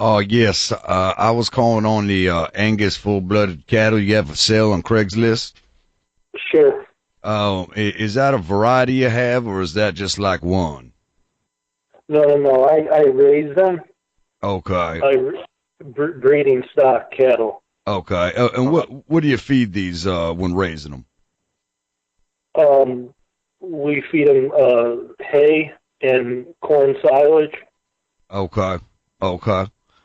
Oh, yes. I was calling on the Angus full-blooded cattle you have for sale on Craigslist. Sure. Is that a variety you have, or is that just like one? No. I raise them. Okay. Breeding stock cattle. Okay. And what do you feed these when raising them? We feed them hay and corn silage. Okay.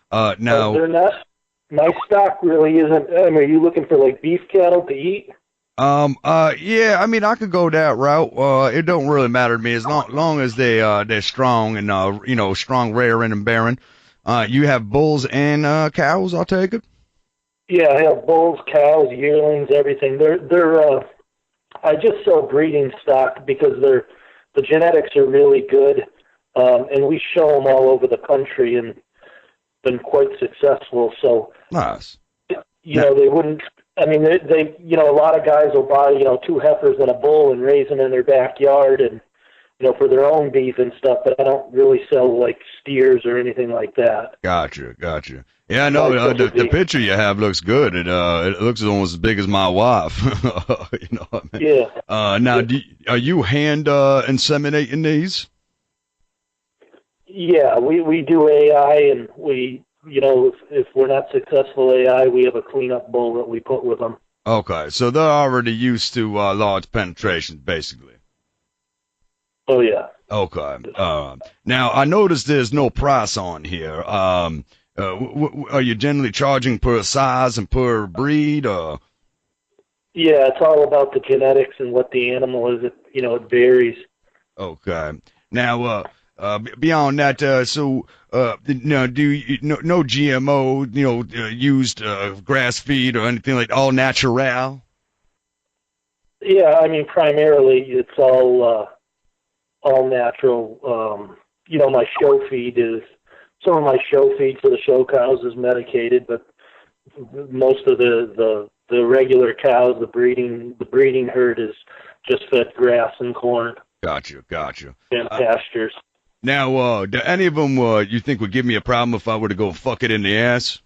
Now they're not. My stock really isn't. I mean, are you looking for like beef cattle to eat? Yeah. I mean, I could go that route. It don't really matter to me as long as they're strong and strong rearing and bearing. You have bulls and cows, I'll take it. Yeah, I have bulls, cows, yearlings, everything. I just sell breeding stock because the genetics are really good, and we show them all over the country and been quite successful. So nice. They wouldn't. I mean, they a lot of guys will buy two heifers and a bull and raise them in their backyard and for their own beef and stuff. But I don't really sell like steers or anything like that. Gotcha. Yeah, I know the picture you have looks good. It looks almost as big as my wife. You know what I mean? Yeah. Now, are you hand inseminating these? Yeah, we do AI, and we if we're not successful AI, we have a cleanup bull that we put with them. Okay, so they're already used to large penetration, basically. Oh yeah. Okay. Now I noticed there's no price on here. Are you generally charging per size and per breed, or? Yeah, it's all about the genetics and what the animal is. It varies. Okay. Now, beyond that, do you no GMO, used grass feed or anything like all natural? Yeah, I mean primarily it's all natural. My show feed is. Some of my show feed for the show cows is medicated, but most of the regular cows, the breeding herd is just fed grass and corn. Gotcha. And pastures. Now, do any of them you think would give me a problem if I were to go fuck it in the ass?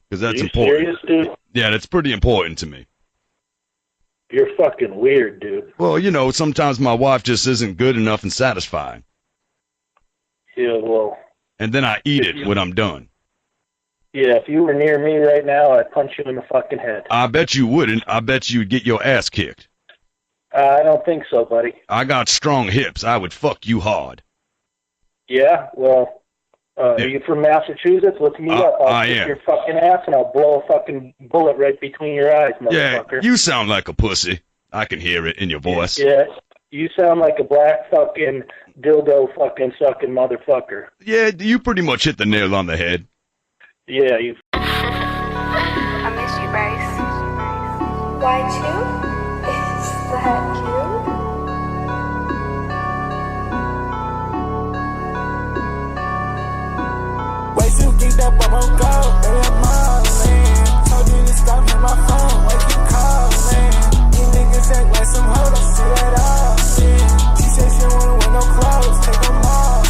Because that's important. Serious, dude? Yeah, that's pretty important to me. You're fucking weird, dude. Well, sometimes my wife just isn't good enough and satisfying. Yeah, well. And then I eat it when I'm done. Yeah, if you were near me right now, I'd punch you in the fucking head. I bet you wouldn't. I bet you'd get your ass kicked. I don't think so, buddy. I got strong hips. I would fuck you hard. Yeah, well, are you from Massachusetts? Let's meet up. I'll kick your fucking ass and I'll blow a fucking bullet right between your eyes, motherfucker. Yeah, you sound like a pussy. I can hear it in your voice. Yeah, you sound like a black fucking dildo fucking sucking motherfucker. Yeah, you pretty much hit the nail on the head. Yeah, you. I miss you, Bryce. Why too? Is that cute? Way too geeked up, I'm on go. Baby, I'm modeling. Told you to stop hitting my phone. Why you calling? You niggas act like some hoe, don't see that often. She said she don't wanna wear no clothes, take them off.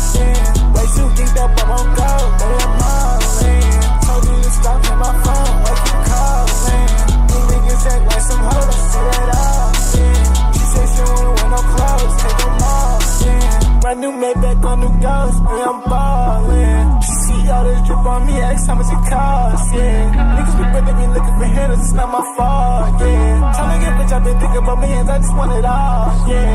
Way too geeked up, I'm on go. Baby, I'm modeling. Told you to stop hitting my phone. Why you calling? You niggas act like some hoe, don't see that often. She said she don't wanna wear no clothes, take them off. Brand new Maybach on new ghost, baby, I'm ballin'. She see all this drip on me, ask how much it costs, yeah. Niggas be breaking me looking for handles, it's not my fault, yeah. Tryna get bitch, I've been thinking about millions, I just want it all, yeah.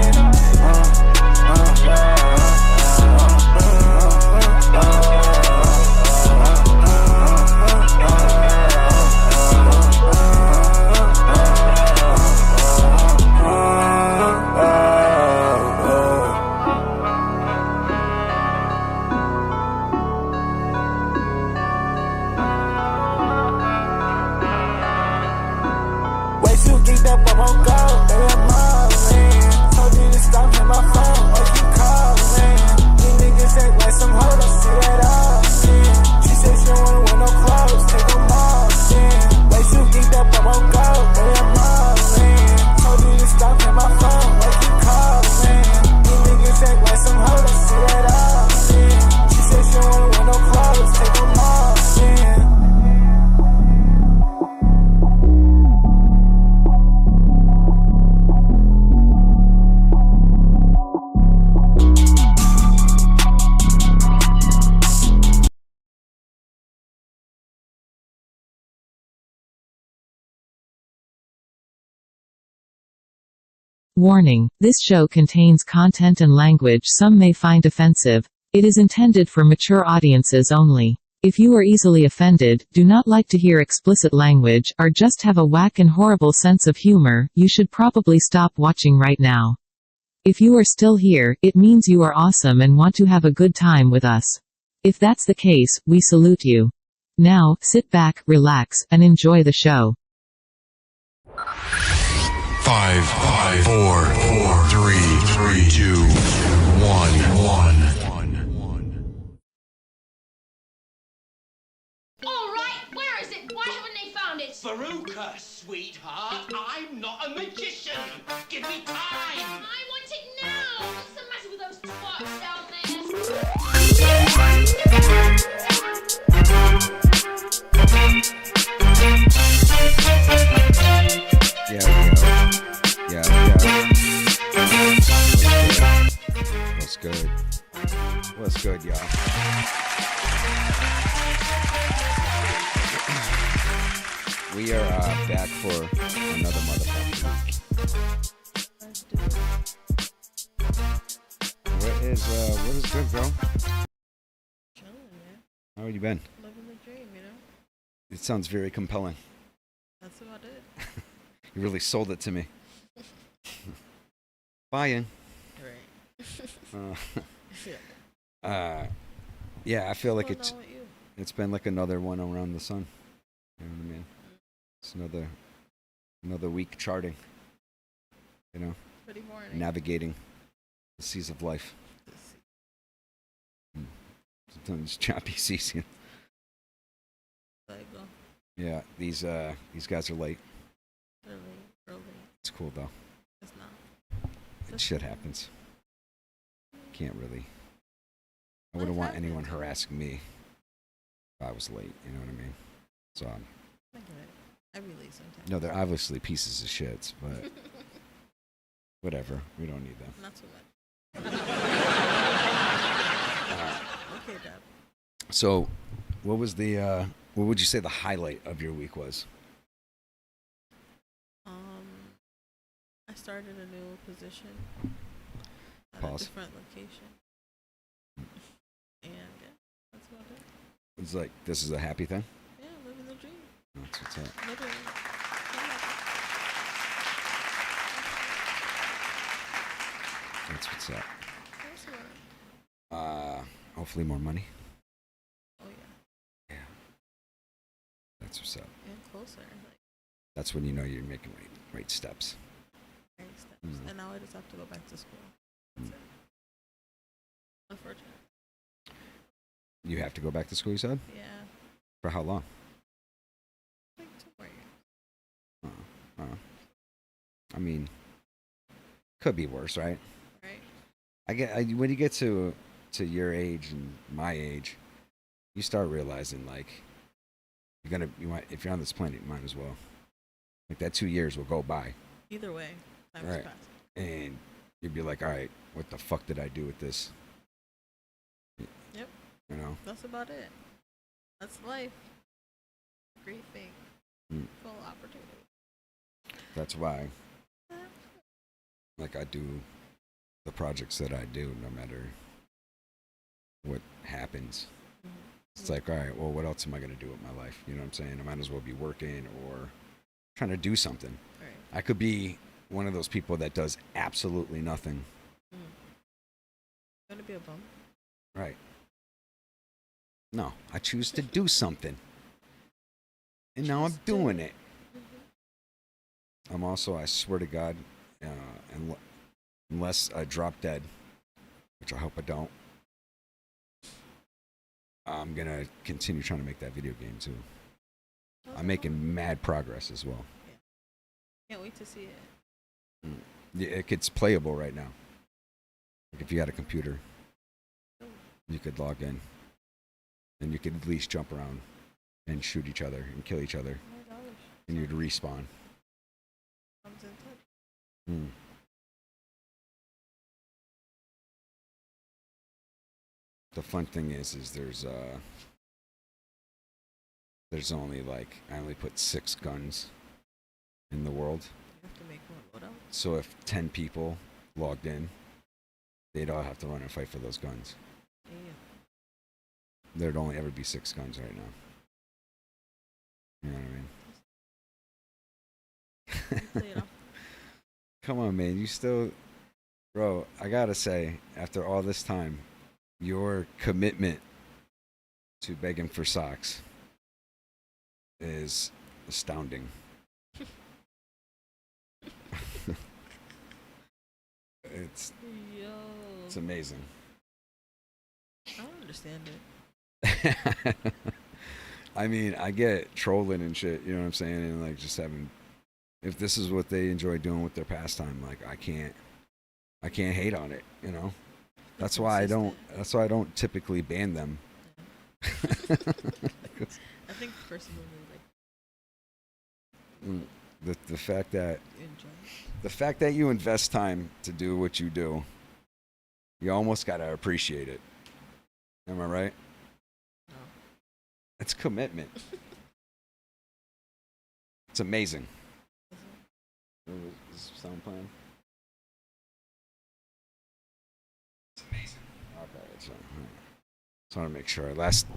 Way too geeked up, I'm on go, baby, I'm modeling. Told you to stop hitting my phone, why you calling? You niggas act like some hoe, don't see that often. She said she don't wanna wear no clothes, take them off, way too geeked up, I'm on go, baby, I'm modeling. Told you to stop hitting my phone, why you calling? You niggas act like some hoe, don't see that often. Warning: this show contains content and language some may find offensive. It is intended for mature audiences only. If you are easily offended, do not like to hear explicit language, or just have a whack and horrible sense of humor, you should probably stop watching right now. If you are still here, it means you are awesome and want to have a good time with us. If that's the case, we salute you. Now, sit back, relax, and enjoy the show. 5, 4, 3, 2, 1. All right, where is it? Why haven't they found it? Veruca, sweetheart, I'm not a magician. Give me time. I want it now. What's the matter with those twats down What's good? What's good, y'all? We are back for another motherfucking week. What is good, bro? Chilling, man. How have you been? Living the dream, you know? It sounds very compelling. That's about it. You really sold it to me. Buying. Right. Yeah, I feel like What's going on with you? it's been like another one around the sun. You know what I mean? It's another week charting. You know, Pretty boring. navigating the seas of life. Sometimes choppy seas. You know? There you go. Yeah, these guys are late. Early. It's cool though. It's not. Shit happens. Can't really. I wouldn't want anyone harassing me if I was late. You know what I mean? So I get it. I relate sometimes. no, they're obviously pieces of shits, but whatever. We don't need them. Not too much. Okay, Dad. So, what was the? What would you say the highlight of your week was? I started a new position at Pause. a different location. And yeah, that's about it. It's like this is a happy thing. Yeah, living the dream. That's what's up. Literally. That's what's up. That's about it. Hopefully more money. Oh yeah. Yeah. That's what's up. And closer. Like That's when you know you're making right steps. very steps. Mhm. And now I just have to go back to school. That's it. Unfortunately. You have to go back to school. You said Yeah. for how long? Like 2 more years. I mean, could be worse, right? Right? When you get to your age and my age, you start realizing like if you're on this planet, you might as well. Like that 2 years will go by, Either way, time Right. is passing. and you'd be like, all right, what the fuck did I do with this? Yep. You know. That's about it. That's life. Great thing. Mm. Full opportunity. That's why, like, I do the projects that I do, no matter what happens. It's like, all right, well, what else am I going to do with my life? You know what I'm saying? I might as well be working or trying to do something. Right. I could be one of those people that does absolutely nothing. Gonna be a bum. Right. No, I choose to do something. And now I'm doing it. I'm also, I swear to God, unless I drop dead, which I hope I don't, I'm going to continue trying to make that video game too. I'm making mad progress as well. Can't wait to see it. Yeah, it's playable right now. Like if you had a computer, you could log in and you could at least jump around and shoot each other and kill each other, Oh my gosh. and you'd respawn. Comes in touch. The fun thing is there's only like, I only put 6 guns in the world. You have to make more loadouts. So if 10 people logged in, they'd all have to run and fight for those guns. Yeah. There'd only ever be 6 guns right now. You know what I mean? You play it off. Come on, man. You still, bro. I gotta say, after all this time, your commitment to begging for socks is astounding. it's Yo. it's amazing. I don't understand it. I mean, I get trolling and shit, you know what I'm saying? And like just having, if this is what they enjoy doing with their pastime, like I can't hate on it, you know? That's why I don't typically ban them. I think personally, like, The fact that enjoy it. the fact that you invest time to do what you do, you almost gotta appreciate it. Am I right? No. It's commitment. It's amazing. Is sound playing? It's amazing. Okay, it's all right. Just want to make sure. Last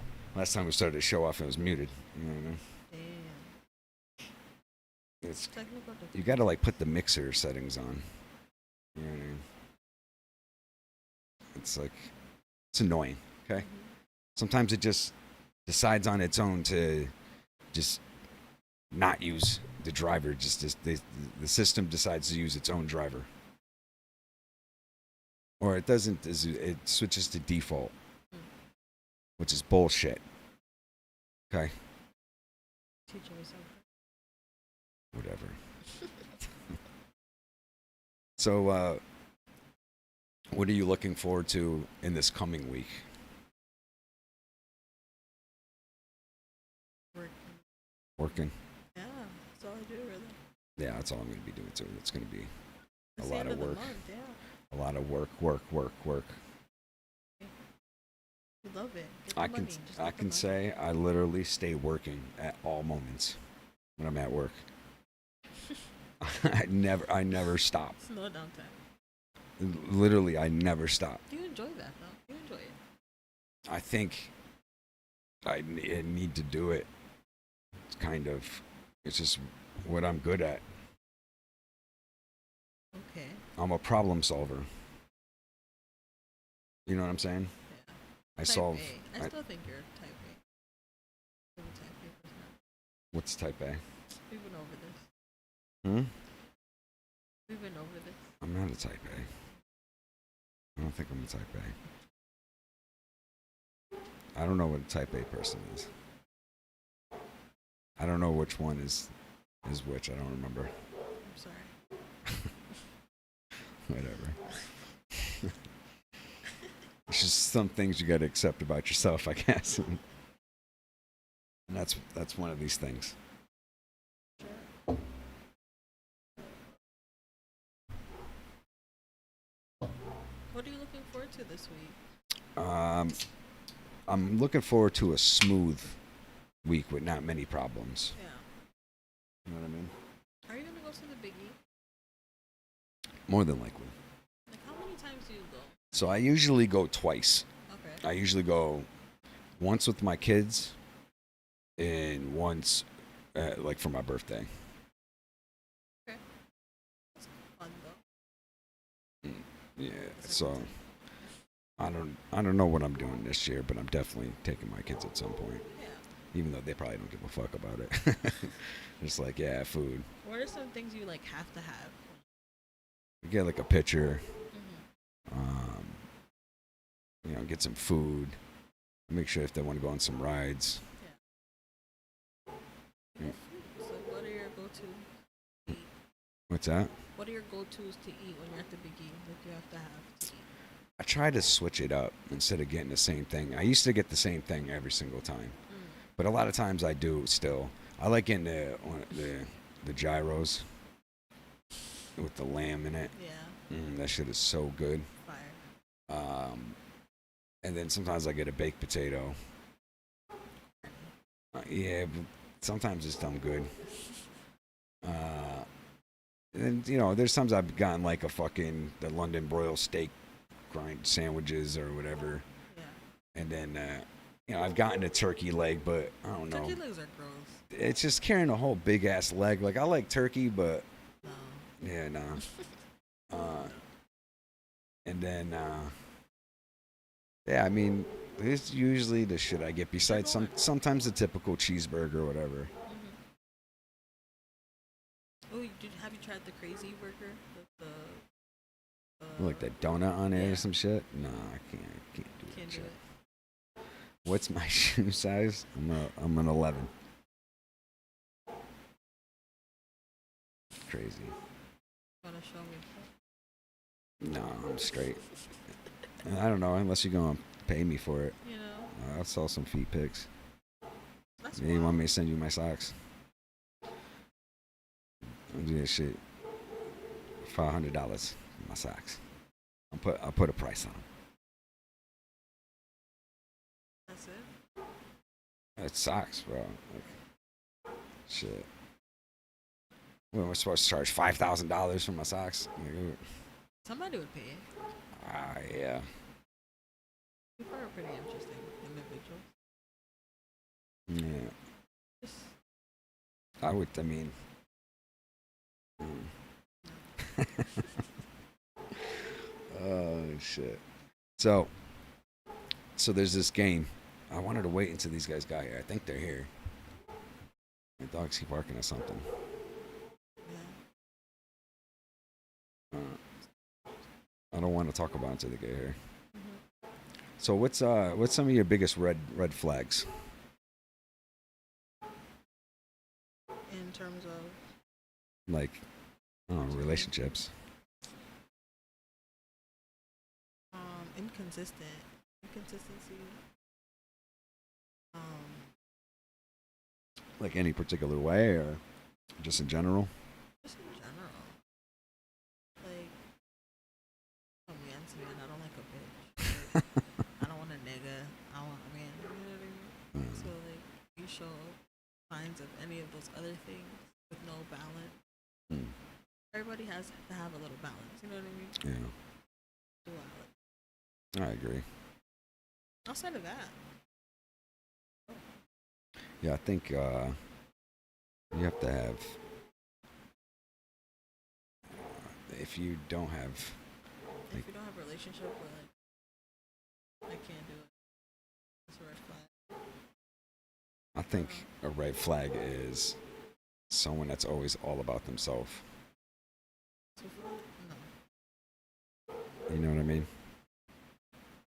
time we started to show off, it was muted. You know what I mean? Damn. It's Technical you got to like put the mixer settings on. You know what I mean? It's like it's annoying. Okay. Sometimes it just decides on its own to just not use the driver. The system decides to use its own driver, or it doesn't. It switches to default, which is bullshit. Okay. Teaching me something. Whatever. So, what are you looking forward to in this coming week? Working. Yeah, that's all I do, really. Yeah, that's all I'm going to be doing too. It's going to be a It's the lot end of the work. month, yeah. A lot of work. You love it. Get the I money. can Just I get the can money. say I literally stay working at all moments when I'm at work. I never stop. It's no downtime. Literally, I never stop. You enjoy that, though. You enjoy it. I think I need to do it. It's just what I'm good at. Okay. I'm a problem solver. You know what I'm saying? Yeah. I Type solve. A. I still think you're type A. You're a type A person. What's type A? We've been over this. Hmm? We've been over this. I'm not a type A. I don't think I'm a type A. I don't know what a type A person is. I don't know which one is which. I don't remember. I'm sorry. Whatever. It's just some things you got to accept about yourself, I guess. And that's one of these things. What are you looking forward to this week? I'm looking forward to a smooth week with not many problems. Yeah. You know what I mean? Are you gonna go to the Big E? More than likely. Like, how many times do you go? So I usually go twice. Okay. I usually go once with my kids and once like for my birthday. Fun though. Yeah, so I don't know what I'm doing this year, but I'm definitely taking my kids at some point. Yeah. Even though they probably don't give a fuck about it. Just like, yeah, food. What are some things you like have to have? You get like a pitcher, Mm-hmm. get some food. Make sure if they want to go on some rides. Yeah. So what are your go-to? What's that? What are your go-tos to eat when you're at the Big E? Like you have to have to eat. I try to switch it up instead of getting the same thing. I used to get the same thing every single time, but a lot of times I do still. I like getting the gyros with the lamb in it. Yeah. That shit is so good. Fire. And then sometimes I get a baked potato. Yeah, but sometimes it's dumb good. and there's times I've gotten like the London broil steak grind sandwiches or whatever, Yeah. and then I've gotten a turkey leg, but I don't know. Turkey legs are gross. It's just carrying a whole big ass leg. Like I like turkey, but No. yeah, nah. And then yeah, I mean, it's usually the shit I get. Besides sometimes the typical cheeseburger or whatever. Oh, have you tried the crazy burger with the? Like that donut on it Yeah. or some shit. No, I can't do that Can't do shit. it. What's my shoe size? I'm an 11. Crazy. Wanna show me? No, I'm straight. I don't know unless you're gonna pay me for it. You know. I'll sell some feet pics. That's Yeah, you want wild. me to send you my socks? I'll do that shit. $500 my socks. I'll put a price on them. That's it. It's socks, bro. Like, shit. We're supposed to charge $5,000 for my socks. Somebody would pay. Yeah. People are pretty interesting individuals. Yeah. Just I mean. Oh shit. So there's this game. I wanted to wait until these guys got here. I think they're here. My dogs keep barking at something. yeah. I don't want to talk about it until they get here. So what's some of your biggest red flags? In terms of Like, I don't know, relationships. inconsistency. Like any particular way or just in general? Just in general. Like, I'm a man's man. I don't like a bitch. Like, I don't want a nigga. I want a man. You know what I mean? So like, you show signs of any of those other things with no balance. Hmm. Everybody has to have a little balance. You know what I mean? Yeah, Duality. I agree. Outside of that, Yeah, I think you have to have. If you don't have, if you don't have a relationship where like, I can't do it, it's a red flag. I think a red flag is someone that's always all about themselves. So no, You know what I mean?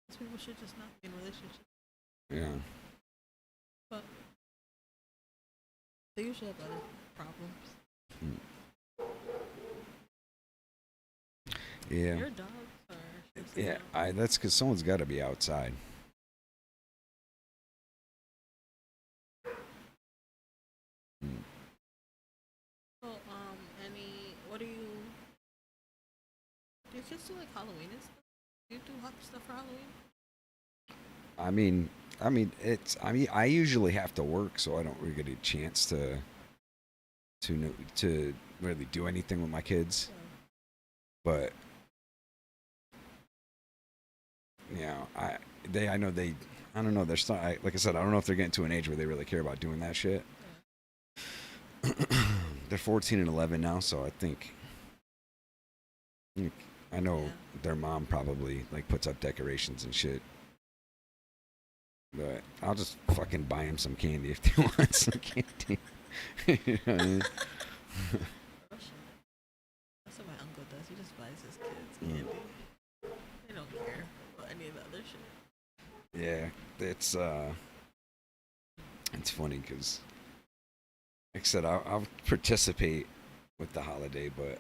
these people should just not be in relationships. Yeah. But they usually have other problems. Yeah. Your dogs are. Yeah. That's because someone's got to be outside. So what do your kids do like Halloween and stuff? Do you do hot stuff for Halloween? I usually have to work, so I don't really get a chance to really do anything with my kids. But I don't know. They're like I said, I don't know if they're getting to an age where they really care about doing that shit. They're 14 and 11 now, so I think I know their mom probably like puts up decorations and shit. But I'll just fucking buy him some candy if they want some candy. You know what I mean? That's what my uncle does. He just buys his kids candy. They don't care about any of the other shit. Yeah, it's funny because, like I said, I'll participate with the holiday, but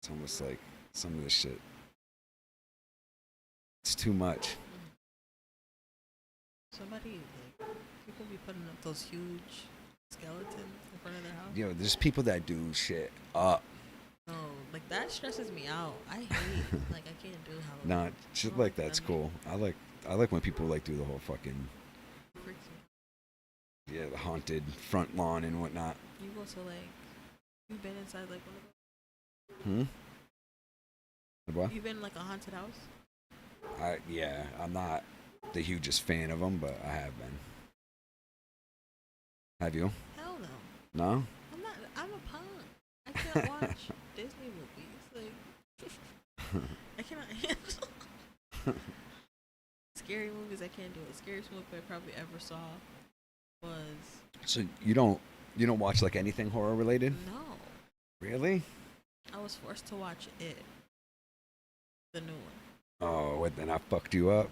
it's almost like some of this shit. It's too much. People be putting up those huge skeletons in front of their house. There's people that do shit up. No, like that stresses me out. I hate, like I can't do Halloween. Nah, shit like that's cool. I like when people like do the whole fucking Freaks me. the haunted front lawn and whatnot. You go to like You've been inside like one of Hmm. What? those? You've been in like a haunted house? Yeah, I'm not the hugest fan of them, but I have been. Have you? Hell no. No? I'm not. I'm a punk. I can't watch Disney movies. Like, I cannot handle scary movies. I can't do it. Scariest movie I probably ever saw was So you don't watch like anything horror related? no. Really? I was forced to watch it. The new one. Oh, what? Then I fucked you up.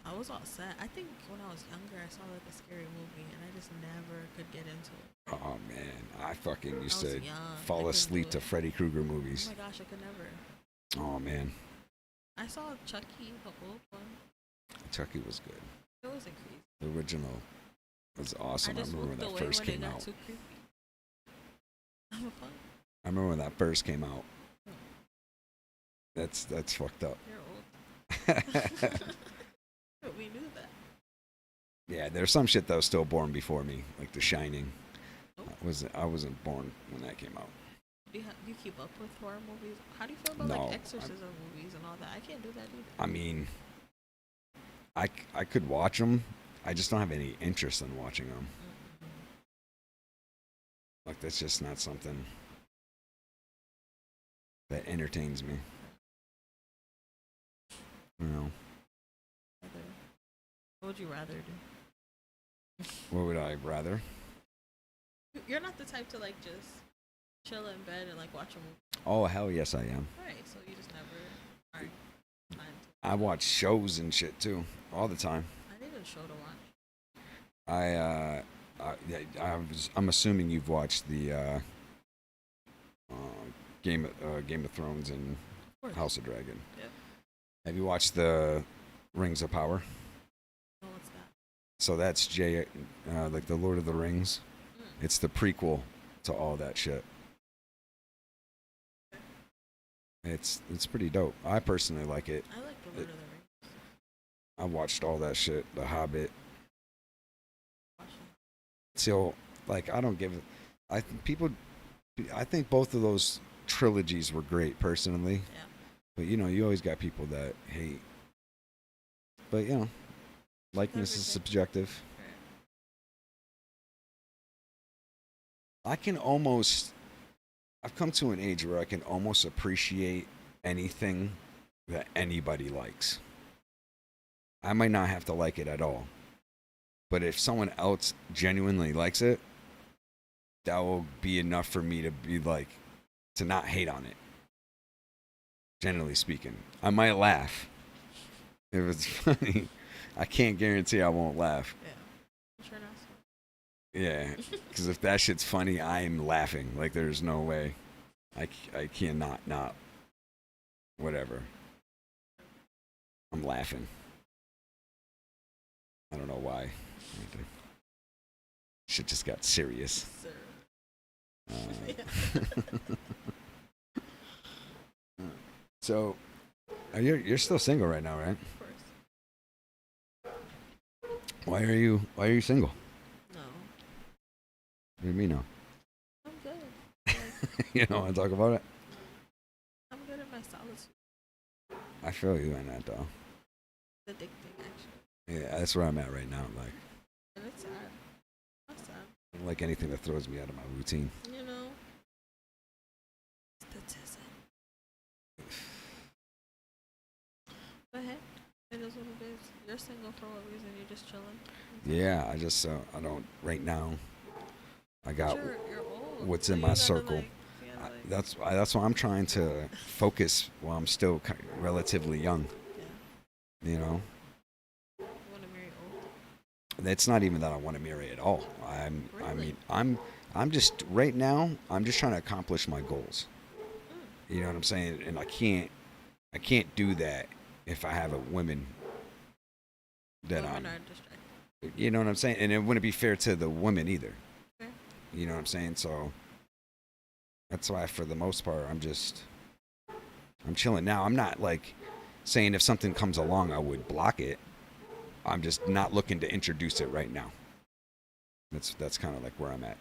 I was all set. I think when I was younger, I saw like a scary movie, and I just never could get into it. Oh man, I fucking used I was to young. I fall couldn't asleep do to it. Freddy Krueger Oh movies. my gosh, I could never. Oh man, I saw Chucky, the old one. Chucky was good. It wasn't creepy. The original was awesome. I I just remember when looked that away first when it came got out. too creepy. I'm a punk. I remember when that first came out. That's fucked up. You're old. But we knew that. Yeah, there's some shit that was still born before me, like The Shining. Oh. I wasn't born when that came out. Do you keep up with horror movies? How do you feel about No, like exorcism movies and all that? I can't do that either. I mean, I could watch them. I just don't have any interest in watching them. Like that's just not something that entertains me. You know, What would you rather do? what would I rather? You're not the type to like just chill in bed and like watch a movie, Oh hell yes I am. right? So you just never are time to. I watch shows and shit too all the time. I need a show to watch. I'm assuming you've watched the Game of Thrones and Of course. House of Dragon. Yep. Have you watched the Rings of Power? Oh, what's that? So that's like the Lord of the Rings. It's the prequel to all that shit. It's pretty dope. I personally like it. I like the Lord of the Rings. I watched all that shit. The Hobbit. Watch it. So like I don't give. I think both of those trilogies were great personally. Yeah. But you always got people that hate. But likeness is Everything. subjective. Right. I've come to an age where I can almost appreciate anything that anybody likes. I might not have to like it at all. But if someone else genuinely likes it, that will be enough for me to be like, to not hate on it. Generally speaking. I might laugh. If it's funny. I can't guarantee I won't laugh. Yeah. I'm sure not. Yeah, because if that shit's funny, I'm laughing. Like, there's no way. I cannot not. Whatever. I'm laughing. I don't know why. Shit just got serious. Sir. So, you're still single right now, right? Of course. Why are you single? No. What do you mean no? I'm good. Like, You don't want to talk about it? I'm good at my solitude. I feel you on that though. It's addicting, actually. Yeah, that's where I'm at right now. Like, And it's sad. Not sad. I don't like anything that throws me out of my routine. You know? Statism. But hey, it is what it is. You're single for what reason? You're just chilling? Yeah, I just I don't right now. I got You're old. what's so in you my gotta, circle. like, you gotta, like, That's why I'm trying to focus while I'm still relatively young. yeah. You know, You want to marry old? it's not even that I want to marry at all. I Really? mean, I'm just right now. I'm just trying to accomplish my goals. You know what I'm saying? And I can't do that if I have a women that Women I'm. are distracted. You know what I'm saying? And it wouldn't be fair to the women either. Fair. You know what I'm saying? So that's why, for the most part, I'm chilling. Now, I'm not like saying if something comes along, I would block it. I'm just not looking to introduce it right now. That's kind of like where I'm at.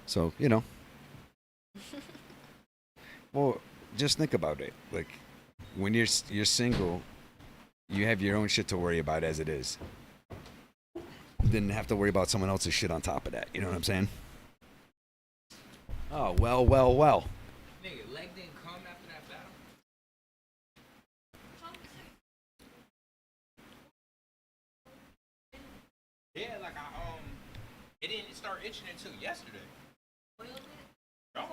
So, well, just think about it. Like, when you're single, you have your own shit to worry about as it is. Didn't have to worry about someone else's shit on top of that. You know what I'm saying? Oh, well. Nigga, leg didn't come after that battle. Yeah, like it didn't start itching until yesterday. No.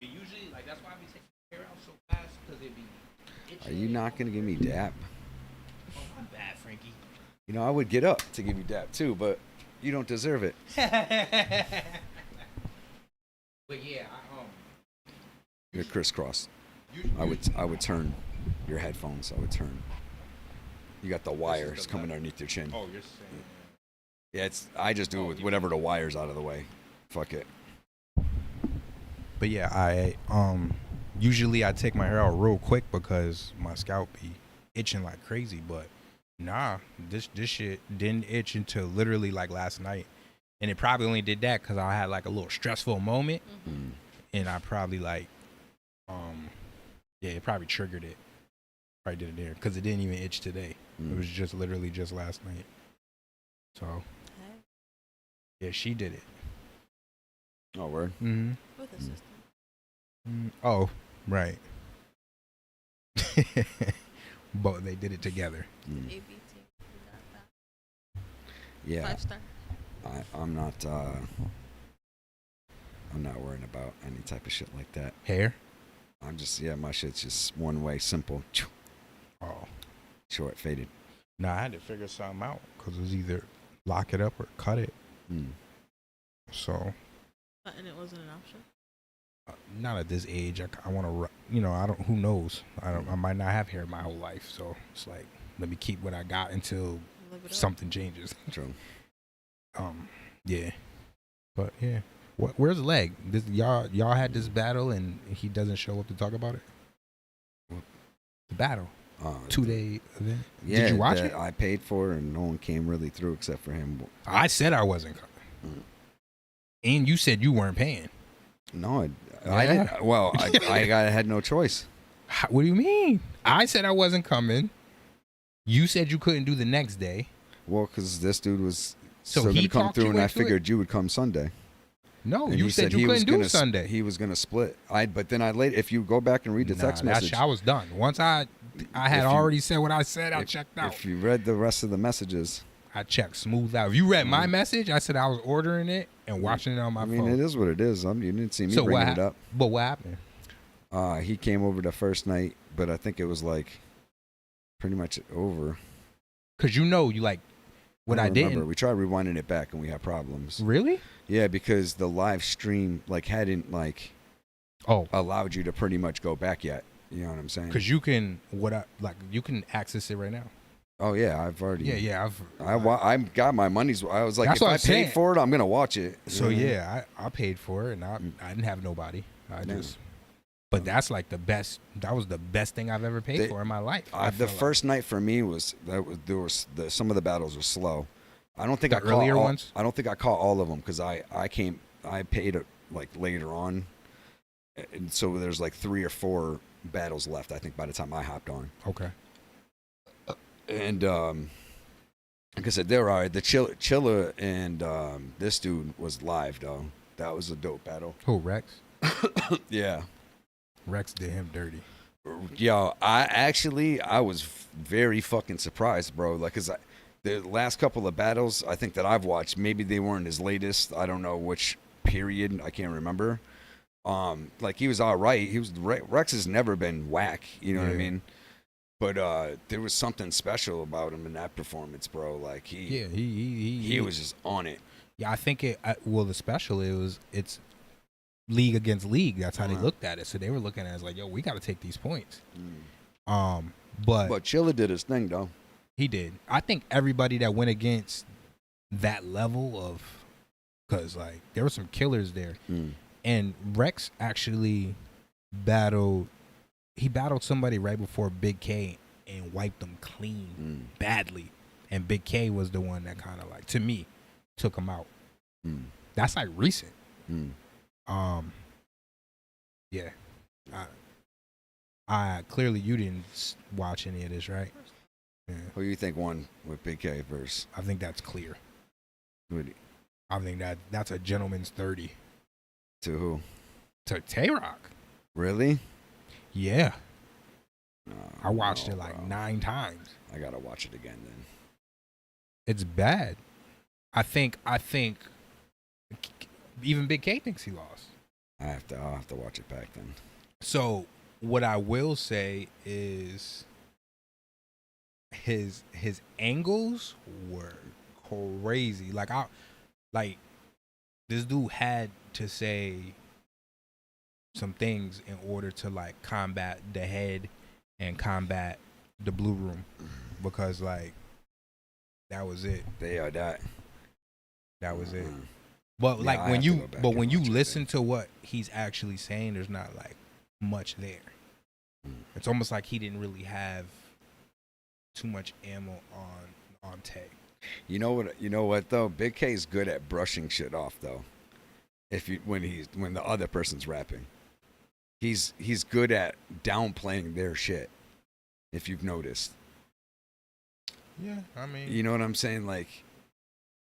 It usually, like, that's why I be taking my hair out so fast, because it be itching. Are you not gonna give me dap? Oh, my bad, Frankie. I would get up to give you dap too, but you don't deserve it. But yeah, You're crisscross. I would turn your headphones. I would turn. You got the wires coming underneath your chin. Oh, you're saying. Yeah, I just do it with whatever the wires out of the way. Fuck it. But yeah, I usually I take my hair out real quick because my scalp be itching like crazy. But nah, this shit didn't itch until literally like last night, and it probably only did that because I had like a little stressful moment, and I probably like, it probably triggered it. Probably did it there because it didn't even itch today. It was just literally just last night. So yeah, she did it. Oh, word. Mm-hmm. With a sister. Oh, right. But they did it together. ABT. Yeah. 5-star. I'm not worrying about any type of shit like that. Hair? I'm just, my shit's just one way, simple. Oh. Short, faded. Nah, I had to figure something out because it was either lock it up or cut it. So. And it wasn't an option? Not at this age. I want to, I don't, who knows? I might not have hair my whole life. So it's like, let me keep what I got until something changes. True. Yeah. But yeah. Where's Leg? Y'all had this battle and he doesn't show up to talk about it? The battle. 2-day event. Yeah, did you watch it? I paid for it and no one came really through except for him. I said I wasn't coming. And you said you weren't paying. No, I didn't. Well, I had no choice. What do you mean? I said I wasn't coming. You said you couldn't do the next day. Well, because this dude was So still he going to come talked through, you and I into it? figured you would come Sunday. No, And you he said he you was couldn't do gonna Sunday. He was going to split. But then if you go back and read the text message, I was done. Once I had already said what I said, I checked out. If you read the rest of the messages, I checked smooth out. If you read my message, I said I was ordering it and watching it on my phone. it is what it is. You didn't see me So bringing it up. But what happened? He came over the first night, but I think it was like pretty much over. Because you like what I remember. didn't. We tried rewinding it back and we had problems. Really? Yeah, because the live stream hadn't allowed you to pretty much go back yet. You know what I'm saying? Because you can you can access it right now. Oh yeah, I've already. Yeah. I got my money's. I was like, That's if what I I'm paid saying. for it, I'm gonna watch it. So yeah, I paid for it and I didn't have nobody. But that's like the best. That was the best thing I've ever paid for in my life. The first night for me was some of the battles were slow. I don't think The earlier ones? I don't think I caught all of them because I paid it later on, and so there's 3 or 4 battles left. I think by the time I hopped on. Okay. And like I said, they were all right. The Chilla and this dude was live though. That was a dope battle. Who, Rex? Yeah. Rex did him dirty. Yo, I was very fucking surprised, bro. Cause the last couple of battles I think that I've watched, maybe they weren't his latest. I don't know which period. I can't remember. He was all right. Rex has never been whack. You know what I mean? But there was something special about him in that performance, bro. He was just on it. Yeah, I think the special it's league against league. That's how they looked at it. So they were looking at it as yo, we got to take these points. But Chilla did his thing though. He did. I think everybody that went against that level of, because there were some killers there, and Rex actually battled. He battled somebody right before Big K and wiped them clean badly. And Big K was the one that kind of to me took him out. Mm. That's like recent. Mm. Yeah. I clearly you didn't watch any of this, right? Yeah. Who do you think won with Big K versus? I think that's clear. Who do- I think that's a gentleman's 30 To who? to Tay-Rock. Really? Yeah. No, I watched no, it like bro. 9 times. I gotta watch it again then. It's bad. I think even Big K thinks he lost. I'll have to watch it back then. So what I will say is his angles were crazy. Like this dude had to say some things in order to like combat the head and combat the blue room, because like that was it. That was it. But Yeah, like I when have to you go back but and when you watch it listen to what he's actually saying, there's not like much there. It's almost like he didn't really have too much ammo on Tay. You know what though? Big K's good at brushing shit off though. When the other person's rapping, he's good at downplaying their shit. If you've noticed, Yeah, I mean, you know what I'm saying? Like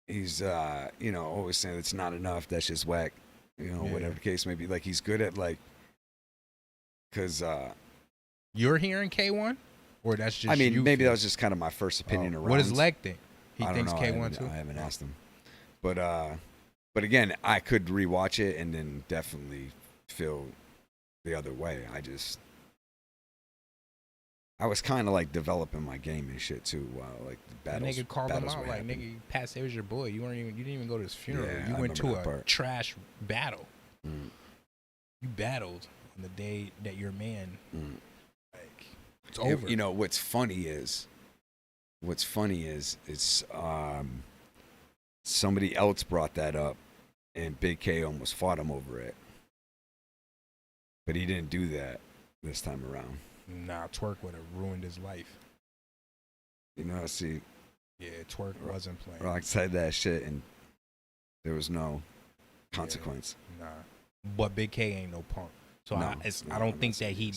he's always saying it's not enough. That's just whack. Yeah. Whatever the case may be. Like he's good at like, cause you're hearing K1, or that's just I mean you maybe feel? that was just kind of my first opinion around. What does Leg think? He I don't thinks know. K1 too. I haven't asked him, but again, I could rewatch it and then definitely feel the other way. I was kind of like developing my game and shit too. Like the That battles. nigga called him battles out were like, happening. nigga, Pat Say was your boy. You didn't even go to his funeral. Yeah, You I went to remember a that part. trash battle. Mm. You battled on the day that your man. Mm. Like it's over. You know what's funny is it's somebody else brought that up, and Big K almost fought him over it, but he didn't do that this time around. Nah, Twerk would have ruined his life. See, Yeah, Twerk wasn't playing. Rock said that shit, and there was no consequence. Nah, but Big K ain't no punk. So No, I don't think that he.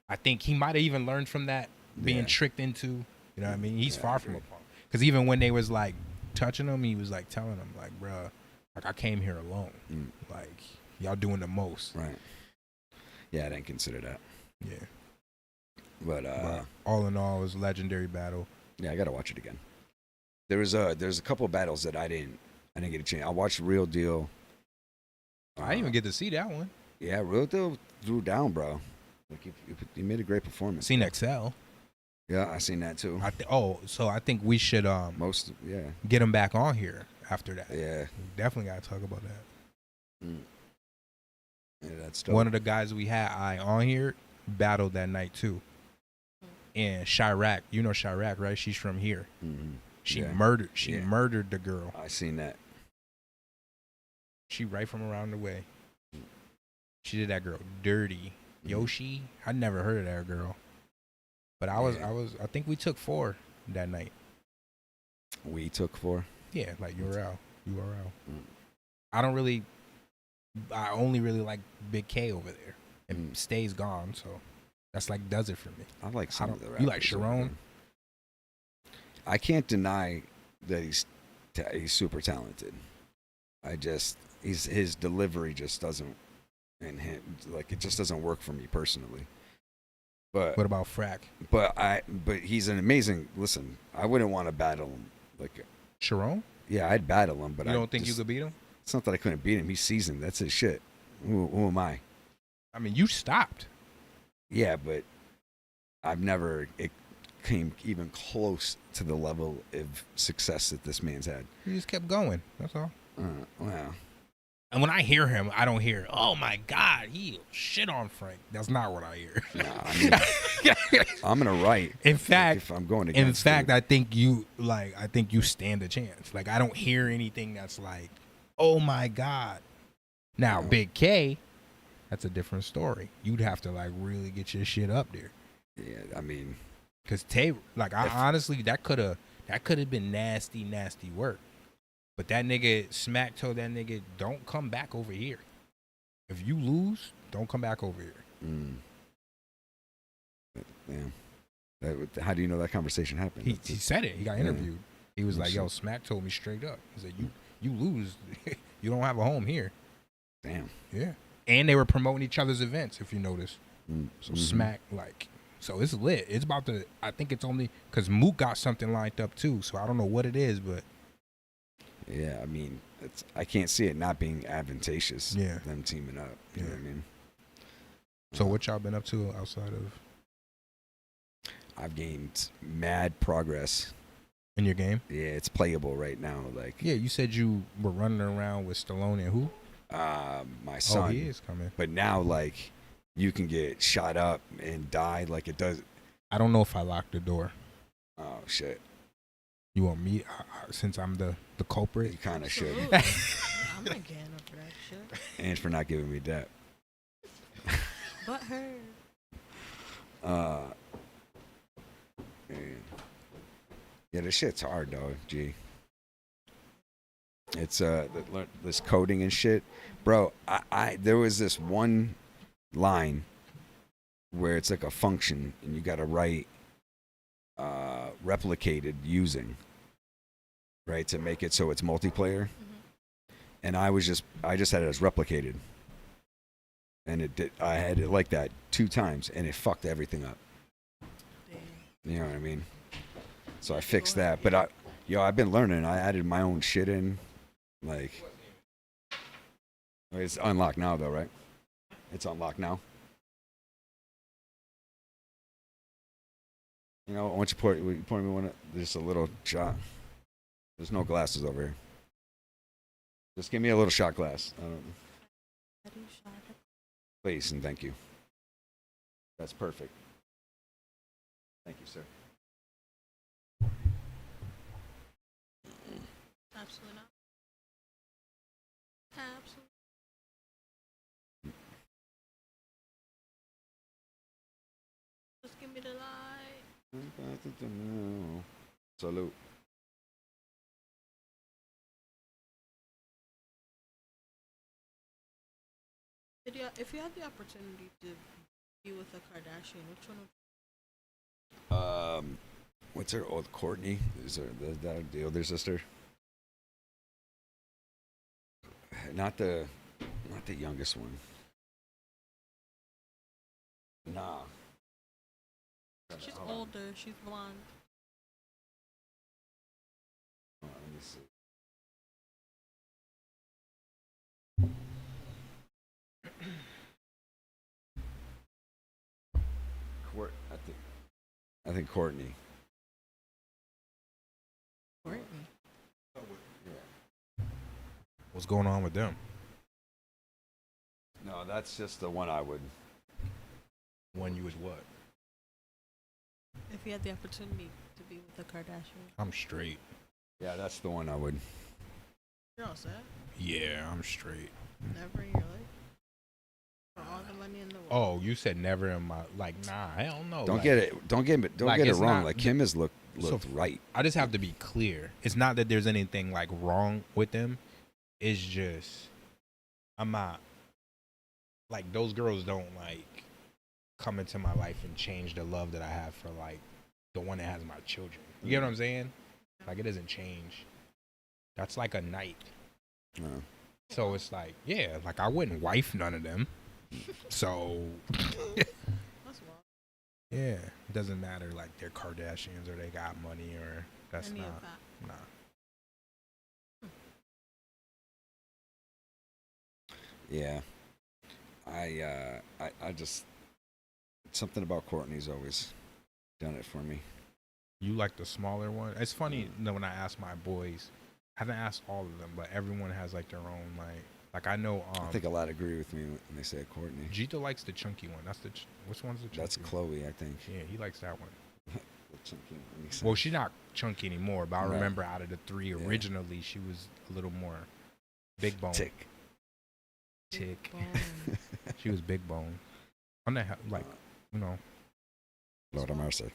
I think he might have even learned from that, being Yeah. tricked into. You know what I mean? He's Yeah, far I from a agree. punk. Because even when they was like touching him, he was like telling them like, "Bruh, like I came here alone. Mm. Like y'all doing the most." Right. Yeah, I didn't consider that. Yeah. But But all in all, it was a legendary battle. yeah, I gotta watch it again. There's a couple of battles that I didn't get a chance. I watched Real Deal. I didn't even get to see that one. Yeah, Real Deal threw down, bro. Like he made a great performance. Seen Excel. Yeah, I seen that too. So I think we should Yeah. get him back on here after that. Yeah. Definitely gotta talk about that. Mm. Yeah, that's dope. One of the guys we had on here battled that night too. And Chirac, you know Chirac, right? She's from here. Mhm. She Yeah. murdered the girl. I seen that. She right from around the way. She did that girl dirty. Yoshi, I never heard of that girl. But I think we took 4 that night. We took 4. Yeah, like URL. Mm. I only really like Big K over there. And Stay's gone, so that's like does it for me. I like some of the You like rappers over Sharon? there. I can't deny that he's super talented. His delivery just doesn't, and like it just doesn't work for me personally. But What about Frack? But he's an amazing. Listen, I wouldn't want to battle him. Like Sharon? Yeah, I'd battle him, but You don't think you could beat him? It's not that I couldn't beat him. He's seasoned. That's his shit. Who am I? I mean, you stopped. Yeah, but it came even close to the level of success that this man's had. You just kept going. That's all. Wow. And when I hear him, I don't hear, "Oh my God, he shit on Frank." That's not what I hear. Nah, I mean, I'm gonna write. In fact, if I'm going in against fact, him. I think you stand a chance. Like I don't hear anything that's like, "Oh my God." Now, Big K, that's a different story. You'd have to like really get your shit up there. Yeah, I mean, because Tay, like honestly, that could have been nasty work. But that nigga Smack told that nigga, don't come back over here. If you lose, don't come back over here. Damn. How do you know that conversation happened? He said it. He got interviewed. He was like, yo, Smack told me straight up. He said, you lose. You don't have a home here. Damn. Yeah. And they were promoting each other's events, if you notice. So Smack, like, so it's lit. It's about to, I think it's only, because Mook got something lined up too. So I don't know what it is, but. Yeah, I mean, I can't see it not being advantageous. Yeah. Them teaming up. You know what I mean? So what y'all been up to outside of? I've gained mad progress. In your game? Yeah, it's playable right now. Like. Yeah, you said you were running around with Stallone and who? My son. Oh, he is coming. But now, like, you can get shot up and die like it does. I don't know if I locked the door. Oh, shit. You want me, since I'm the culprit? You kind of should. I'm not getting up for that shit. And for not giving me that. But her. Yeah, this shit's hard though, G. It's this coding and shit, bro. I there was this one line where it's like a function and you gotta write replicated using, right, to make it so it's multiplayer. And I just had it as replicated, and it did. I had it like that 2 times, and it fucked everything up. You know what I mean? So I fixed that, but I've been learning. I added my own shit in, like. It's unlocked now, though, right? It's unlocked now. You know, once you pour me one, just a little shot. There's no glasses over here. Just give me a little shot glass. Please and thank you. That's perfect. Thank you, sir. Absolutely not. Absolutely. Just give me the light. Salute. If you had the opportunity to be with a Kardashian, which one would? What's her old Courtney? Is her the older sister? Not the youngest one. Nah. She's older. She's blonde. Oh, let me see. I think Courtney. Courtney. Yeah. What's going on with them? No, that's just the one I would. One you would what? If you had the opportunity to be with a Kardashian. I'm straight. Yeah, that's the one I would. You're all set? Yeah, I'm straight. Never in your life? For all the money in the world? Oh, you said never in my, like, nah, hell no. Don't like, get it wrong. Not, like Kim has looked right. I just have to be clear. It's not that there's anything like wrong with them. It's just I'm not like those girls don't like come into my life and change the love that I have for like the one that has my children. You get what I'm saying? Like it doesn't change. That's like a night. No. So it's like, yeah, like I wouldn't wife none of them. So yeah, it doesn't matter like they're Kardashians or they got money or that's Any not of that. nah. Yeah. I just something about Courtney's always done it for me. You like the smaller one? It's funny that when I ask my boys, I haven't asked all of them, but everyone has like their own like I know. I think a lot agree with me when they say Courtney. Gito likes the chunky one. That's the which one's the chunky? That's Chloe, I think. Yeah, he likes that one. The chunky one makes Well, sense. she's not chunky anymore, but I Right. remember out of the 3 originally, she was a little more big bone. Tick. She was big bone. On the like, you know. Lord have mercy.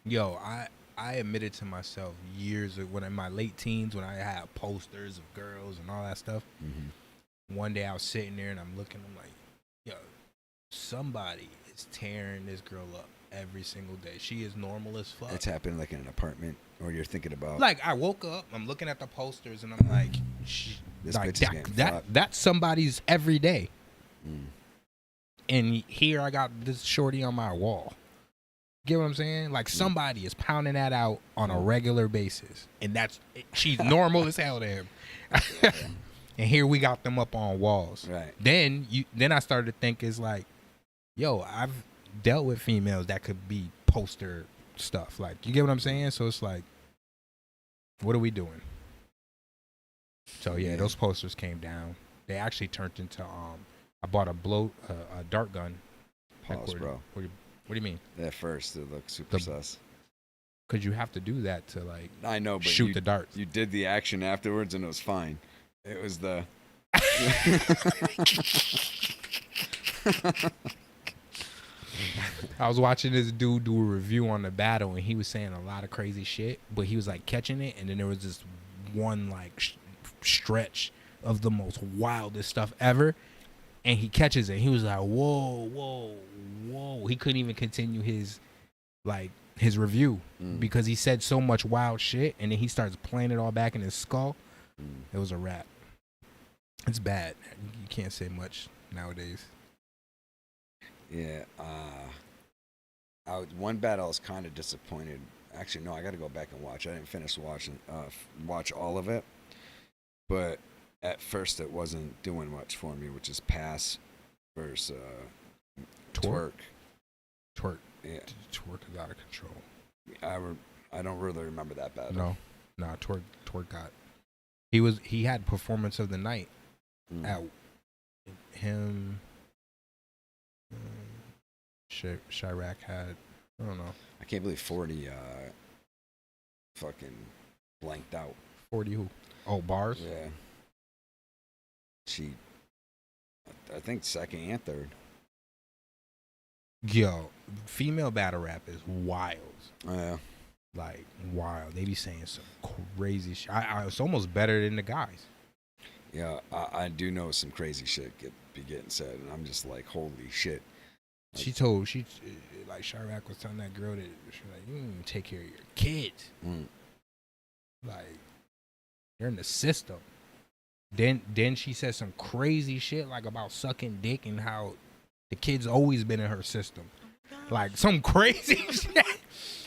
Yo, I admitted to myself years ago, when in my late teens, when I had posters of girls and all that stuff. One day I was sitting there and I'm looking, I'm like, yo, somebody is tearing this girl up every single day. She is normal as fuck. It's happened like in an apartment, or you're thinking about. Like, I woke up, I'm looking at the posters, and I'm like, This like bitch is getting fucked. that's somebody's every day. And here I got this shorty on my wall. Get what I'm saying? Like, somebody is pounding that out on a regular basis, and she's normal as hell to him. And here we got them up on walls. Right. Then I started to think, is like, yo, I've dealt with females that could be poster stuff. Like, you get what I'm saying? So it's like, what are we doing? So yeah, those posters came down. They actually turned into I bought a dart gun. Pause, bro. What do you mean? At first, it looked super sus. Because you have to do that to, like, I know, but shoot the darts. You did the action afterwards, and it was fine. It was the. I was watching this dude do a review on the battle, and he was saying a lot of crazy shit, but he was like catching it, and then there was this one like stretch of the most wildest stuff ever, and he catches it. He was like, whoa, whoa, whoa. He couldn't even continue his review because he said so much wild shit, and then he starts playing it all back in his skull. It was a wrap. It's bad. You can't say much nowadays. Yeah. One battle I was kind of disappointed. Actually, no, I got to go back and watch. I didn't finish watch all of it. But at first, it wasn't doing much for me, which is Pass versus Twerk. Twerk. Yeah. Twerk is out of control. I don't really remember that battle. No, Twerk got. He had performance of the night at him. Chirac had, I don't know. I can't believe 40 fucking blanked out. 40 who? Oh, Bars? Yeah. I think second and third. Yo, female battle rap is wild. Yeah. Like, wild. They be saying some crazy shit. It's almost better than the guys. Yeah, I do know some crazy shit be getting said, and I'm just like, holy shit. Like Chirac was telling that girl that she was like, you don't even take care of your kids. Like, they're in the system. Then she said some crazy shit like about sucking dick and how the kid's always been in her system. Like some crazy shit.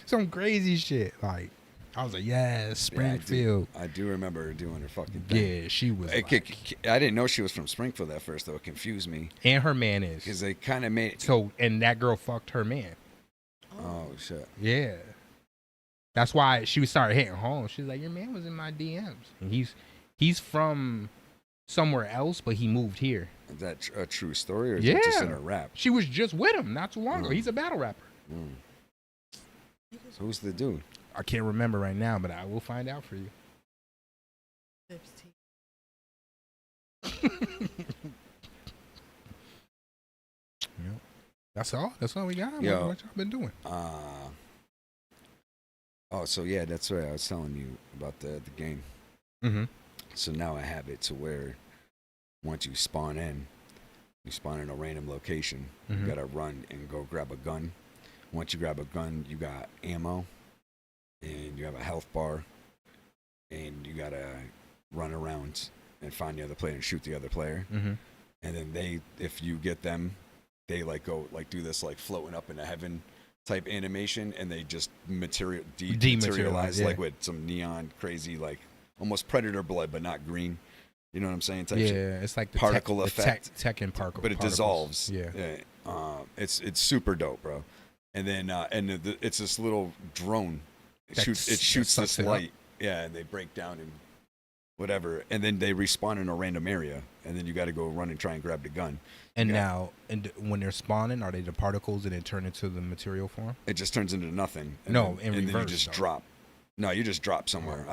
Some crazy shit. Like, I was like, yes, Springfield. I do remember her doing her fucking thing. Yeah, she was. I didn't know she was from Springfield at first, though. It confused me. And her man is. Because they kind of made it. So, and that girl fucked her man. Oh, shit. Yeah. That's why she started hitting home. She's like, your man was in my DMs. And he's from somewhere else, but he moved here. Is that a true story, or is it just in a rap? She was just with him not too long ago. He's a battle rapper. Who's the dude? I can't remember right now, but I will find out for you. Yep. That's all we got. Yo, what y'all been doing? So yeah, that's right. I was telling you about the game. So now I have it to where once you spawn in a random location. You gotta run and go grab a gun. Once you grab a gun, you got ammo, and you have a health bar, and you gotta run around and find the other player and shoot the other player. And then if you get them, they like go like do this like floating up into heaven type animation, and they just dematerialize like with some neon crazy like almost Predator blood, but not green. You know what I'm saying? Type shit. It's like the particle effect, tech and particle, but it dissolves. Yeah. It's super dope, bro. And then it's this little drone. It shoots this light. Yeah, and they break down and whatever, and then they respawn in a random area, and then you got to go run and try and grab the gun. And when they're spawning, are they the particles and then turn into the material form? It just turns into nothing. In reverse, then you just drop. No, you just drop somewhere.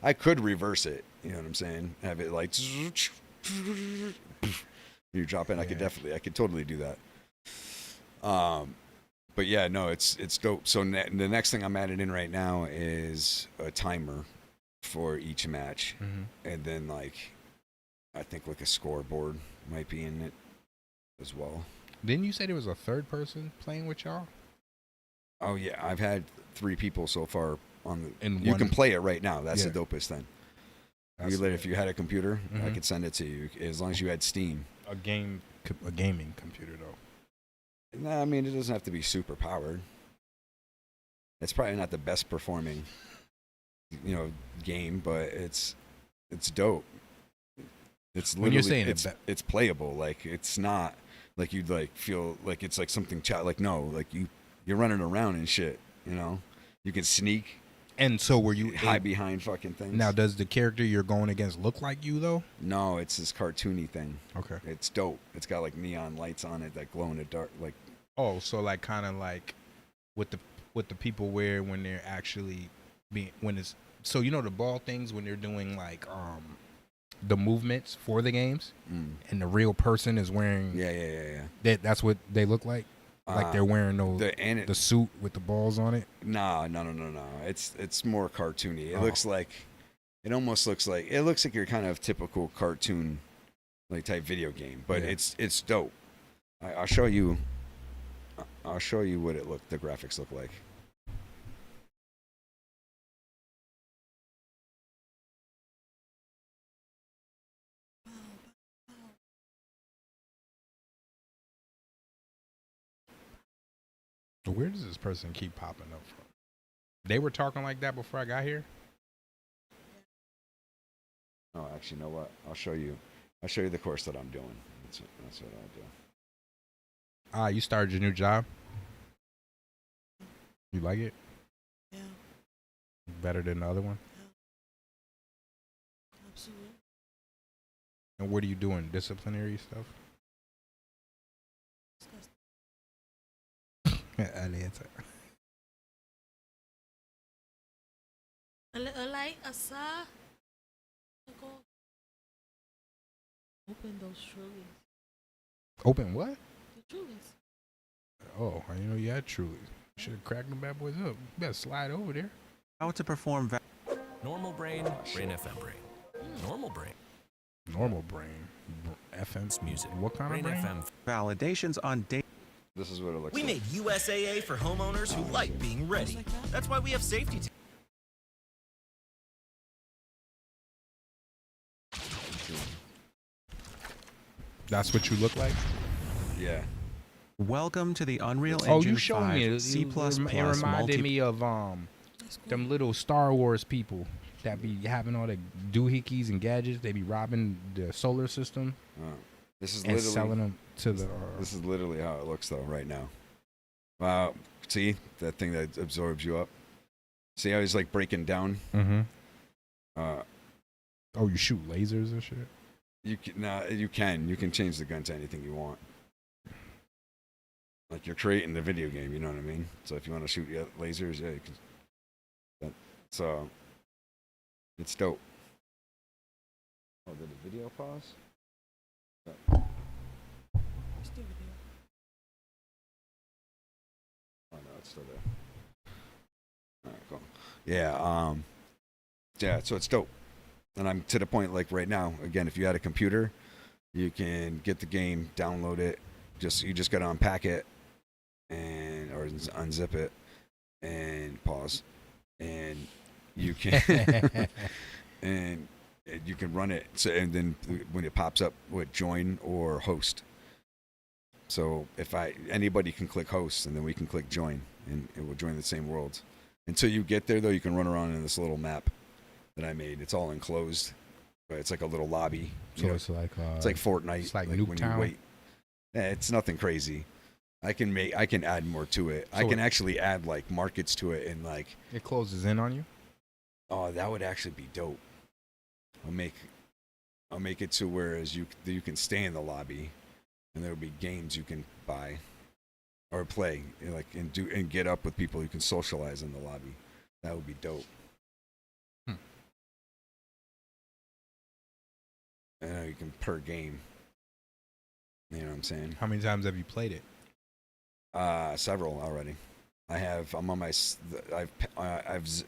I could reverse it. You know what I'm saying? Have it like you drop in. I could totally do that. But yeah, no, it's dope. So the next thing I'm adding in right now is a timer for each match, and then like I think like a scoreboard might be in it as well. Didn't you say there was a third person playing with y'all? Oh yeah, I've had 3 people so far on the. In you one- can play it right now. That's Yeah. the dopest thing. That's If you had a computer, I Mhm. could send it to you as long as you had Steam. A gaming computer though. No, I mean it doesn't have to be super powered. It's probably not the best performing, game, but it's dope. It's When you're literally saying it's playable. Like it's not like you'd like feel like it's like something like no, like you're running around and shit. You can sneak And so were you hide behind fucking things. Now, does the character you're going against look like you though? No, it's this cartoony thing. Okay. It's dope. It's got like neon lights on it that glow in the dark. Like Oh, so like kind of like what the people wear when they're actually when it's so the ball things when they're doing like the movements for the games and the real person is wearing yeah. That's what they look like. Like they're wearing the suit with the balls on it. No. It's more cartoony. It looks like it looks like your kind of typical cartoon like type video game, but Yeah. it's dope. I'll show you. I'll show you what the graphics look like. Where does this person keep popping up from? They were talking like that before I got here. Oh, actually, you know what? I'll show you the course that I'm doing. That's what I'll do. You started your new job. You like it? Yeah. Better than the other one? Absolutely. And what are you doing? Disciplinary stuff? A little light, asa. Open those trullies. Open what? The trullies. Oh, I didn't know you had Truly. Should have cracked them bad boys up. You better slide over there. How to perform normal brain, brain FM brain. Normal brain. Normal brain. FM music. What kind brain of brain? FM. Validations on data. This is what it looks We like. made USAA for homeowners who like being ready. That's why we have safety. That's what you look like? Yeah. Welcome to the Unreal Oh, Engine you showed 5 me. C++ It reminded me of them little Star Wars people that be having all the doohickeys and gadgets. They be robbing the solar system. This is and literally selling them to the. This is literally how it looks though right now. Wow, see that thing that absorbs you up. See how he's like breaking down. Mm-hmm. Oh, you shoot lasers and shit. You can change the gun to anything you want. Like you're creating the video game, you know what I mean? So if you want to shoot lasers, yeah, you can. So it's dope. Oh, did the video pause? Oh no, it's still there. All right, cool. Yeah, yeah. So it's dope, and I'm to the point like right now. Again, if you had a computer, you can get the game, download it. You just gotta unpack it, or unzip it, and pause, and you can and you can run it. So and then when it pops up with join or host. So if anybody can click host, and then we can click join, and it will join the same world. Until you get there, though, you can run around in this little map that I made. It's all enclosed, but it's like a little lobby. So it's like it's like Fortnite. It's like when you Nuketown? wait. Yeah, it's nothing crazy. I can add more to it. So I can actually add like markets to it, and like it closes in on you. Oh, that would actually be dope. I'll make it to whereas you can stay in the lobby, and there'll be games you can buy or play, and get up with people you can socialize in the lobby. That would be dope. And you can per game. You know what I'm saying? How many times have you played it? Several already. I'm on my. I've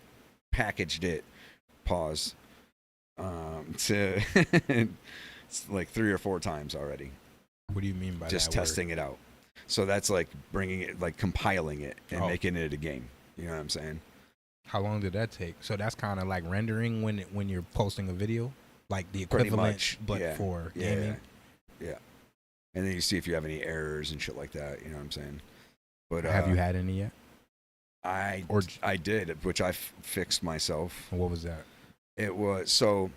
packaged it. Pause. To it's like 3 or 4 times already. What do you mean by just that testing it out? So that's like bringing it, like compiling it and making it a game. You know what I'm saying? How long did that take? So that's kind of like rendering when you're posting a video, like the Pretty equivalent, much, but yeah. for Yeah, gaming. Yeah. And then you see if you have any errors and shit like that. You know what I'm saying? But Have you had any yet? I did, which I fixed myself. What was that? It was so.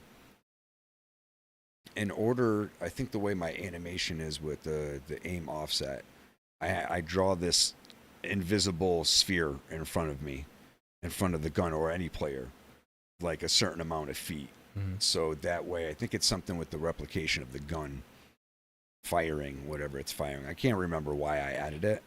In order, I think the way my animation is with the aim offset, I draw this invisible sphere in front of me, in front of the gun or any player, like a certain amount of feet. Mm-hmm. So that way, I think it's something with the replication of the gun firing, whatever it's firing. I can't remember why I added it.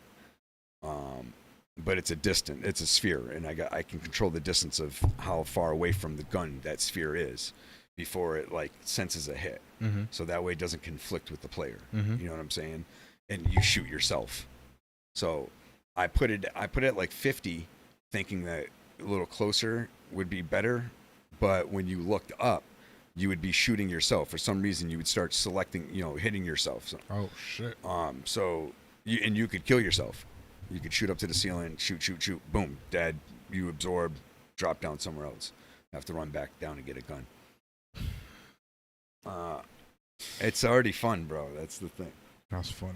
But it's a sphere, and I can control the distance of how far away from the gun that sphere is before it like senses a hit. Mm-hmm. So that way it doesn't conflict with the player. Mm-hmm. You know what I'm saying? And you shoot yourself. So I put it at like 50, thinking that a little closer would be better. But when you looked up, you would be shooting yourself. For some reason, you would start selecting, hitting yourself. So, oh shit. So you could kill yourself. You could shoot up to the ceiling, shoot, boom, dead. You absorb, drop down somewhere else. Have to run back down and get a gun. It's already fun, bro. That's the thing. That's funny.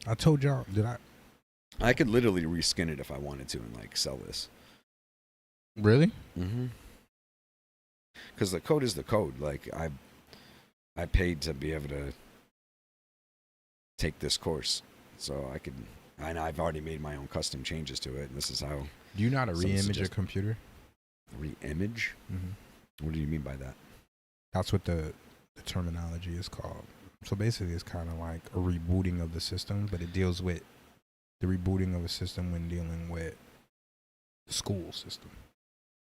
I told y'all, did I? I could literally reskin it if I wanted to and like sell this. Really? Mm-hmm. Because the code is the code. Like I paid to be able to take this course, so I could. And I've already made my own custom changes to it. And this is how. Do you know how to re-image a computer? Re-image? Mm-hmm. What do you mean by that? That's what the terminology is called. So basically, it's kind of like a rebooting of the system, but it deals with the rebooting of a system when dealing with the school system.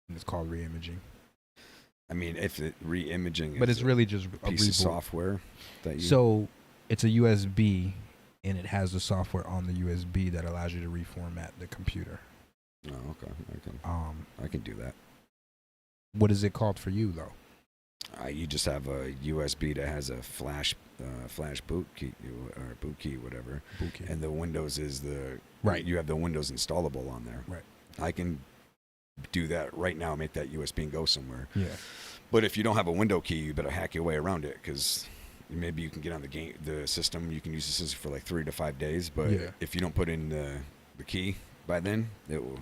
And it's called re-imaging. I mean, if it re-imaging, but it's really just a piece reboot. of software that you. So it's a USB, and it has the software on the USB that allows you to reformat the computer. Oh, okay. I can do that. What is it called for you though? You just have a USB that has a flash boot key or boot key, whatever. Boot key. And the Windows is the right. You have the Windows installable on there. Right. I can do that right now. Make that USB and go somewhere. Yeah. But if you don't have a window key, you better hack your way around it, because maybe you can get on the system. You can use the system for like 3 to 5 days. But if you don't put in the key by then, it will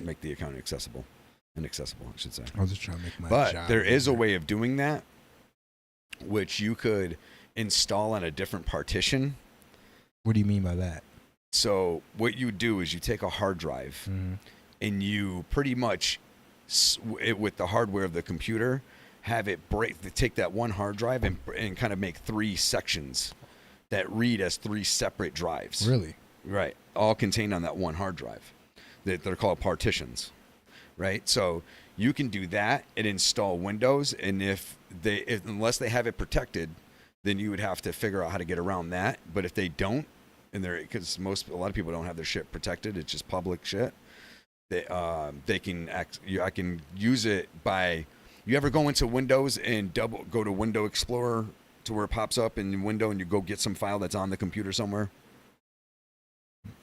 make the account inaccessible, I should say. I was just trying to make my But job there is a easier. way of doing that, which you could install on a different partition. What do you mean by that? So what you do is you take a hard drive and you pretty much, with the hardware of the computer, have it take that one hard drive and kind of make 3 sections that read as 3 separate drives. Really? Right. All contained on that one hard drive. They're called partitions. Right. So you can do that and install Windows. And unless they have it protected, then you would have to figure out how to get around that. But if they don't, because a lot of people don't have their shit protected, it's just public shit. They can I can use it by. You ever go into Windows and go to Window Explorer to where it pops up in Window and you go get some file that's on the computer somewhere?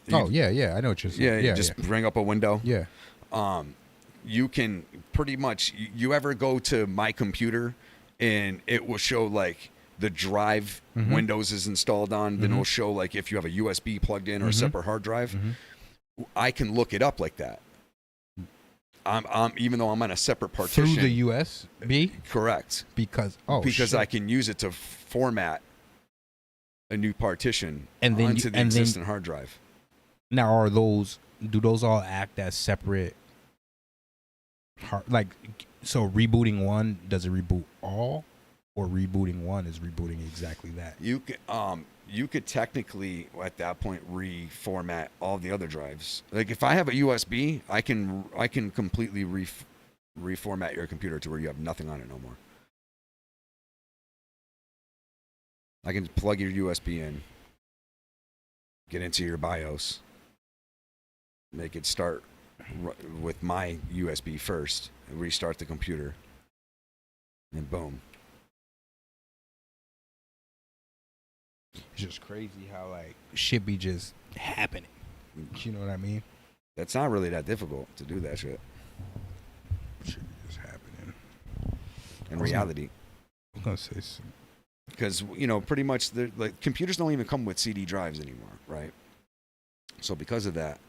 Yeah, I know what you're saying. Yeah, just bring up a window. Yeah. You can pretty much. You ever go to My Computer and it will show like the drive Windows is installed on, then it'll show like if you have a USB plugged in or a separate hard drive. I can look it up like that. I'm even though I'm on a separate partition through the USB. Correct. Because I can use it to format a new partition and then onto the existing hard drive. Now, do those all act as separate? So rebooting one, does it reboot all, or rebooting one is rebooting exactly that? You could technically at that point reformat all the other drives. Like if I have a USB, I can completely reformat your computer to where you have nothing on it no more. I can plug your USB in, get into your BIOS, make it start with my USB first, and restart the computer, and boom. It's just crazy how like shit be just happening. You know what I mean? That's not really that difficult to do that shit. Shit just happening. In reality. I was gonna say something. Because, pretty much, like computers don't even come with CD drives anymore, right? So because of that,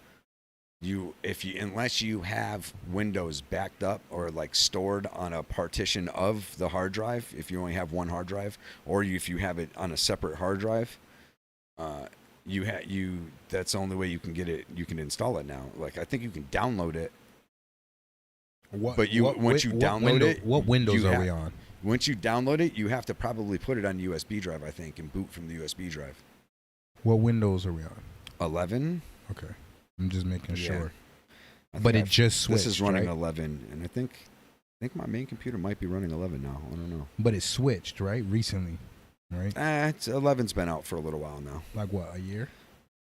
unless you have Windows backed up or like stored on a partition of the hard drive, if you only have one hard drive, or if you have it on a separate hard drive, that's the only way you can get it. You can install it now. Like I think you can download it. Once you download it, what Windows are we on? Once you download it, you have to probably put it on USB drive, I think, and boot from the USB drive. What Windows are we on? 11. Okay, I'm just making sure. I But think it just switched. This is running right? 11, and I think my main computer might be running 11 now. I don't know. But it switched, right? Recently, right? 11's been out for a little while now. Like what? A year?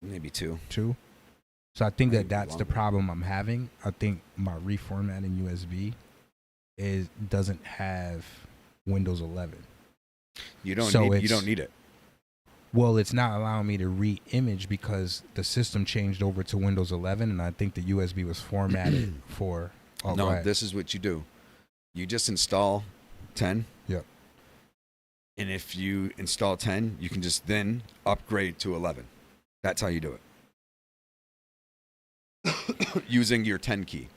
Maybe 2. 2. So I think Maybe that's the longer. problem I'm having. I think my reformatting USB doesn't have Windows 11. You don't need it. Well, it's not allowing me to re-image because the system changed over to Windows 11, and I think the USB was formatted for. Oh, go No, ahead. this is what you do. You just install 10. Yep. And if you install 10, you can just then upgrade to 11. That's how you do it. Using your 10 key.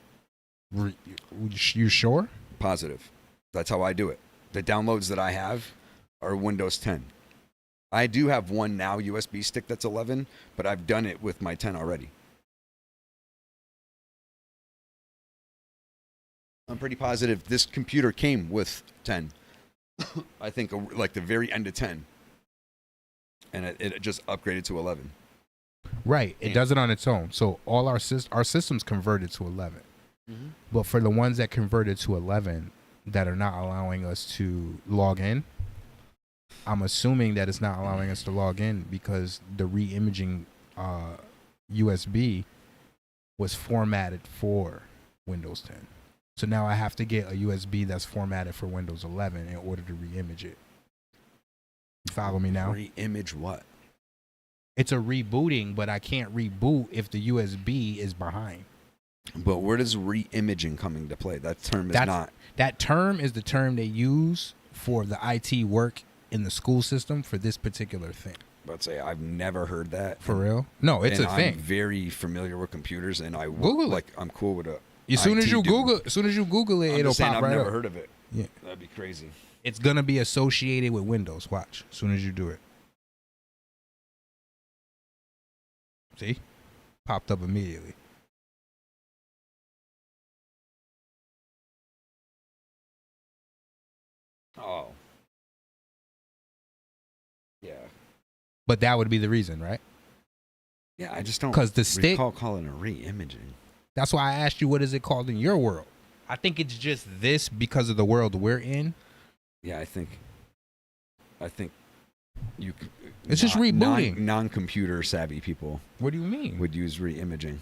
You sure? Positive. That's how I do it. The downloads that I have are Windows 10. I do have one now USB stick that's 11, but I've done it with my 10 already. I'm pretty positive this computer came with 10. I think like the very end of 10. And it just upgraded to 11. Right. It does it on its own. So all our systems converted to 11. Mhm. But for the ones that converted to 11 that are not allowing us to log in, I'm assuming that it's not allowing us to log in because the re-imaging USB was formatted for Windows 10. So now I have to get a USB that's formatted for Windows 11 in order to re-image it. You follow me now? Re-image what? It's a rebooting, but I can't reboot if the USB is behind. But where does re-imaging come into play? That term is not. That term is the term they use for the IT work in the school system for this particular thing. Let's say I've never heard that. For real? No, it's a thing. I'm very familiar with computers, and Google it. I'm cool with it. As soon as you Google it, it'll pop I've right never up. heard of it. Yeah. That'd be crazy. It's gonna be associated with Windows. Watch. As soon as you do it. See? Popped up immediately. Oh. Yeah. But that would be the reason, right? Yeah, I just don't 'Cause the stick- recall calling it re-imaging. That's why I asked you what is it called in your world. I think it's just this because of the world we're in. Yeah, I think you. It's just rebooting. Non-computer savvy people. What do you mean? Would use re-imaging.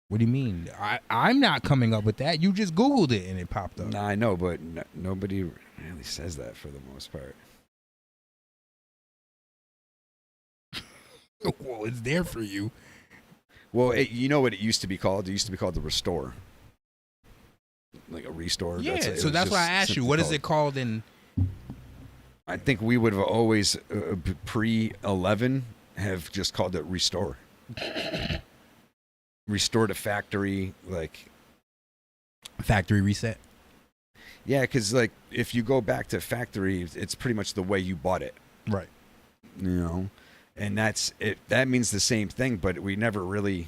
What do you mean? I'm not coming up with that. You just Googled it and it popped up. Nah, I know, but nobody really says that for the most part. Well, it's there for you. Well, you know what it used to be called? It used to be called the restore. Like a restore. Yeah, it so was that's just why I asked you, simply what is it called in... I think we would have always, pre-11, have just called it restore. Restore to factory, like... Factory reset? Yeah, because like if you go back to factory, it's pretty much the way you bought it. Right. You know? And that's it. That means the same thing, but we never really...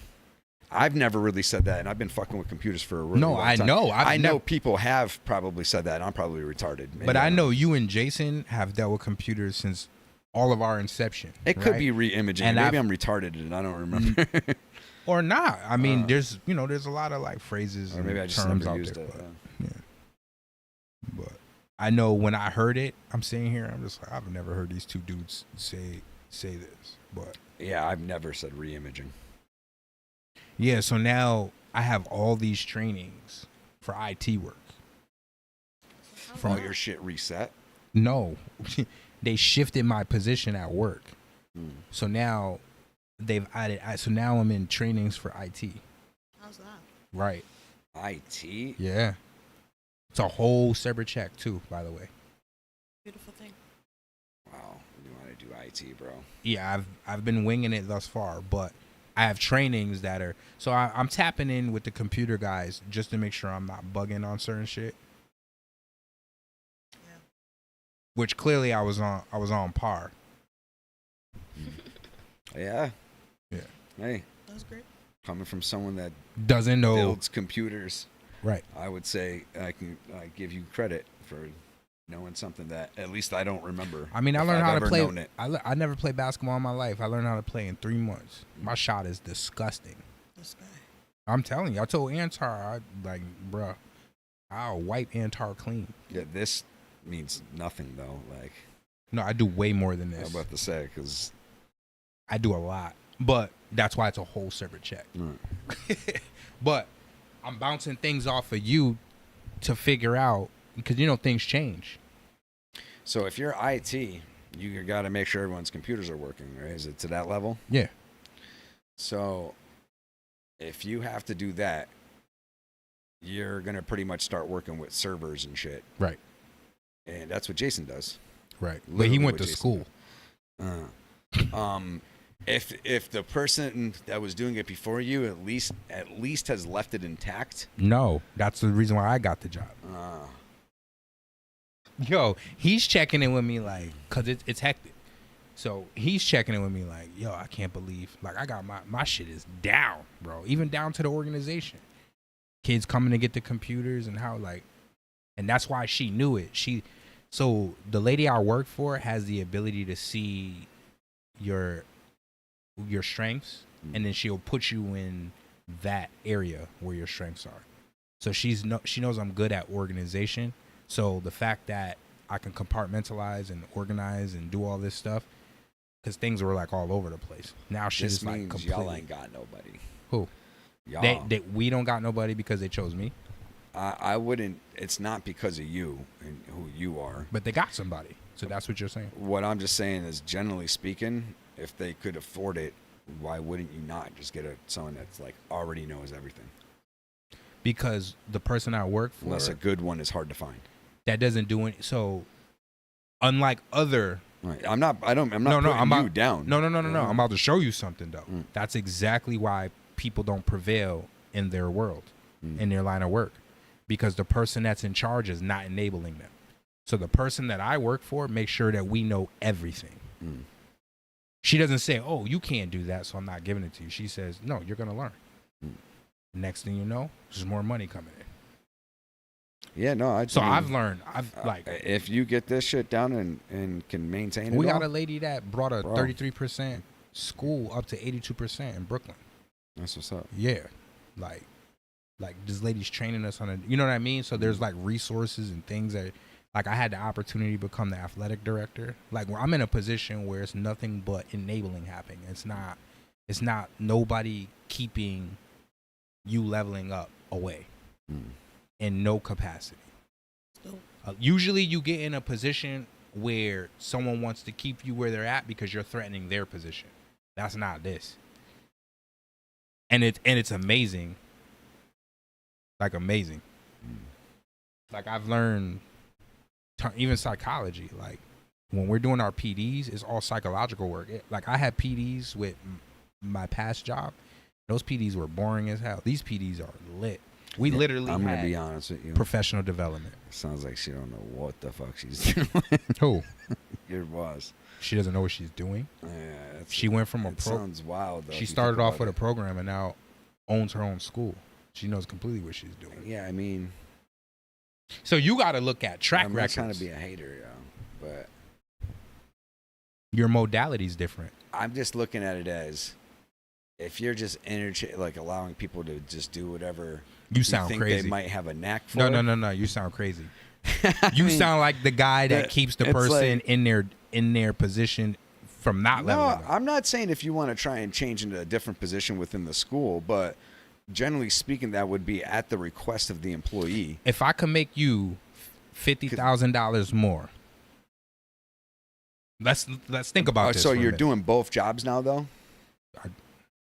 I've never really said that, and I've been fucking with computers for a really long time. know. I know people have probably said that, and I'm probably retarded. Maybe But I know you and Jason have dealt with computers since all of our inception. It could right? be re-imaging. And Maybe I'm retarded and I don't remember. Or not. I mean, there's a lot of like phrases Or and maybe I just terms never out used there. it. But, yeah. But I know when I heard it, I'm sitting here, I'm just like, I've never heard these two dudes say this. But yeah, I've never said reimaging. Yeah, so now I have all these trainings for IT work. From all your shit reset? No, they shifted my position at work. So now they've added. So now I'm in trainings for IT. How's that? Right. IT? Yeah. It's a whole separate check too, by the way. Beautiful thing. Wow, you want to do IT, bro? Yeah, I've been winging it thus far, but I have trainings that are. So I'm tapping in with the computer guys just to make sure I'm not bugging on certain shit. Which clearly I was on par. Yeah. Yeah. Hey. That's great. Coming from someone that doesn't know builds computers, right? I would say I give you credit for knowing something that at least I don't remember. I mean, I learned how to play. It. I never played basketball in my life. I learned how to play in 3 months. My shot is disgusting. This guy. I'm telling you. I told Antar, bruh, I'll wipe Antar clean. Yeah, this means nothing though. Like, no, I do way more than this. I was about to say, because I do a lot, but that's why it's a whole separate check. But I'm bouncing things off of you to figure out, because things change. So if you're IT, you got to make sure everyone's computers are working, right? Is it to that level? Yeah. So if you have to do that, you're gonna pretty much start working with servers and shit. Right. And that's what Jason does. Right. But he went to school. If the person that was doing it before you at least has left it intact. No, that's the reason why I got the job. Yo, he's checking in with me cause it's hectic. So he's checking in with me yo, I can't believe I got my shit is down, bro. Even down to the organization. Kids coming to get the computers and how and that's why she knew it. So the lady I work for has the ability to see your strengths, and then she'll put you in that area where your strengths are. So she knows I'm good at organization. So the fact that I can compartmentalize and organize and do all this stuff, because things were all over the place. Now shit is completely. Y'all ain't got nobody. Who? Y'all. We don't got nobody because they chose me. I wouldn't. It's not because of you and who you are. But they got somebody. So that's what you're saying. What I'm just saying is, generally speaking, if they could afford it, why wouldn't you not just get someone that's already knows everything? Because the person I work for, unless a good one is hard to find, that doesn't do it. So unlike other, right. I'm not putting you down. No. I'm about to show you something though. That's exactly why people don't prevail in their world, in their line of work, because the person that's in charge is not enabling them. So the person that I work for makes sure that we know everything. She doesn't say, "Oh, you can't do that, so I'm not giving it to you." She says, "No, you're gonna learn." Next thing you know, there's more money coming in. Yeah, no. I've learned. If you get this shit down and can maintain it. We got a lady that brought a 33% school up to 82% in Brooklyn. That's what's up. Yeah, like this lady's training us on you know what I mean. So there's resources and things that. I had the opportunity to become the athletic director. Where I'm in a position where it's nothing but enabling happening. It's not nobody keeping you leveling up away in no capacity. Usually you get in a position where someone wants to keep you where they're at because you're threatening their position. That's not this. And it's amazing. Amazing. I've learned even psychology, when we're doing our PDs, it's all psychological work. I had PDs with my past job. Those PDs were boring as hell. These PDs are lit. We literally I'm gonna be honest with you. Professional development. Sounds like she don't know what the fuck she's doing. Who? Your boss. She doesn't know what she's doing. Yeah. She went from sounds wild though. She started off with a program and now owns her own school. She knows completely what she's doing. Yeah, I mean. So you got to look at track records. I'm not trying to be a hater, but your modality's different. I'm just looking at it as if you're just allowing people to just do whatever you sound think crazy. They might have a knack for. No. You sound crazy. You mean, sound like the guy that that- keeps the it's person like- in their position from not No, leveling up. I'm not saying if you want to try and change into a different position within the school, but generally speaking, that would be at the request of the employee. If I can make you $50,000 more, let's think about this. So for a you're minute. doing both jobs now, though?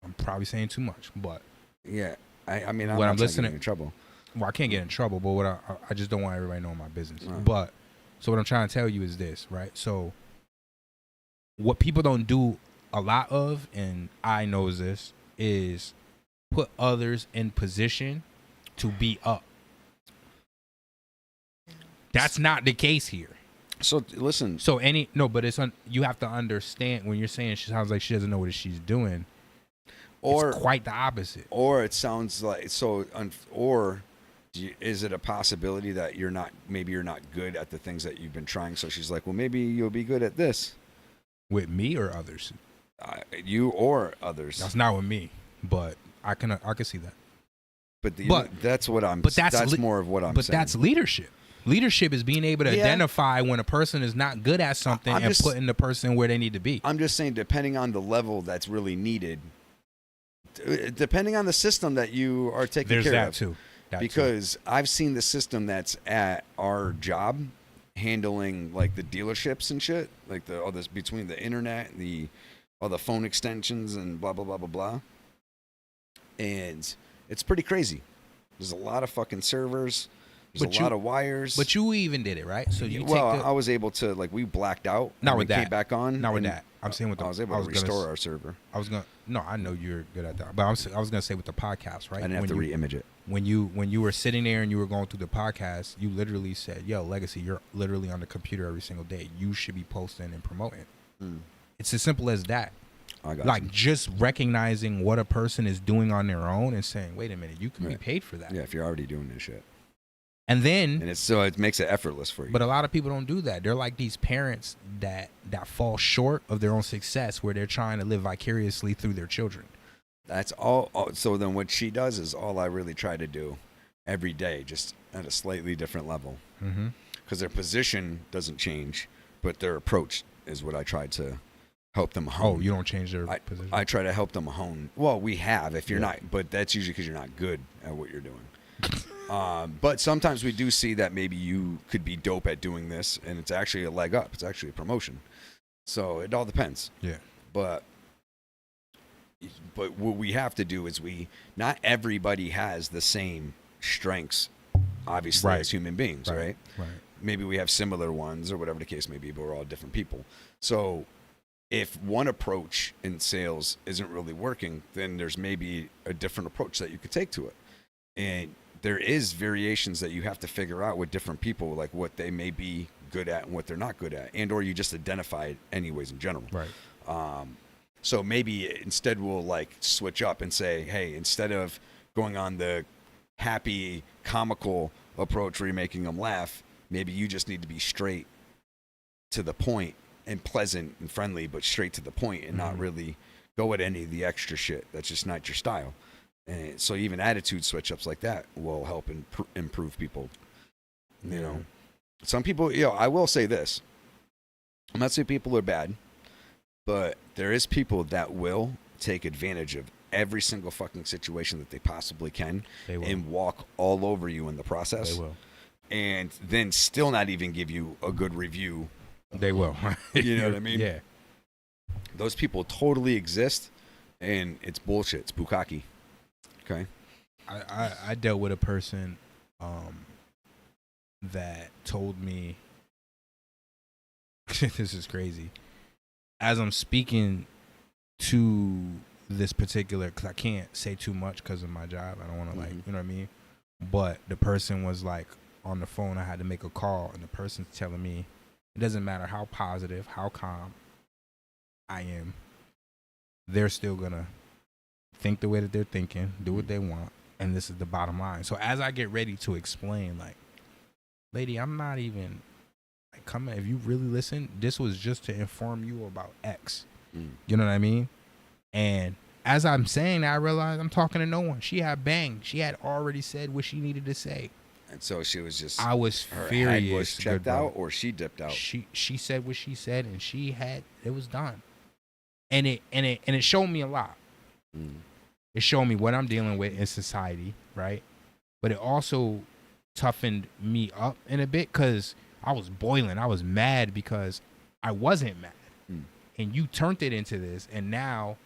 I'm probably saying too much, but Yeah. I mean, I'm when not I'm trying to get listening, you in trouble. well, I can't get in trouble, but what I just don't want everybody knowing my business. Right. But so what I'm trying to tell you is this, right? So what people don't do a lot of, and I knows this, is put others in position to be up. That's not the case here. So listen. So but it's you have to understand when you're saying she sounds like she doesn't know what she's doing. Or it's quite the opposite. Or it sounds like or is it a possibility that maybe you're not good at the things that you've been trying? So she's like, well, maybe you'll be good at this. With me or others? You or others. That's not with me, but I can see that. But that's what I'm. But that's more of what I'm saying. But that's leadership. Leadership is being able to identify when a person is not good at something and putting the person where they need to be. I'm just saying, depending on the level that's really needed, depending on the system that you are taking There's care that of. too. Because I've seen the system that's at our job handling like the dealerships and shit, like all this between the internet and all the phone extensions and blah blah blah blah blah. And it's pretty crazy. There's a lot of fucking servers. There's a lot of wires. But you even did it, right? So I was able to, like, we blacked out. Not with that. Came back on. Not with that. I'm saying with the. I was able to restore our server. No, I know you're good at that. But I was gonna say with the podcast, right? I didn't have to re-image it. When you were sitting there and you were going through the podcast, you literally said, "Yo, Legacy, you're literally on the computer every single day. You should be posting and promoting." It's as simple as that. I got like you. just recognizing what a person is doing on their own and saying, "Wait a minute, you can be paid for that." Yeah, if you're already doing this shit. And then, it makes it effortless for you. But a lot of people don't do that. They're like these parents that fall short of their own success, where they're trying to live vicariously through their children. That's all. So then, what she does is all I really try to do every day, just at a slightly different level. Because their position doesn't change, but their approach is what I try to help them hone. Oh, you don't change their position? I try to help them hone. Well, we have if you're not, but that's usually because you're not good at what you're doing. But sometimes we do see that maybe you could be dope at doing this, and it's actually a leg up. It's actually a promotion. So it all depends. Yeah. But what we have to do is not everybody has the same strengths, obviously, as human beings, right? Right. Maybe we have similar ones or whatever the case may be, but we're all different people. So if one approach in sales isn't really working, then there's maybe a different approach that you could take to it. And there is variations that you have to figure out with different people, like what they may be good at and what they're not good at, and or you just identify it anyways in general. Right. So maybe instead we'll like switch up and say, hey, instead of going on the happy, comical approach where you're making them laugh, maybe you just need to be straight to the point and pleasant and friendly, but straight to the point and not really go at any of the extra shit. That's just not your style. And so even attitude switch ups like that will help improve people. You know, some people, I will say this. I'm not saying people are bad, but there is people that will take advantage of every single fucking situation that they possibly can and walk all over you in the process. They will. And then still not even give you a good review. They will. You know what I mean? Yeah. Those people totally exist, and it's bullshit. It's bukkake. Okay. I dealt with a person that told me, this is crazy. As I'm speaking to this particular, because I can't say too much because of my job. I don't want to you know what I mean? But the person was like on the phone. I had to make a call, and the person's telling me, it doesn't matter how positive, how calm I am, they're still going to think the way that they're thinking, do what they want, and this is the bottom line. So as I get ready to explain, like, lady, I'm not even like coming. If you really listen, this was just to inform you about X. You know what I mean? And as I'm saying that, I realized I'm talking to no one. She had already said what she needed to say. And so she was just. I was her furious. head was checked good bro. out, or she dipped out. She said what she said, and it was done. And it showed me a lot. It showed me what I'm dealing with in society, right? But it also toughened me up in a bit because I was boiling. I was mad because I wasn't mad. And you turned it into this, and now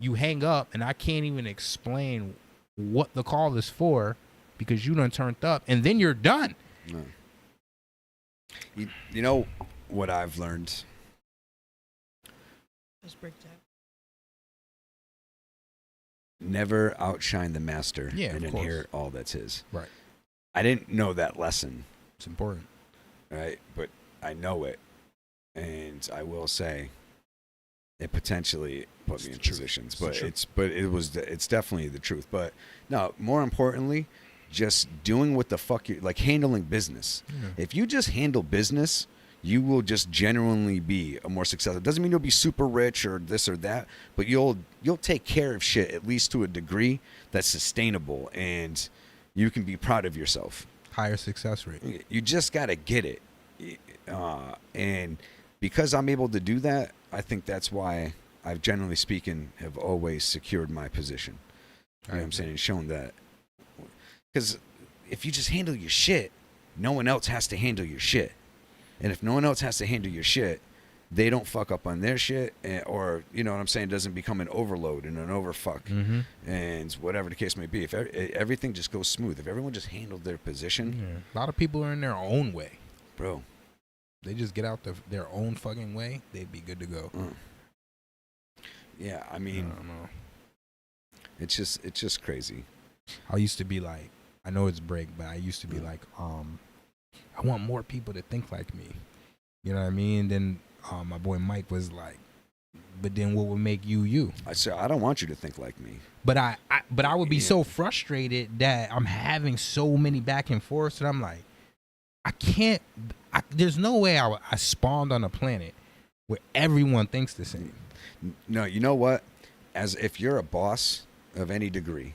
you hang up, and I can't even explain what the call is for because you done turned up, and then you're done. No. You know what I've learned? Just break that. Never outshine the master Yeah, and of course. inherit all that's his. Right. I didn't know that lesson. It's important. Right? But I know it. And I will say it potentially put me in positions. But it's definitely the truth. But no, more importantly, just doing what the fuck you like, handling business. Yeah. If you just handle business, you will just genuinely be a more successful. It doesn't mean you'll be super rich or this or that, but you'll take care of shit at least to a degree that's sustainable, and you can be proud of yourself. Higher success rate. You just got to get it. And because I'm able to do that, I think that's why I've, generally speaking, have always secured my position. You know what I'm saying? Shown that. Because if you just handle your shit, no one else has to handle your shit. And if no one else has to handle your shit, they don't fuck up on their shit, or, you know what I'm saying, it doesn't become an overload and an overfuck, and whatever the case may be. If everything just goes smooth, if everyone just handled their position. A lot of people are in their own way. Bro. They just get out their own fucking way, they'd be good to go. Yeah, I mean, I don't know. It's just crazy. I used to be like, I know it's break, but I used to be like, I want more people to think like me. You know what I mean? Then my boy Mike was like, but then what would make you you? I said, I don't want you to think like me. But I would be so frustrated that I'm having so many back and forths that I'm like, there's no way I spawned on a planet where everyone thinks the same. No, you know what? As if you're a boss of any degree,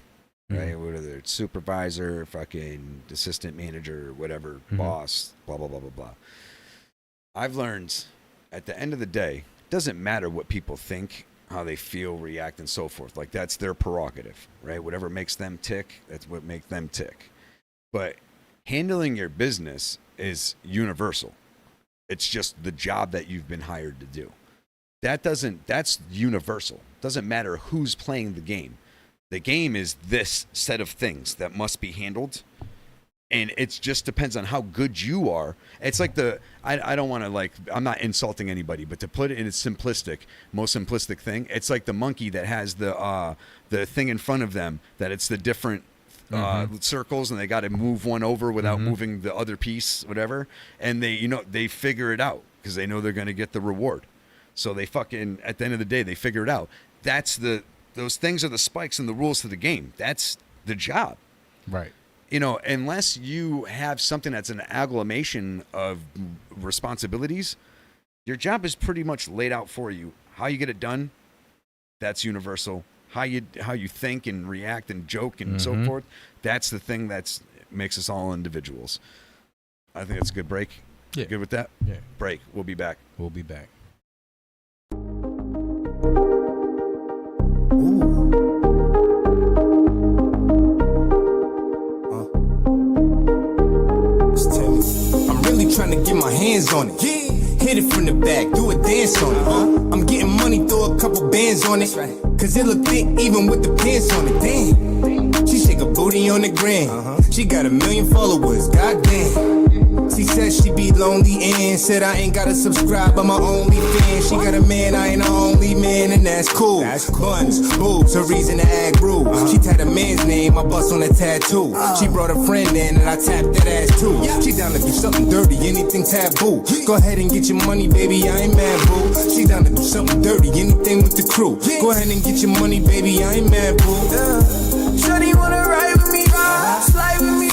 right? Whether it's supervisor, fucking assistant manager, whatever, boss, blah, blah, blah, blah, blah. I've learned at the end of the day, it doesn't matter what people think, how they feel, react, and so forth. Like, that's their prerogative, right? Whatever makes them tick, that's what makes them tick. But handling your business is universal. It's just the job that you've been hired to do. That's universal. Doesn't matter who's playing the game. The game is this set of things that must be handled, and it just depends on how good you are. It's like I don't want to, like, I'm not insulting anybody, but to put it in its most simplistic thing, it's like the monkey that has the thing in front of them, that it's the different circles, and they got to move one over without moving the other piece, whatever, and they figure it out because they know they're going to get the reward. So they fucking, at the end of the day, they figure it out. Those things are the spikes and the rules to the game. That's the job. Right. You know, unless you have something that's an agglomeration of responsibilities, your job is pretty much laid out for you. How you get it done, that's universal. How you think and react and joke and so forth, that's the thing that makes us all individuals. I think it's a good break. Yeah. Good with that? Yeah. Break. We'll be back. We'll be back. I'm really trying to get my hands on it. Hit it from the back, do a dance on it. I'm getting money, throw a couple bands on it. Cause it look thick even with the pants on it. Damn, she shake a booty on the gram. She got 1 million followers, goddamn. She said she be lonely and said I ain't gotta subscribe, but my only fan. She got a man, I ain't her only man, and that's cool. Buns, boobs, a reason to act rude. She tagged a man's name, I bust on a tattoo. She brought a friend in and I tapped that ass too. She down to do something dirty, anything taboo. Go ahead and get your money, baby, I ain't mad, boo. She down to do something dirty, anything with the crew. Go ahead and get your money, baby, I ain't mad, boo. Shorty wanna ride with me, slide with me,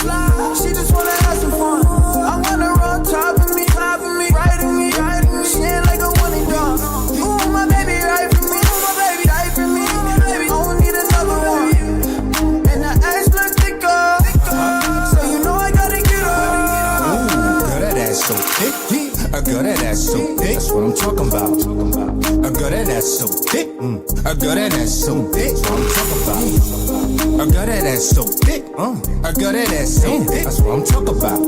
she just wanna have some fun. I wanna run top of me, riding me, she ain't like a one and done. Ooh, my baby, ride for me, my baby, die for me, I don't need another one. And the ass look thicker, so you know I gotta get A girl that ass so thick, that's what I'm talking about. A girl that ass so thick, a girl that ass so thick, that's what I'm talking about.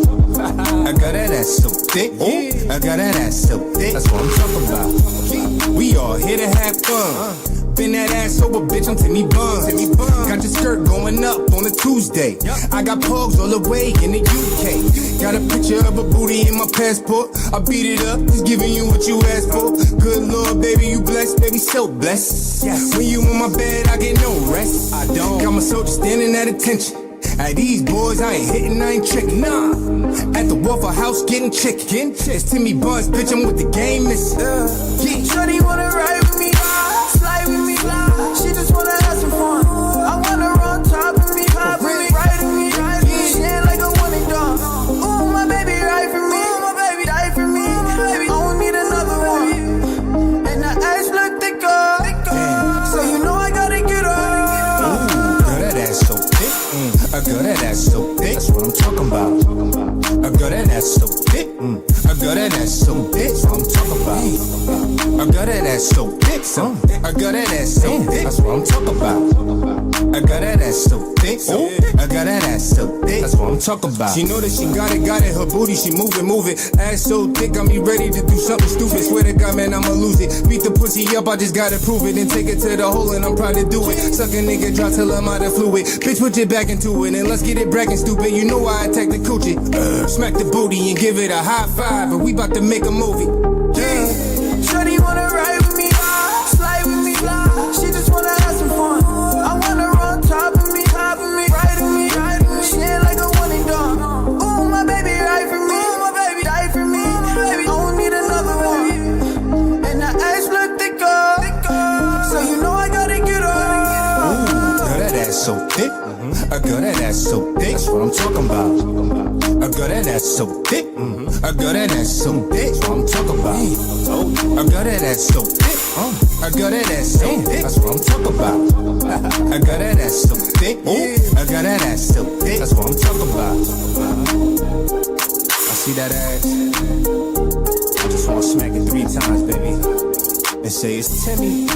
A girl that ass so thick, a girl that ass so thick, that's what I'm talking about. We all here to have fun. Been that ass over, bitch, I'm Timmy Buns. Got your skirt going up on a Tuesday. I got pugs all the way in the UK. Got a picture of a booty in my passport. I beat it up, just giving you what you asked for. Good Lord, baby, you blessed, baby, so blessed. When you in my bed, I get no rest. I don't. Got my soldier standing at attention. At these boys, I ain't hitting, I ain't tricking. Nah. At the Waffle House, getting chicken. It's Timmy Buns, bitch, I'm with the game missing. Shorty wanna ride with me, slide with me. She just wanna have some fun. I want her on top of me, pop with me, riding me. She ain't like a one and done. Ooh, my baby, ride for me. Ooh, my baby, die for me. I don't need another one. And the ass look thicker, so you know I gotta get her. Ooh, girl, that ass so thick. A girl that ass so thick, that's what I'm talking about. A girl that ass so thick. A girl that ass so thick, that's what I'm talking about. A girl that ass so thick, a girl that ass so thick, that's what I'm talking about. A girl that ass so thick, a girl that ass so thick, that's what I'm talking about. She know that she got it, her booty, she move it. Ass so thick, got me ready to do something stupid. Swear to God, man, I'ma lose it. Beat the pussy up, I just gotta prove it. And take it to the hole, and I'm proud to do it. Suck a nigga dry till I'm out of fluid. Bitch, put your back into it, and let's get it brackin' stupid. You know I attack the coochie. Smack the booty and give it a high five, and we bout to make a movie. Shorty wanna ride with me, slide with me. She just wanna have some fun. I want her on top of me, riding me. She ain't like a one and done. Ooh, my baby, ride for me. Ooh, my baby, die for me. I don't need another one. And the ass look thicker, so you know I gotta get her. Ooh, girl, that ass so thick. A girl that ass so thick, that's what I'm talking about. A girl that ass so thick. A girl that ass so thick, that's what I'm talking about. A girl that ass so thick. A girl that ass so thick, that's what I'm talking about. A girl that ass so thick. A girl that ass so thick, that's what I'm talking about. I see that ass. I just wanna smack it 3 times, baby, and say it's Timmy.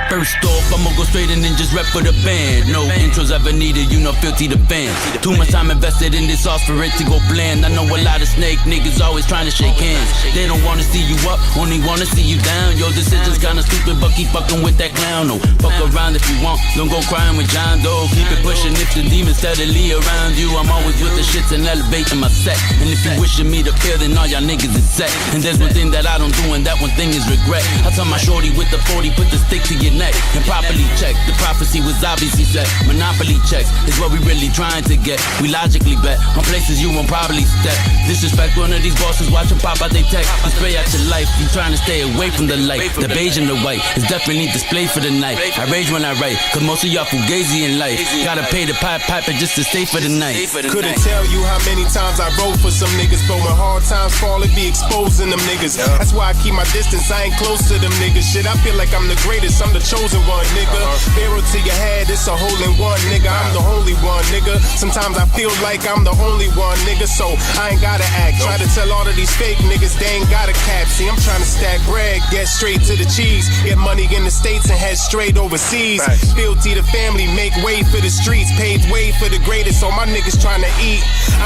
First off, I'ma go straight in and just rep for the band. No intros ever needed, you know, filthy the band. Too much time invested in this sauce for it to go bland. I know a lot of snake niggas always trying to shake hands. They don't wanna see you up, only wanna see you down. Your decision's kinda stupid, but keep fucking with that clown. No, fuck around if you want, don't go crying with John Doe. Keep it pushing if the demons steadily around you. I'm always with the shits and elevating my set. And if you wishing me to fail, then all y'all niggas is set. And there's one thing that I don't do, and that one thing is regret. I tell my shorty with the 40, put the stick to your neck and properly check. The prophecy was obviously set. Monopoly checks is what we really trying to get. We logically bet on places you won't probably step. Disrespect one of these bosses, watch them pop out they tech. And spray out your life, you trying to stay away from the light. The beige and the white is definitely displayed for the night. I rage when I write, cause most of y'all fugazi in life. Gotta pay the piper just to stay for the night. Couldn't tell you how many times I wrote for some niggas, but when hard times fall, it be exposing them niggas. That's why I keep my distance, I ain't close to them niggas. Shit, I feel like I'm the greatest, I'm the chosen one, nigga. Arrow to your head, it's a hole in one, nigga. I'm the holy one, nigga. Sometimes I feel like I'm the only one, nigga, so I ain't gotta act. Try to tell all of these fake niggas they ain't got a cap. See, I'm trying to stack bread, get straight to the cheese. Get money in the States and head straight overseas. Fealty to family, make way for the streets. Paved way for the greatest, so my niggas trying to eat.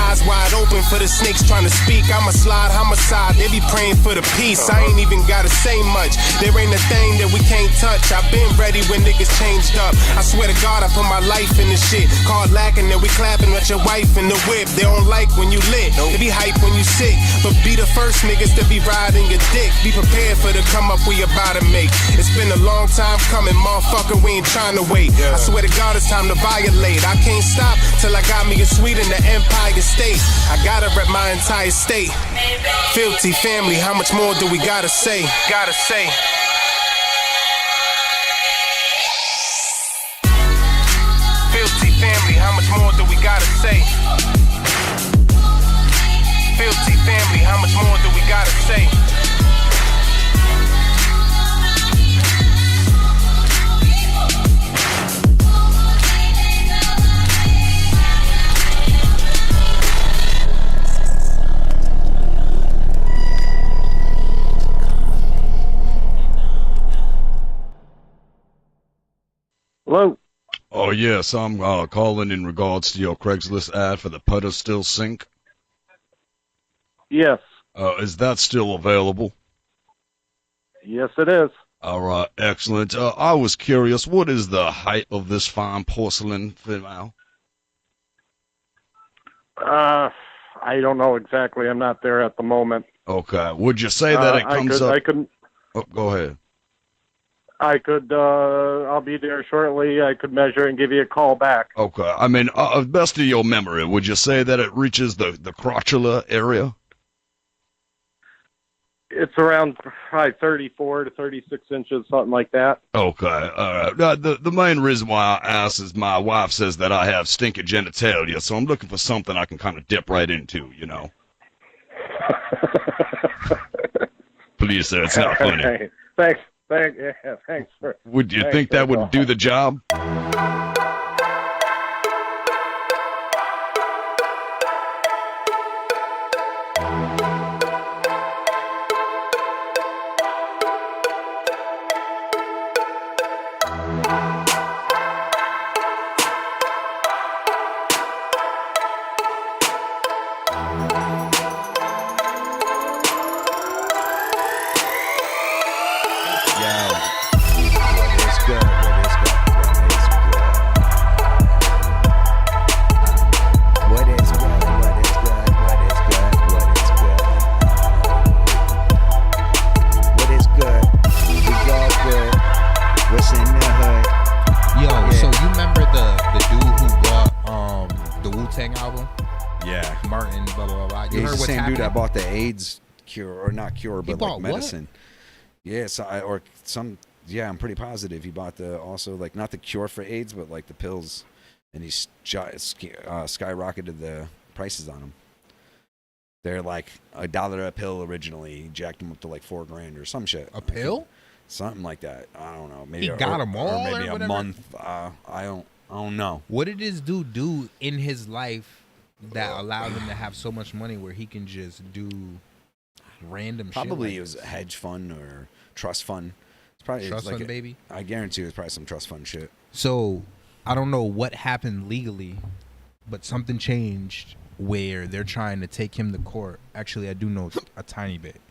Eyes wide open for the snakes trying to speak. I'm a slide homicide, they be praying for the peace. I ain't even gotta say much, there ain't a thing that we can't touch. I've been ready when niggas changed up. I swear to God, I put my life in this shit. Called lacking, then we clapping at your wife in the whip. They don't like when you lit, they be hype when you sick. But be the first niggas to be riding your dick. Be prepared for the come up we about to make. It's been a long time coming, motherfucker, we ain't trying to wait. I swear to God, it's time to violate. I can't stop till I got me a suite in the Empire State. I gotta rep my entire state. Filthy family, how much more do we gotta say? Gotta say. more do we gotta say? Filthy family, how much more do we gotta say? Hello. Oh yes, I'm calling in regards to your Craigslist ad for the putter still sink. Yes. Is that still available? Yes, it is. All right, excellent. I was curious, what is the height of this fine porcelain female? I don't know exactly. I'm not there at the moment. Okay. Would you say that it comes up? I could. Oh, go ahead. I could. I'll be there shortly. I could measure and give you a call back. Okay. I mean, best of your memory, would you say that it reaches the crotula area? It's around probably 34 to 36 inches, something like that. Okay. All right. The main reason why I ask is my wife says that I have stinky genitalia, so I'm looking for something I can kind of dip right into, you know. Please, sir, it's not funny. Okay. Thanks for. Would you think that would do the job? Bought the AIDS cure, or not cure, but like medicine. What? Yeah, so I'm pretty positive he bought also like not the cure for AIDS, but like the pills, and he skyrocketed the prices on them. They're like $1 a pill originally. He jacked them up to like $4,000 or some shit. A pill? Something like that. I don't know. Maybe he got them all, or maybe or a month. I don't know. What did this dude do in his life that allowed him to have so much money where he can just do random shit? Probably it was a hedge fund or trust fund. It's probably trust like fund, baby. I guarantee it was probably some trust fund shit. So I don't know what happened legally, but something changed where they're trying to take him to court. Actually, I do know a tiny bit.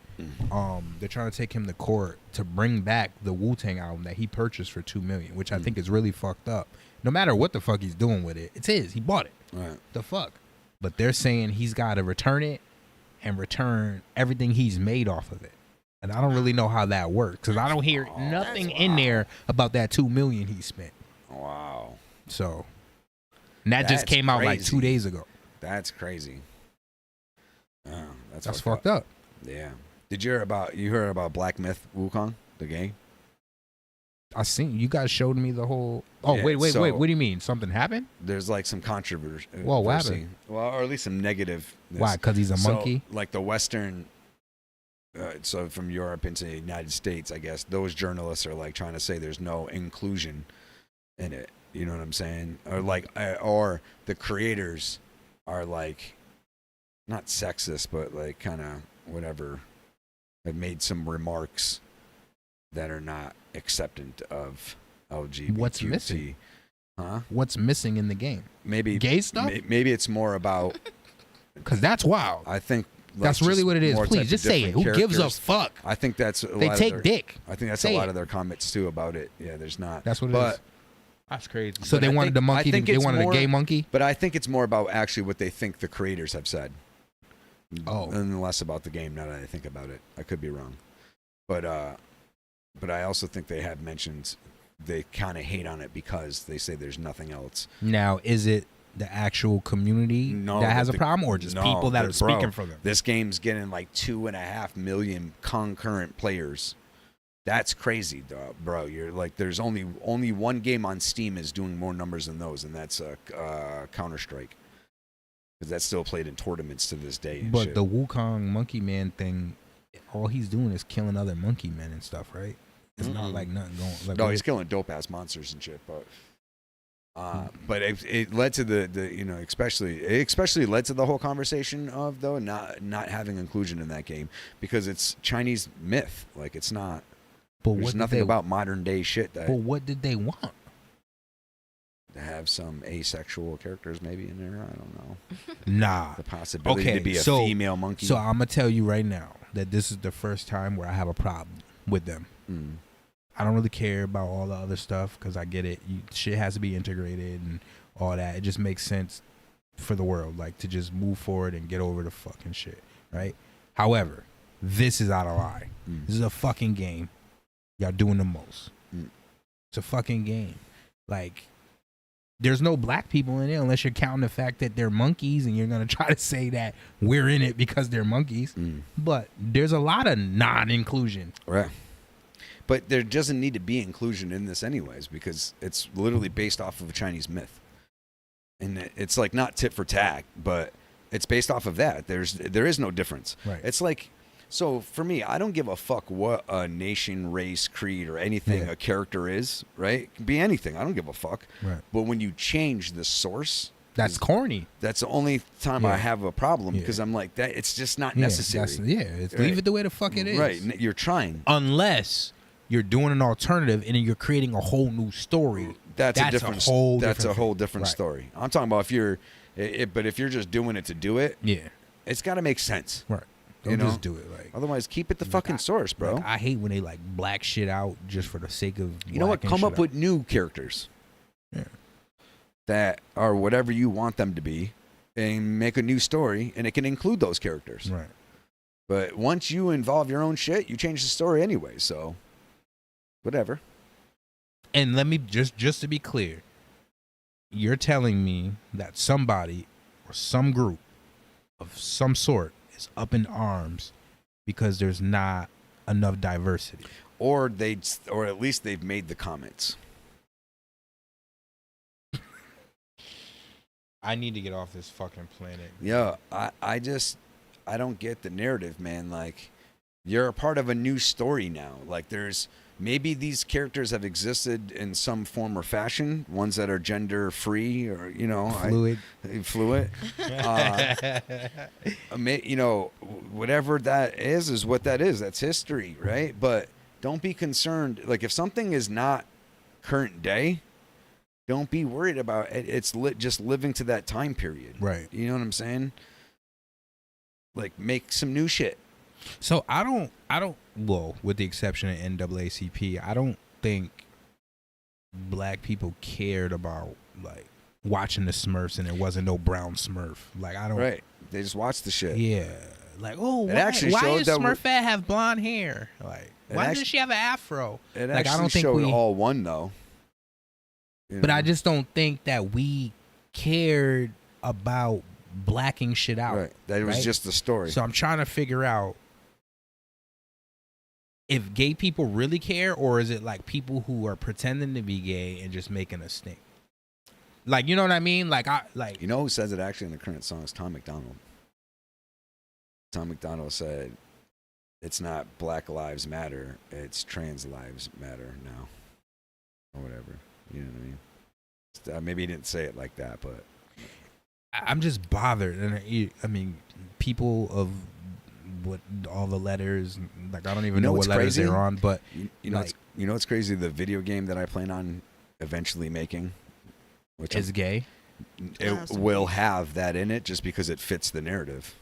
They're trying to take him to court to bring back the Wu-Tang album that he purchased for $2 million, which I think is really fucked up. No matter what the fuck he's doing with it, it's his. He bought it. Right. The fuck. But they're saying he's got to return it and return everything he's made off of it. And I don't really know how that works because I don't hear nothing in there about that $2 million he spent. Wow. So, and that just came out like 2 days ago. That's crazy. Oh, that's fucked up. Yeah. Did you hear about Black Myth Wukong, the game? I seen you guys showed me the whole. Oh yeah, wait. What do you mean? Something happened? There's like some controversy. Whoa, what happened? Well, or at least some negative. Why? Because he's a monkey. Like the Western. So from Europe into the United States, I guess those journalists are like trying to say there's no inclusion in it. You know what I'm saying? Or like, or the creators are like, not sexist, but like kind of whatever. Have made some remarks that are not acceptant of LGBT. What's missing? Huh? What's missing in the game? Maybe gay stuff. Maybe it's more about. Because that's wild. I think that's really what it is. Please just say it. Who gives a fuck? I think that's they take dick. I think that's a lot of their comments too about it. Yeah, there's not. That's what it is. That's crazy. So they wanted the monkey. They wanted a gay monkey. But I think it's more about actually what they think the creators have said. Oh, and less about the game. Now that I think about it, I could be wrong. But I also think they have mentioned they kind of hate on it because they say there's nothing else. Now, is it the actual community that has a problem, or just people that are speaking for them? This game's getting like 2.5 million concurrent players That's crazy, bro. You're like, there's only one game on Steam is doing more numbers than those, and that's Counter-Strike. Because that's still played in tournaments to this day. And But shit. the Wukong Monkey Man thing, all he's doing is killing other monkey men and stuff, right? It's not like nothing going. Like, No, he's killing dope ass monsters and shit, but it led to the you know, especially led to the whole conversation of though not having inclusion in that game because it's Chinese myth, like it's not. But there's nothing about modern day shit that. But what did they want? To have some asexual characters maybe in there, I don't know. Nah, the possibility to be a female monkey. So I'm gonna tell you right now that this is the first time where I have a problem with them. I don't really care about all the other stuff because I get it. Shit has to be integrated and all that. It just makes sense for the world, like to just move forward and get over the fucking shit, right? However, this is out of line. This is a fucking game. Y'all doing the most. It's a fucking game. Like, there's no black people in it unless you're counting the fact that they're monkeys and you're going to try to say that we're in it because they're monkeys. But there's a lot of non-inclusion. Right. But there doesn't need to be inclusion in this anyways because it's literally based off of a Chinese myth. And it's like not tit for tat, but it's based off of that. There is no difference. Right. It's like, so for me, I don't give a fuck what a nation, race, creed, or anything a character is, right? It can be anything. I don't give a fuck. Right. But when you change the source, that's corny. That's the only time I have a problem because I'm like, that it's just not necessary. Leave it the way the fuck it is. Right. You're trying. Unless you're doing an alternative and then you're creating a whole new story. That's a whole different Right. story. I'm talking about but if you're just doing it to do it, it's got to make sense. Right. Don't just do it. Like, otherwise, keep it the fucking source, bro. Like, I hate when they like black shit out just for the sake of. You know what? Come up with new characters. Yeah. That are whatever you want them to be, and make a new story, and it can include those characters. Right. But once you involve your own shit, you change the story anyway. So, whatever. And let me just to be clear, you're telling me that somebody or some group of some sort is up in arms because there's not enough diversity, or at least they've made the comments. I need to get off this fucking planet. Yeah, I don't get the narrative, man. Like, you're a part of a new story now. Like, maybe these characters have existed in some form or fashion, ones that are gender free or, you know, fluid. You know, whatever that is what that is. That's history, right? But don't be concerned. Like, if something is not current day, don't be worried about it. It's just living to that time period. Right. You know what I'm saying? Like, make some new shit. So I don't, well, with the exception of NAACP, I don't think black people cared about, like, watching the Smurfs and there wasn't no brown Smurf. Like, I don't. Right. They just watched the shit. Yeah. Like, oh, It actually why showed does that Smurfette have blonde hair? Like, why doesn't she have an afro? It like, actually I don't think showed we, all one, though. You But know? I just don't think that we cared about blacking shit out. Right. That it was right? just the story. So I'm trying to figure out if gay people really care, or is it like people who are pretending to be gay and just making a stink? Like, you know what I mean? Like, you know who says it actually in the current song is Tom McDonald. Tom McDonald said, "It's not Black Lives Matter, it's Trans Lives Matter now," or whatever. You know what I mean? Maybe he didn't say it like that, but I'm just bothered. And I mean, people of what all the letters, like, I don't even know what letters they're on, but you know, it's crazy. The video game that I plan on eventually making, which is gay, it will have that in it just because it fits the narrative.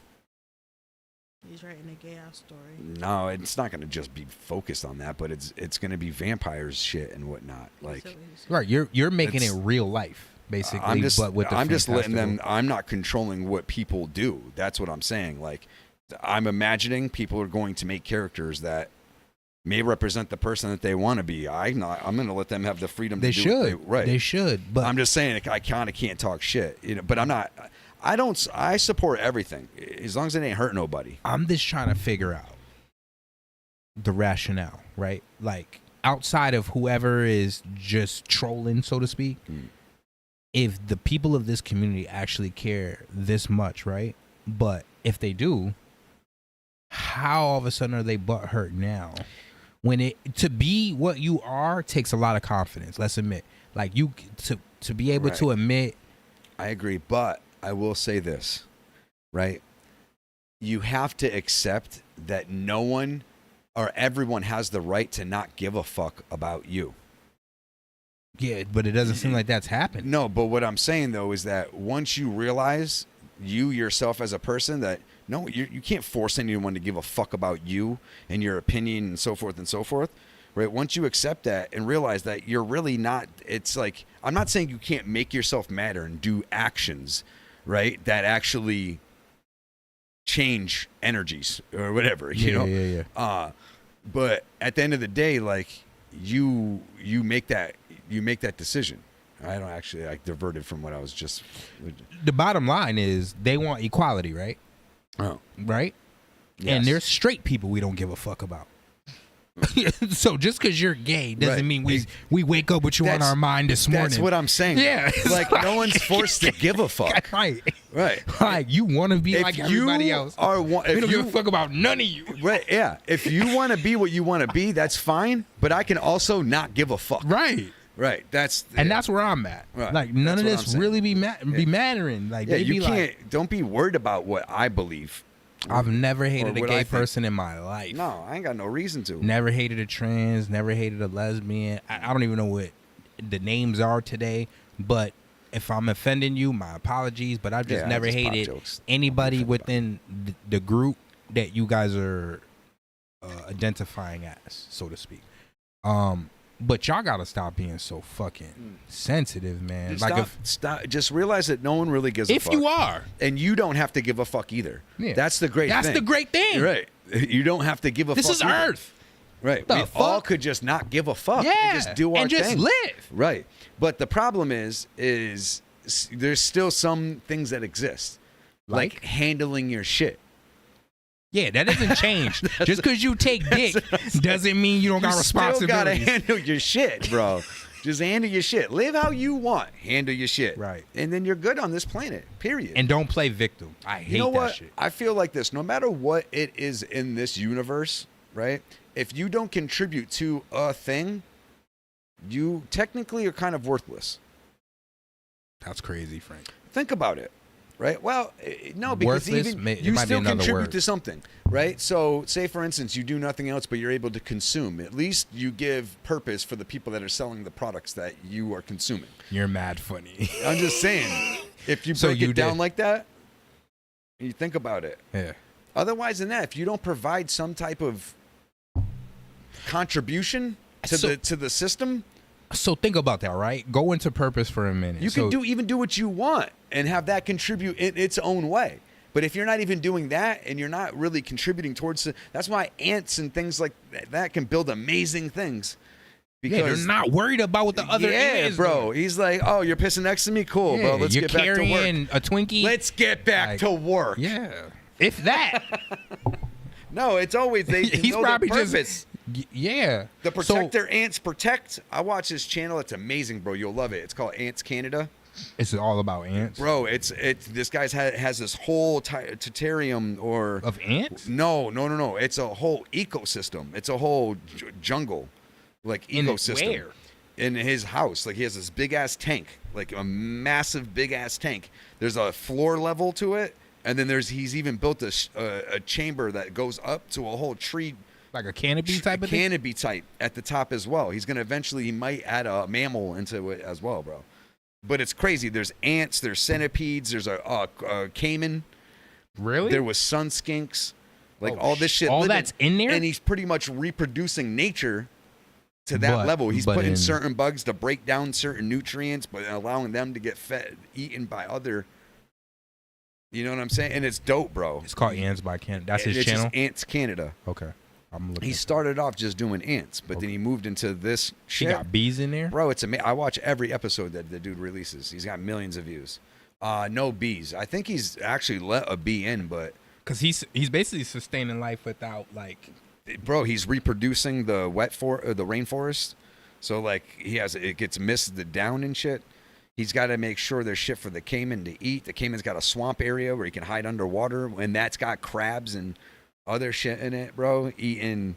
He's writing a gay ass story. No, it's not going to just be focused on that, but it's going to be vampires shit and whatnot. Like, right, you're making it real life, basically. I'm just, but with the I'm just letting them. fantastical. I'm not controlling what people do. That's what I'm saying. Like, I'm imagining people are going to make characters that may represent the person that they want to be. I'm going to let them have the freedom. They to do what should. right. They should. But I'm just saying, I kind of can't talk shit. You know, but I'm not. I support everything as long as it ain't hurt nobody. I'm just trying to figure out the rationale, right? Like outside of whoever is just trolling, so to speak, if the people of this community actually care this much, right? But if they do, how all of a sudden are they butthurt now? When to be what you are takes a lot of confidence. Let's admit, like you to be able to admit. I agree, but I will say this, right? You have to accept that no one or everyone has the right to not give a fuck about you. Yeah, but it doesn't seem like that's happened. No, but what I'm saying though is that once you realize you yourself as a person that no, you can't force anyone to give a fuck about you and your opinion and so forth, right? Once you accept that and realize that you're really not, it's like, I'm not saying you can't make yourself matter and do actions, right, that actually change energies or whatever, you know? Yeah. But at the end of the day, like you make that decision. I diverted from what I was just. The bottom line is they want equality, right? Oh. Right? Yes. And there's straight people we don't give a fuck about. So just because you're gay doesn't mean we wake up with you on our mind this morning. That's what I'm saying. Yeah. Like no one's forced to give a fuck. Right. Right. Like you want to be If like everybody you else. we don't give a fuck about none of you. Right. Yeah. If you want to be what you want to be, that's fine. But I can also not give a fuck. Right. Right. That's where I'm at. Right. Like none That's of what this I'm saying. really be mattering. Like Yeah, they you be can't. like, Don't be worried about what I believe. I've never hated a what I gay think. person in my life. No, I ain't got no reason to. Never hated a trans, never hated a lesbian. I don't even know what the names are today, but if I'm offending you, my apologies, but I've just never pop hated jokes. anybody within the group that you guys are identifying as, so to speak. But y'all gotta stop being so fucking sensitive, man. Stop. Just realize that no one really gives a If fuck. you are. And you don't have to give a fuck either. Yeah. That's the great thing. That's the great thing. You're right. You don't have to give a fuck. This is either. Earth. Right. The We all fuck? could just not give a fuck. Yeah, And just do our and just thing. live. Right. But the problem is there's still some things that exist. Like handling your shit. Yeah, that doesn't change. Just because you take dick doesn't mean you don't got You still responsibilities. gotta handle your shit, bro. Just handle your shit. Live how you want. Handle your shit. Right. And then you're good on this planet. Period. And don't play victim. I hate You know that what? shit. I feel like this. No matter what it is in this universe, right? If you don't contribute to a thing, you technically are kind of worthless. That's crazy, Frank. Think about it, right? Well, no, because Worthless, even it you might be still another contribute word. to something, right? So, say for instance, you do nothing else, but you're able to consume. At least you give purpose for the people that are selling the products that you are consuming. You're mad funny. I'm just saying, if you So break you it down did. like that, you think about it. Yeah. Otherwise than that, if you don't provide some type of contribution to So- the system, So think about that, right? Go into purpose for a minute. you So- can do what you want and have that contribute in its own way. But if you're not even doing that and you're not really contributing towards it, that's why ants and things like that can build amazing things. Yeah, they're not worried about what the other yeah, is. bro. He's like, oh, you're pissing next to me? Cool, bro. Let's you're get back to work. carrying a Twinkie. Let's get back Like, to work. Yeah. If that. No, it's always they He's know probably their just- purpose. Yeah. The Protector Ants Protect. I watch this channel. It's amazing, bro. You'll love it. It's called Ants Canada. It's all about ants. Bro, it's this guy's has this whole terrarium or of ants. No. It's a whole ecosystem. It's a whole jungle, like In ecosystem. where? In his house, like he has this big ass tank, like a massive big ass tank. There's a floor level to it, and then he's even built a chamber that goes up to a whole tree. Like a canopy type of thing? Canopy type at the top as well. He's gonna eventually, he might add a mammal into it as well, bro. But it's crazy. There's ants, there's centipedes, there's a caiman. Really? There was sun skinks, like Oh, all this shit. all living. that's in there? and he's pretty much reproducing nature to that level. He's but putting in- certain bugs to break down certain nutrients, but allowing them to get eaten by other. You know what I'm saying? And it's dope, bro. It's called Ants by Canada. That's his It's channel? just Ants Canada. Okay. I'm looking. He started off just doing ants, but then he moved into this He shit. got bees in there? Bro, it's amazing. I watch every episode that the dude releases. He's got millions of views. No bees. I think he's actually let a bee in, but Because he's basically sustaining life without, like, bro, he's reproducing the the rainforest. So like it gets misted down and shit. He's got to make sure there's shit for the caiman to eat. The caiman's got a swamp area where he can hide underwater, and that's got crabs and other shit in it, bro. Eating.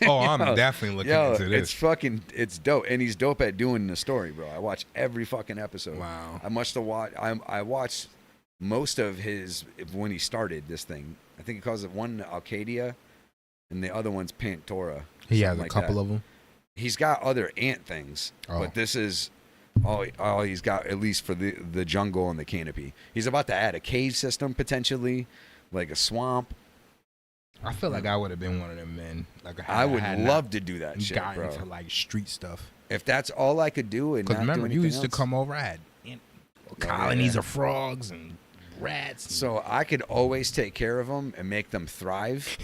Oh, I'm definitely looking into this. It's dope, and he's dope at doing the story, bro. I watch every fucking episode. Wow. I watched most of his when he started this thing. I think he calls it one Alcadia, and the other one's Pantora. He has a like couple that. of them. He's got other ant things, but this is all he's got, at least for the jungle and the canopy. He's about to add a cave system potentially, like a swamp. I feel like I would have been one of them men. Like I would love to do that shit, bro. Into like street stuff. If that's all I could do, and because remember, you used else. to come over. I had colonies of frogs and rats. So I could always take care of them and make them thrive,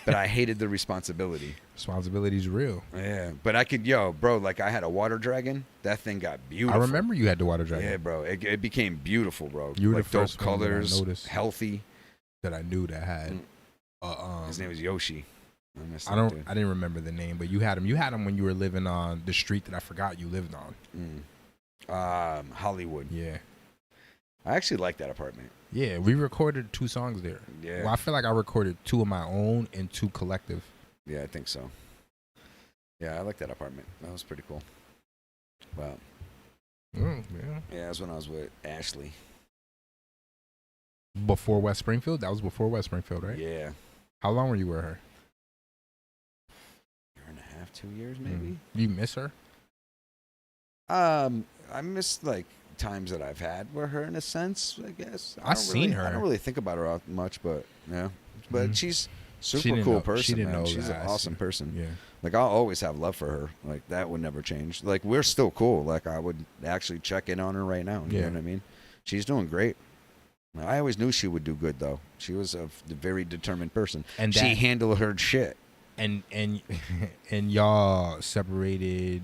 but I hated the responsibility. Responsibility's real. Yeah, but I could, bro. Like I had a water dragon. That thing got beautiful. I remember you had the water dragon. Yeah, bro. It became beautiful, bro. You were like the first dope one that I colors, noticed healthy. That I knew that had. His name was Yoshi. I didn't remember the name, but you had him. You had him when you were living on the street that I forgot you lived on. Hollywood. Yeah. I actually like that apartment. Yeah, we recorded 2 songs there. Yeah. Well, I feel like I recorded 2 of my own and 2 collective. Yeah, I think so. Yeah, I like that apartment. That was pretty cool. Wow. Yeah. Yeah, that was when I was with Ashley. Before West Springfield? That was before West Springfield, right? Yeah. How long were you with her? 1.5, 2 years, maybe. You miss her? I miss like times that I've had with her in a sense, I guess. I've seen her. I don't really think about her much, but yeah. But she's She super didn't cool know- person, she didn't man. know She's that. an awesome person. Yeah. Like I'll always have love for her. Like that would never change. Like we're still cool. Like I would actually check in on her right now. You know what I mean? She's doing great. I always knew she would do good though. She was a very determined person. And she that- handled her shit. And y'all separated.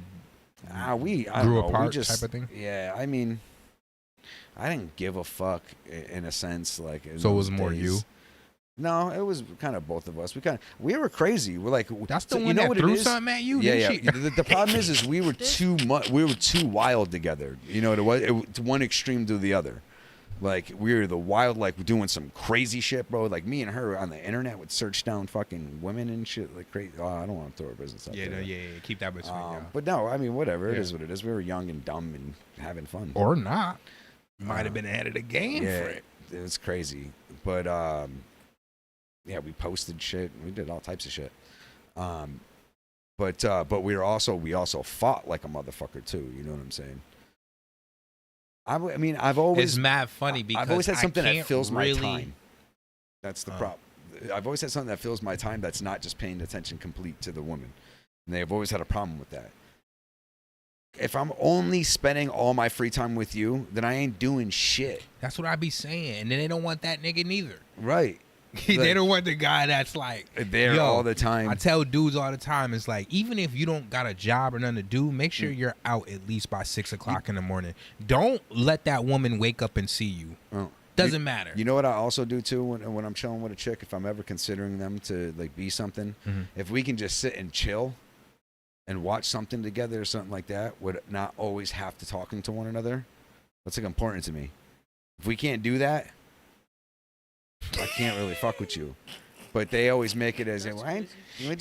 I don't grew know. apart We just, type of thing. Yeah, I mean, I didn't give a fuck in a sense. Like in So it was those more days. you? No, it was kind of both of us. We were crazy. We're like, that's the so, one you know that what threw it is? something at you. Yeah, didn't yeah. she? The problem is we were too much. We were too wild together. You know, it was one extreme to the other. Like we were the wild, like doing some crazy shit, bro. Like me and her on the internet would search down fucking women and shit like crazy. Oh, I don't want to throw our business out Yeah, there. no, yeah. Keep that between y'all. But no, I mean, whatever. It Yeah. is what it is. We were young and dumb and having fun. Or not. Might have been ahead of the game yeah, for it. It was crazy. But yeah, we posted shit. We did all types of shit. But we also fought like a motherfucker too. You know what I'm saying? I mean, I've always It's mad funny because I've always had something I that can't fills really, my time. That's the problem. I've always had something that fills my time that's not just paying attention complete to the woman. And they've always had a problem with that. If I'm only spending all my free time with you, then I ain't doing shit. That's what I be saying. And then they don't want that nigga neither. Right. They don't want the guy that's like there all the time. I tell dudes all the time, it's like, even if you don't got a job or nothing to do, make sure you're out at least by 6 o'clock in the morning. Don't let that woman wake up and see you. Doesn't matter. You know what I also do too when I'm chilling with a chick, if I'm ever considering them to like be something, if we can just sit and chill and watch something together or something like that, would not always have to talking to one another. That's like important to me. If we can't do that, I can't really fuck with you. But they always make it as, right? You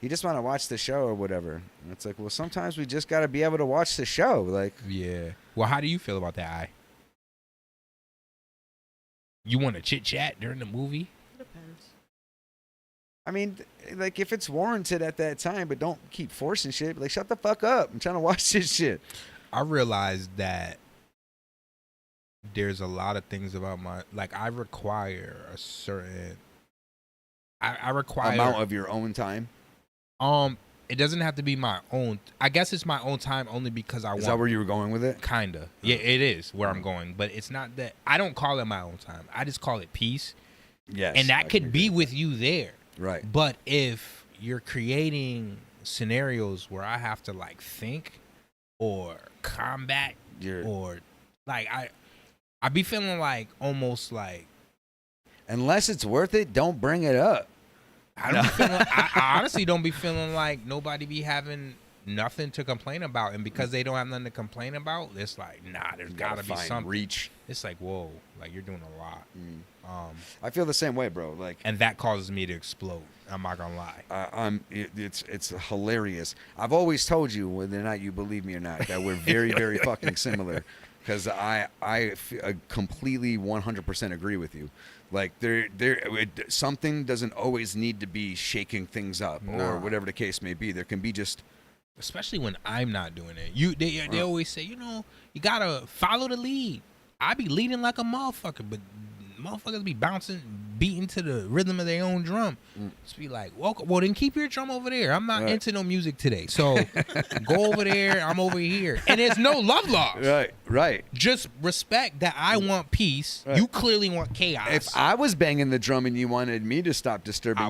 just want to watch the show or whatever. And it's like, well, sometimes we just got to be able to watch the show. Like, yeah. Well, how do you feel about that, I? You want to chit chat during the movie? Depends. I mean, like if it's warranted at that time, but don't keep forcing shit. Like, shut the fuck up. I'm trying to watch this shit. I realized that there's a lot of things about I require a certain I require amount of your own time. It doesn't have to be my own. I guess it's my own time only because I want. Is that where you were going with it? Kinda. Yeah, it is where I'm going, but it's not that. I don't call it my own time. I just call it peace. Yes. And that could be with you there. Right. But if you're creating scenarios where I have to like think or combat or like I be feeling like almost like unless it's worth it, don't bring it up. I don't be feeling, I honestly don't be feeling like nobody be having nothing to complain about, and because they don't have nothing to complain about, it's like, nah, there's gotta be something. Reach. It's like, whoa, like you're doing a lot. I feel the same way, bro. Like, and that causes me to explode. I'm not gonna lie. It's hilarious. I've always told you, whether or not you believe me or not, that we're very very fucking similar. Because I completely 100% agree with you. Like something doesn't always need to be shaking things up or whatever the case may be. There can be just, especially when I'm not doing it. They always say, you gotta follow the lead. I be leading like a motherfucker, but motherfuckers be bouncing, beating to the rhythm of their own drum. Just be like, well, then keep your drum over there. I'm not into no music today, so go over there. I'm over here, and there's no love lost. Right. Just respect that I want peace. Right. You clearly want chaos. If I was banging the drum and you wanted me to stop disturbing, I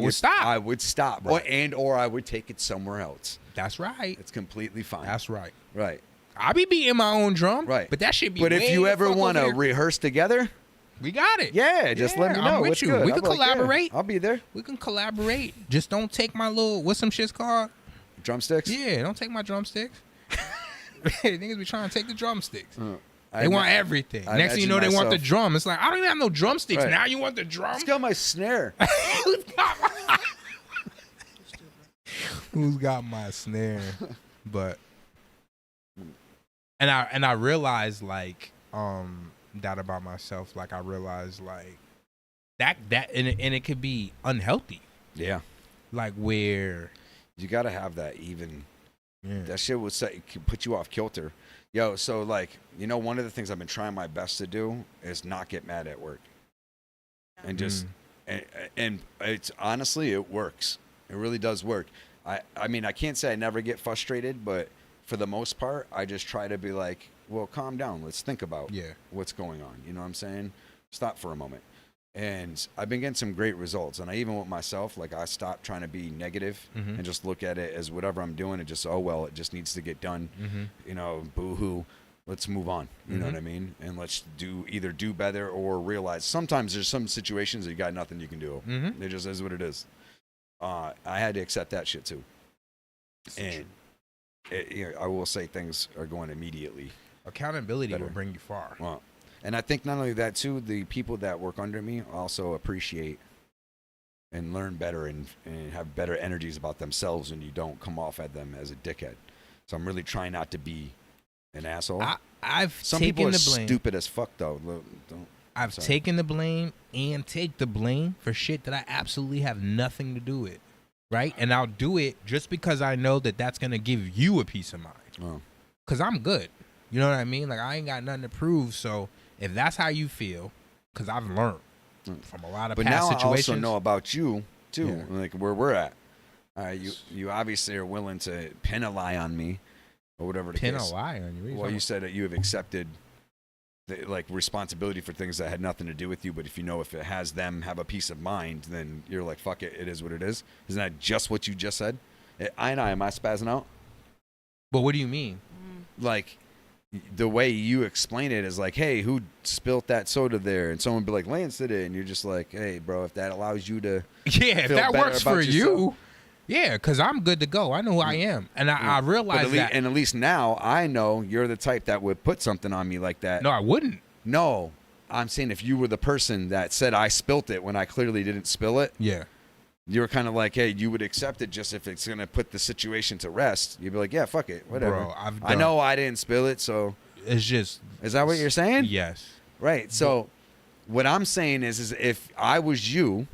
would stop. Right. Or I would take it somewhere else. That's right. It's completely fine. That's right. Right. I be beating my own drum. Right. But that should be. But if you ever want to rehearse together, we got it. Yeah, just let me know. I'm with you. Good. We can collaborate. I'll be there. We can collaborate. Just don't take my little, what's some shit's called? Drumsticks? Yeah, don't take my drumsticks. Niggas be trying to take the drumsticks. They want everything. Next thing you know, they want the drum. It's like, I don't even have no drumsticks. Right. Now you want the drum? Let's get my snare. Who's got my snare? But and I realized like that about myself. Like I realized like that and it could be unhealthy. Yeah. Like where you gotta have that even. Yeah. That shit would put you off kilter. Yo, so like, one of the things I've been trying my best to do is not get mad at work. And just and it's honestly it works. It really does work. I mean, I can't say I never get frustrated, but for the most part, I just try to be like, well, calm down. Let's think about what's going on. You know what I'm saying? Stop for a moment. And I've been getting some great results. And I even with myself, like I stopped trying to be negative and just look at it as whatever I'm doing. It just, oh, well, it just needs to get done. Boo-hoo. Let's move on. You know what I mean? And let's either do better or realize sometimes there's some situations that you got nothing you can do. It just is what it is. I had to accept that shit too. And I will say things are going immediately. Accountability will bring you far. Well, and I think not only that too, the people that work under me also appreciate and learn better and have better energies about themselves when you don't come off at them as a dickhead. So I'm really trying not to be an asshole. Some people are stupid as fuck though. I've taken the blame and take the blame for shit that I absolutely have nothing to do with, right? And I'll do it just because I know that that's going to give you a peace of mind. Because I'm good. You know what I mean? Like, I ain't got nothing to prove. So if that's how you feel, because I've learned from a lot of past situations. But now I also know about you, too, like where we're at. You obviously are willing to pin a lie on me or whatever the case. Pin a lie on you? Well, you said that you have accepted responsibility for things that had nothing to do with you, but if it has them have a peace of mind, then you're like, fuck it, it is what it is. Isn't that just what you just said? Am I spazzing out? But what do you mean? Like, the way you explain it is like, hey, who spilt that soda there? And someone would be like, Lance did it. And you're just like, hey, bro, if that allows you to if that works for you, because I'm good to go. I know who I am. And I realize that. And at least now I know you're the type that would put something on me like that. No, I wouldn't. No, I'm saying if you were the person that said I spilt it when I clearly didn't spill it. Yeah. You were kind of like, hey, you would accept it just if it's going to put the situation to rest. You'd be like, yeah, fuck it, whatever. Bro, I know I didn't spill it, so. It's just. Is that what you're saying? Yes. Right. So what I'm saying is if I was you,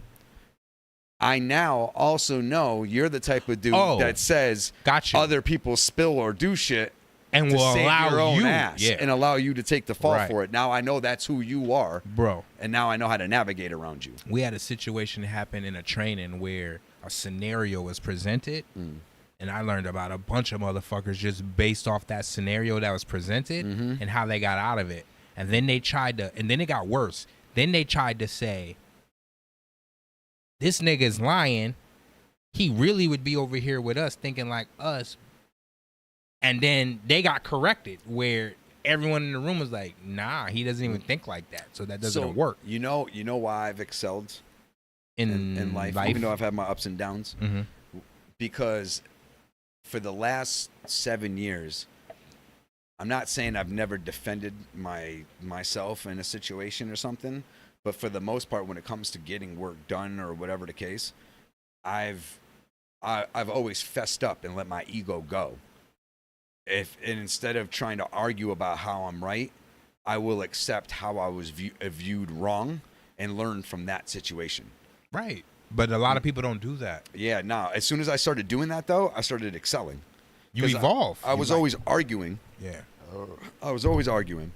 I now also know you're the type of dude that says other people spill or do shit. And will allow your own you ass and allow you to take the fall for it. Now I know that's who you are, bro. And now I know how to navigate around you. We had a situation happen in a training where a scenario was presented, and I learned about a bunch of motherfuckers just based off that scenario that was presented and how they got out of it. And then they tried to, and then it got worse. Then they tried to say, this nigga's lying. He really would be over here with us thinking like us. And then they got corrected where everyone in the room was like, nah, he doesn't even think like that. So that doesn't work. You know why I've excelled in life, even though I've had my ups and downs. Mhm. Because for the last 7 years, I'm not saying I've never defended myself in a situation or something, but for the most part, when it comes to getting work done or whatever the case, I've always fessed up and let my ego go. And instead of trying to argue about how I'm right, I will accept how I was viewed wrong and learn from that situation. Right. But a lot of people don't do that. Yeah, no. As soon as I started doing that, though, I started excelling. You evolve. I was always arguing. Yeah. I was always arguing.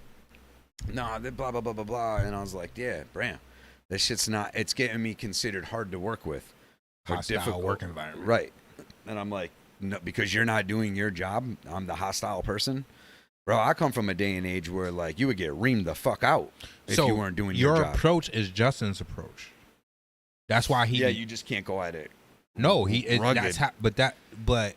Nah, blah, blah, blah, blah, blah. And I was like, yeah, Bram, this shit's not, it's getting me considered hard to work with. Hostile work environment. Right. And I'm like, no, because you're not doing your job, I'm the hostile person. Bro, I come from a day and age where, like, you would get reamed the fuck out if you weren't doing your job. Your approach is Justin's approach. That's why he. Yeah, you just can't go at it. No, rugged. But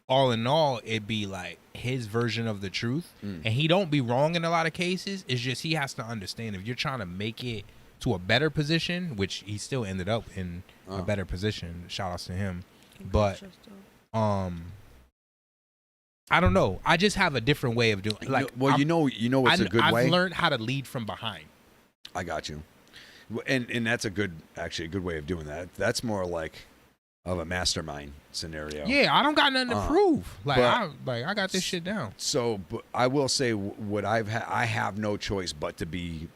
all in all, it'd be like his version of the truth, and he don't be wrong in a lot of cases. It's just he has to understand if you're trying to make it to a better position, which he still ended up in a better position. Shout outs to him, but I don't know. I just have a different way of doing. Like, you know what's a good way. I've learned how to lead from behind. I got you, and that's a good way of doing that. That's more like of a mastermind scenario. Yeah, I don't got nothing to prove. I got this shit down. So, but I will say what I have no choice but to be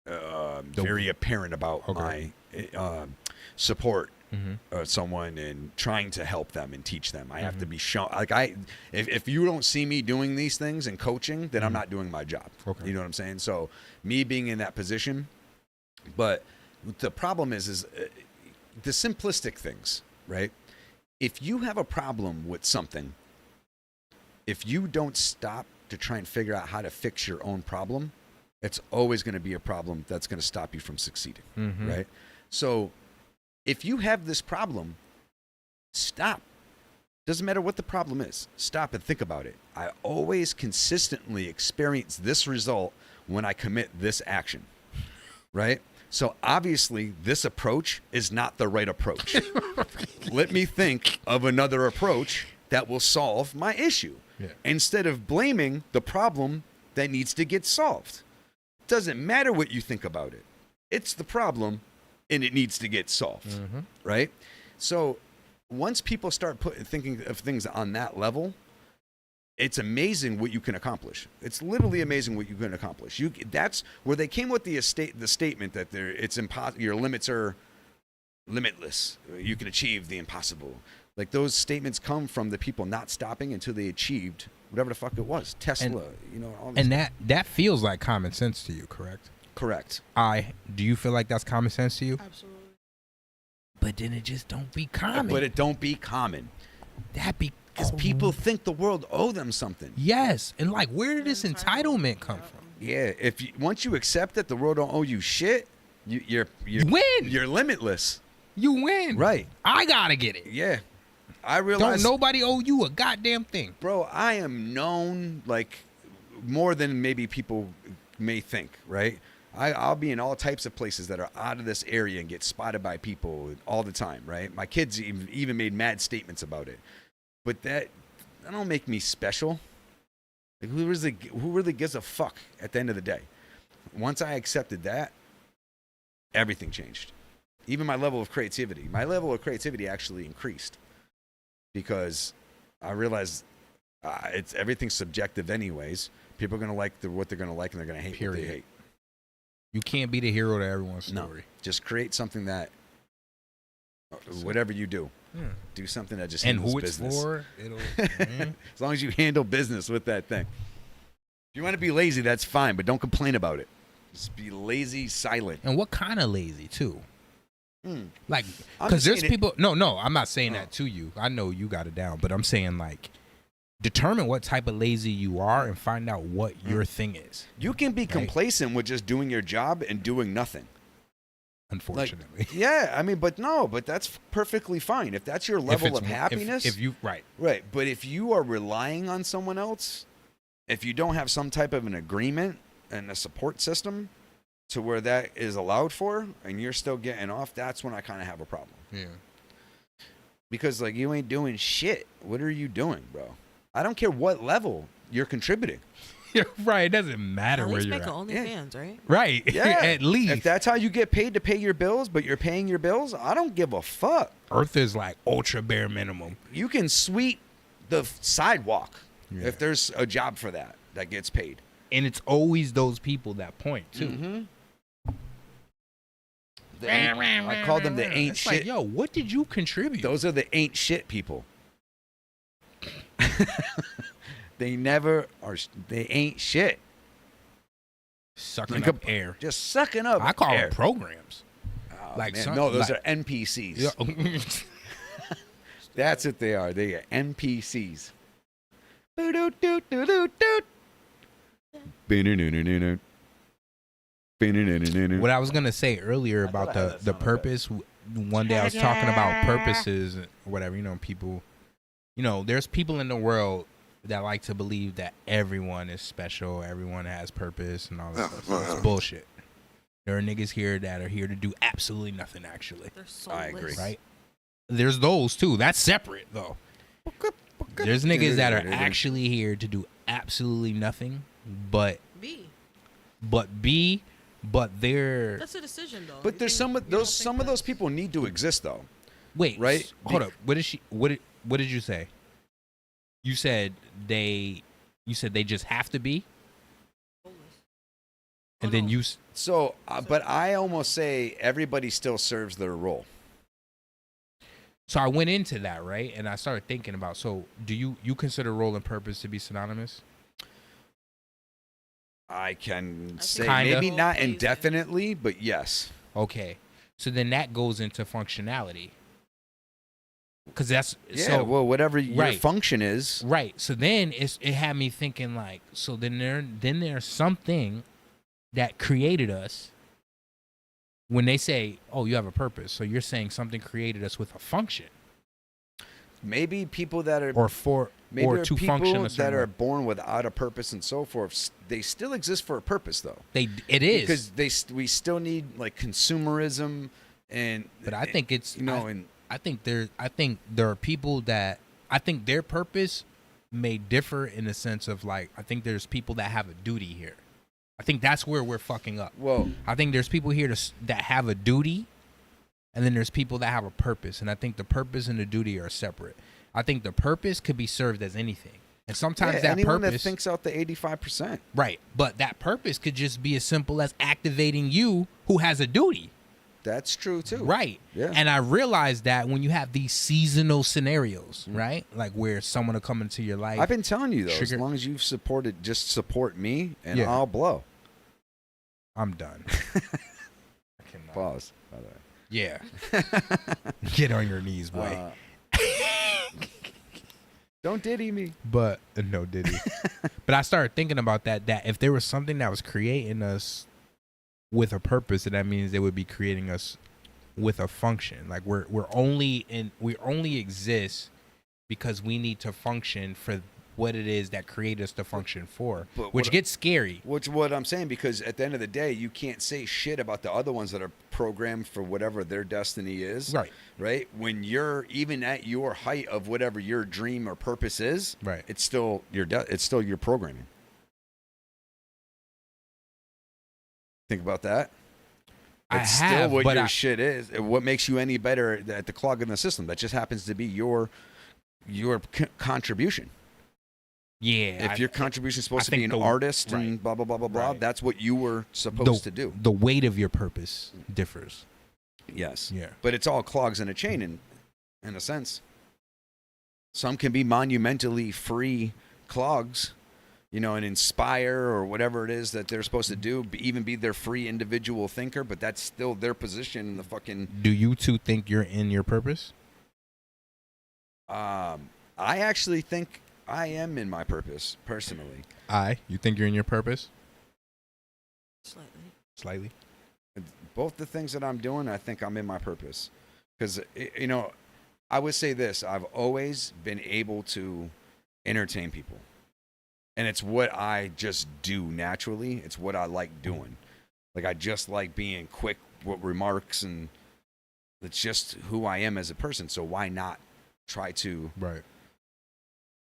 very apparent about my support. Someone and trying to help them and teach them. I have to be shown. Like if you don't see me doing these things and coaching, then I'm not doing my job. Okay. You know what I'm saying? So me being in that position, but the problem is the simplistic things, right? If you have a problem with something, if you don't stop to try and figure out how to fix your own problem, it's always going to be a problem that's going to stop you from succeeding, right? So if you have this problem, stop. Doesn't matter what the problem is. Stop and think about it. I always consistently experience this result when I commit this action, right? So obviously this approach is not the right approach. Let me think of another approach that will solve my issue instead of blaming the problem that needs to get solved. Doesn't matter what you think about it. It's the problem and it needs to get solved, right? So once people start thinking of things on that level, it's amazing what you can accomplish. It's literally amazing what you can accomplish. That's where they came with the statement that it's impossible. Your limits are limitless. You can achieve the impossible. Like those statements come from the people not stopping until they achieved whatever the fuck it was. Tesla, all this. And that feels like common sense to you, correct? Correct. Do you feel like that's common sense to you? Absolutely. But then it just don't be common. But it don't be common. Because Oh. people think the world owe them something. Yes, and like, where did this entitlement come from? Yeah, once you accept that the world don't owe you shit, you win. You're limitless. You win. Right. I gotta get it. Yeah. I realize. Don't nobody owe you a goddamn thing. Bro, I am known like more than maybe people may think, right? I'll be in all types of places that are out of this area and get spotted by people all the time, right? My kids even made mad statements about it. But that don't make me special. Like, who really gives a fuck at the end of the day? Once I accepted that, everything changed. Even my level of creativity. My level of creativity actually increased because I realized everything's subjective anyways. People are going to like what they're going to like and they're going to hate what they hate. You can't be the hero to everyone's story. No, just create something that, whatever you do, do something that just handles business. And who it's for, as long as you handle business with that thing. If you want to be lazy, that's fine, but don't complain about it. Just be lazy, silent. And what kind of lazy, too? Like, because there's people. No, I'm not saying that to you. I know you got it down, but I'm saying, like, determine what type of lazy you are and find out what your thing is. You can be complacent with just doing your job and doing nothing. Unfortunately. Like, yeah, I mean, but that's perfectly fine. If that's your level of happiness. If you, right. Right. But if you are relying on someone else, if you don't have some type of an agreement and a support system, to where that is allowed for, and you're still getting off, that's when I kind of have a problem. Yeah. Because like you ain't doing shit. What are you doing, bro? I don't care what level you're contributing. Right. It doesn't matter At where least you're make at. an OnlyFans, right? Right. Yeah. At least. If that's how you get paid to pay your bills, but you're paying your bills, I don't give a fuck. Earth is like ultra bare minimum. You can sweep the sidewalk Yeah. if there's a job for that gets paid. And it's always those people that point too. Mm-hmm. I call them the ain't It's shit. like, yo, what did you contribute? Those are the ain't shit people. They never are. They ain't shit. Sucking Like up air. Just sucking up. I call air. them programs. Oh, Like man. some- No, those like- are NPCs. Yeah. That's what they are. They are NPCs. What I was gonna say earlier about the purpose. One day I was talking about purposes or whatever. You know, people. You know, there's people in the world that like to believe that everyone is special, everyone has purpose, and all that stuff. It's bullshit. There are niggas here that are here to do absolutely nothing. Actually, I agree. right? There's those too. That's separate though. There's niggas that are actually here to do absolutely nothing, but they're That's a decision, though. But there's some of those people need to exist though. wait, right? Hold up. What did you say? You said they just have to be, and then you. So, but I almost say everybody still serves their role. So I went into that, right, and I started thinking about. So, do you consider role and purpose to be synonymous? I can say Kinda. maybe not indefinitely, but yes. Okay, so then that goes into functionality, because that's Yeah, so, well, whatever your right. function is. Right. So then it had me thinking like, so then there's something that created us. When they say, "Oh, you have a purpose," so you're saying something created us with a function, Maybe people that are maybe or there are to people function a that certain are way. born without a purpose and so forth. They still exist for a purpose, though. It is because we still need like consumerism and. But I think it's I think there are people that I think their purpose may differ in the sense of like I think there's people that have a duty here. I think that's where we're fucking up. Well, I think there's people here that have a duty, and then there's people that have a purpose, and I think the purpose and the duty are separate. I think the purpose could be served as anything, and sometimes that anyone purpose that thinks out the 85%. right, but that purpose could just be as simple as activating you who has a duty. That's true too. Right. Yeah. And I realized that when you have these seasonal scenarios, right? Like where someone will come into your life. I've been telling you though, as trigger- long as you've supported, just support me, and Yeah. I'll blow. I'm done. Pause. By the way. Yeah. Get on your knees, boy. Don't diddy me. But no diddy. But I started thinking about that if there was something that was creating us with a purpose, then that means they would be creating us with a function. Like we only exist because we need to function for what it is that created us to function for, But which what- gets scary. Which what I'm saying, because at the end of the day, you can't say shit about the other ones that are programmed for whatever their destiny is. Right. Right. When you're even at your height of whatever your dream or purpose is, right, it's still it's still your programming. Think about that. I It's have, still what but your shit is. What makes you any better at the clog in the system? That just happens to be your contribution. Yeah. If your contribution is supposed to think be an the- artist right. and blah blah blah blah blah, Right. that's what you were supposed to do. The weight of your purpose differs. Yes. Yeah. But it's all clogs in a chain in a sense. Some can be monumentally free clogs, and inspire or whatever it is that they're supposed to do, even be their free individual thinker, but that's still their position in the fucking. Do you two think you're in your purpose? I actually think I am in my purpose, personally. You think you're in your purpose? Slightly. Both the things that I'm doing, I think I'm in my purpose. Because, I would say this. I've always been able to entertain people. And it's what I just do naturally. It's what I like doing. Like, I just like being quick with remarks, and it's just who I am as a person. So why not try to? Right.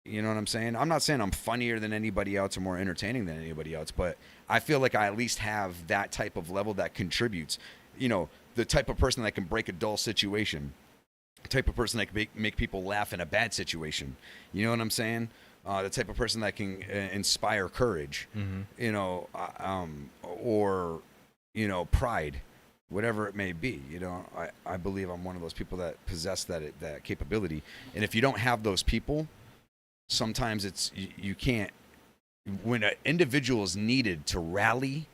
You know what I'm saying? I'm not saying I'm funnier than anybody else or more entertaining than anybody else, but I feel like I at least have that type of level that contributes. You know, the type of person that can break a dull situation, the type of person that can make people laugh in a bad situation. You know what I'm saying? The type of person that can inspire courage, you know, or, you know, pride, whatever it may be. You know, I believe I'm one of those people that possess that capability. And if you don't have those people, sometimes it's you can't. When an individual is needed to rally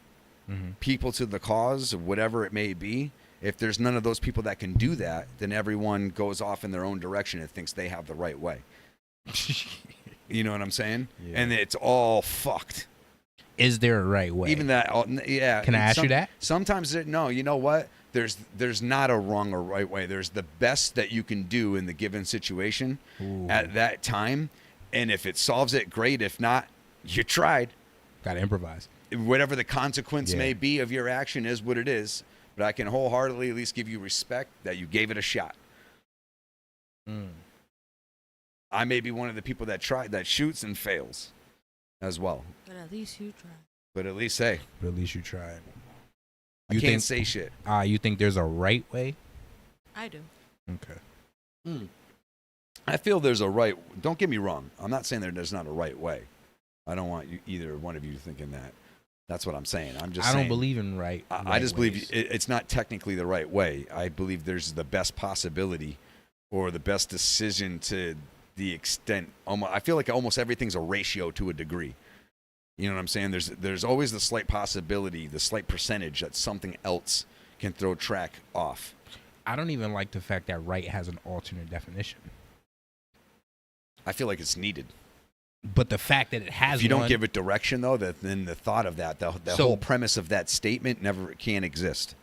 people to the cause of whatever it may be, if there's none of those people that can do that, then everyone goes off in their own direction and thinks they have the right way. You know what I'm saying? Yeah. And it's all fucked. Is there a right way? Even that, yeah. Can I ask you that? Sometimes, no, you know what? There's not a wrong or right way. There's the best that you can do in the given situation at that time. And if it solves it, great. If not, you tried. Got to improvise. Whatever the consequence may be of your action is what it is. But I can wholeheartedly at least give you respect that you gave it a shot. I may be one of the people that shoots and fails as well. But at least you tried. But at least, hey. But at least you tried. You can't say shit. You think there's a right way? I do. Okay. I feel there's a right. Don't get me wrong. I'm not saying there's not a right way. I don't want either one of you thinking that. That's what I'm saying. I'm just saying. I don't believe in right. I just believe it's not technically the right way. I believe there's the best possibility or the best decision to the extent. I feel like almost everything's a ratio to a degree. You know what I'm saying? There's always the slight possibility, the slight percentage that something else can throw track off. I don't even like the fact that right has an alternate definition. I feel like it's needed. But the fact that it has, if you don't give it direction, though, then the thought of that, the whole premise of that statement never can exist.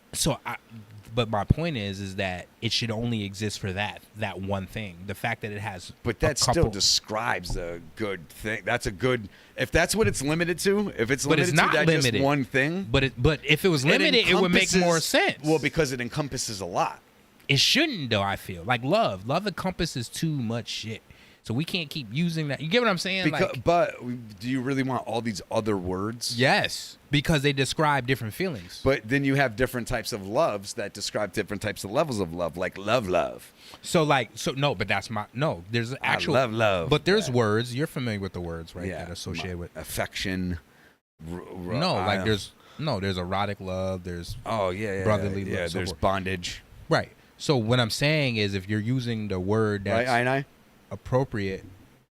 But my point is that it should only exist for that one thing. The fact that it has, but that still describes a good thing. That's a good. If that's what it's limited to, if it's limited to that just one thing, but if it was limited, it would make more sense. Well, because it encompasses a lot. It shouldn't, though. I feel like love encompasses too much shit. So we can't keep using that. You get what I'm saying? But do you really want all these other words? Yes, because they describe different feelings. But then you have different types of loves that describe different types of levels of love, like love. But that's there's actual love. But there's words. You're familiar with the words, right? Yeah, that associated with affection. There's erotic love. There's brotherly love. Yeah, so there's forth. bondage. Right. So what I'm saying is, if you're using the word that's appropriate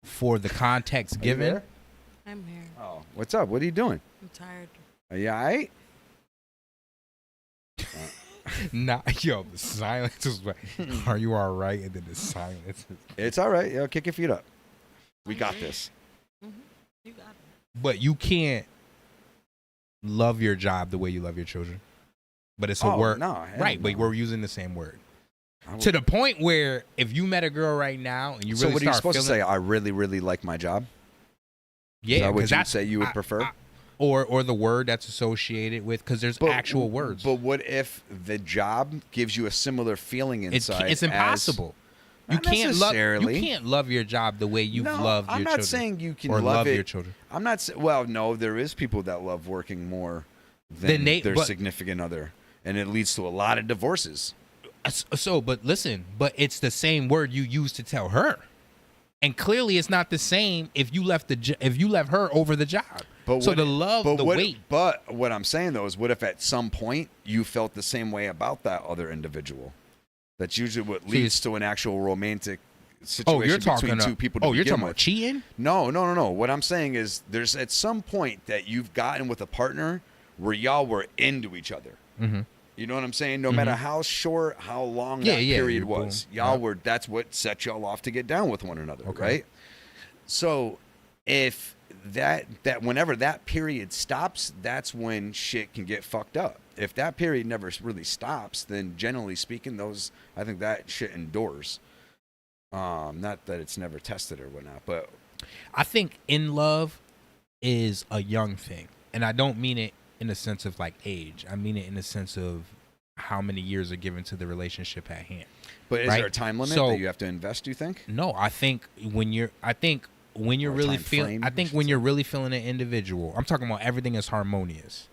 for the context given. I'm here. Oh, what's up? What are you doing? I'm tired. Are you all right? The silence is like, are you all right? And then the silence is... It's all right. Kick your feet up. We got this. You got it. But you can't love your job the way you love your children. But it's a word. No, right, but we're using the same word. To the point where if you met a girl right now and you really so what are you start supposed to say? I really, really like my job. Yeah, because you'd say you would prefer, or the word that's associated with, because there's actual words. But what if the job gives you a similar feeling inside? It's impossible. You can't love your job the way you've loved your children. I'm not saying you can love it. Your children. I'm not saying. Well, no, there is people that love working more than their significant other, and it leads to a lot of divorces. But listen, it's the same word you use to tell her, and clearly it's not the same if you left her over the job. But weight. But what I'm saying though is, what if at some point you felt the same way about that other individual? That's usually what leads to an actual romantic situation between two people. You're talking about cheating? No. What I'm saying is, there's at some point that you've gotten with a partner where y'all were into each other. Mm-hmm. You know what I'm saying? No matter how short, how long that period was, y'all were. That's what set y'all off to get down with one another, right? So, if that whenever that period stops, that's when shit can get fucked up. If that period never really stops, then generally speaking, I think that shit endures. Not that it's never tested or whatnot, but I think in love is a young thing, and I don't mean it in the sense of like age. I mean it in the sense of how many years are given to the relationship at hand. But is right? there a time limit So- that you have to invest? Do you think? No, I think when you're really time feeling, frame, I think when you're really feeling an individual, I'm talking about everything is harmonious.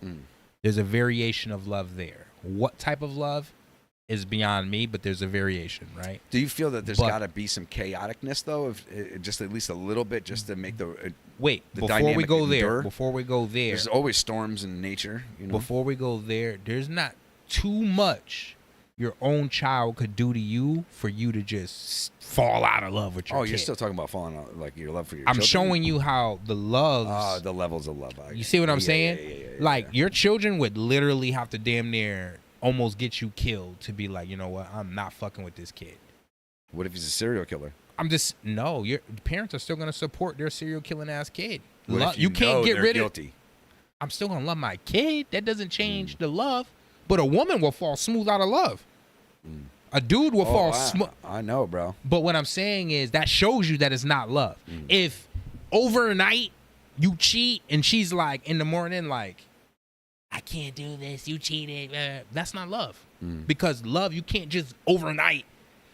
There's a variation of love there. What type of love is beyond me, but there's a variation, right? Do you feel that there's But- got to be some chaoticness though, if just at least a little bit, just to make the Wait, the before we dynamic go there, endure? before we go there, There's always storms in nature. You know? before we go there, there's not too much your own child could do to you for you to just fall out of love with your kid. You're still talking about falling out, like your love for your I'm children? showing you how the loves. The levels of love. You see what I'm saying? Like your children would literally have to damn near almost get you killed to be like, you know what? I'm not fucking with this kid. What if he's a serial killer? Your parents are still gonna support their serial killing ass kid. What if you can't get they're rid guilty? of. I'm still gonna love my kid. That doesn't change the love. But a woman will fall smooth out of love. A dude will fall smooth. I know, bro. But what I'm saying is that shows you that it's not love. If overnight you cheat and she's like in the morning like, I can't do this, you cheated, that's not love. Because love, you can't just overnight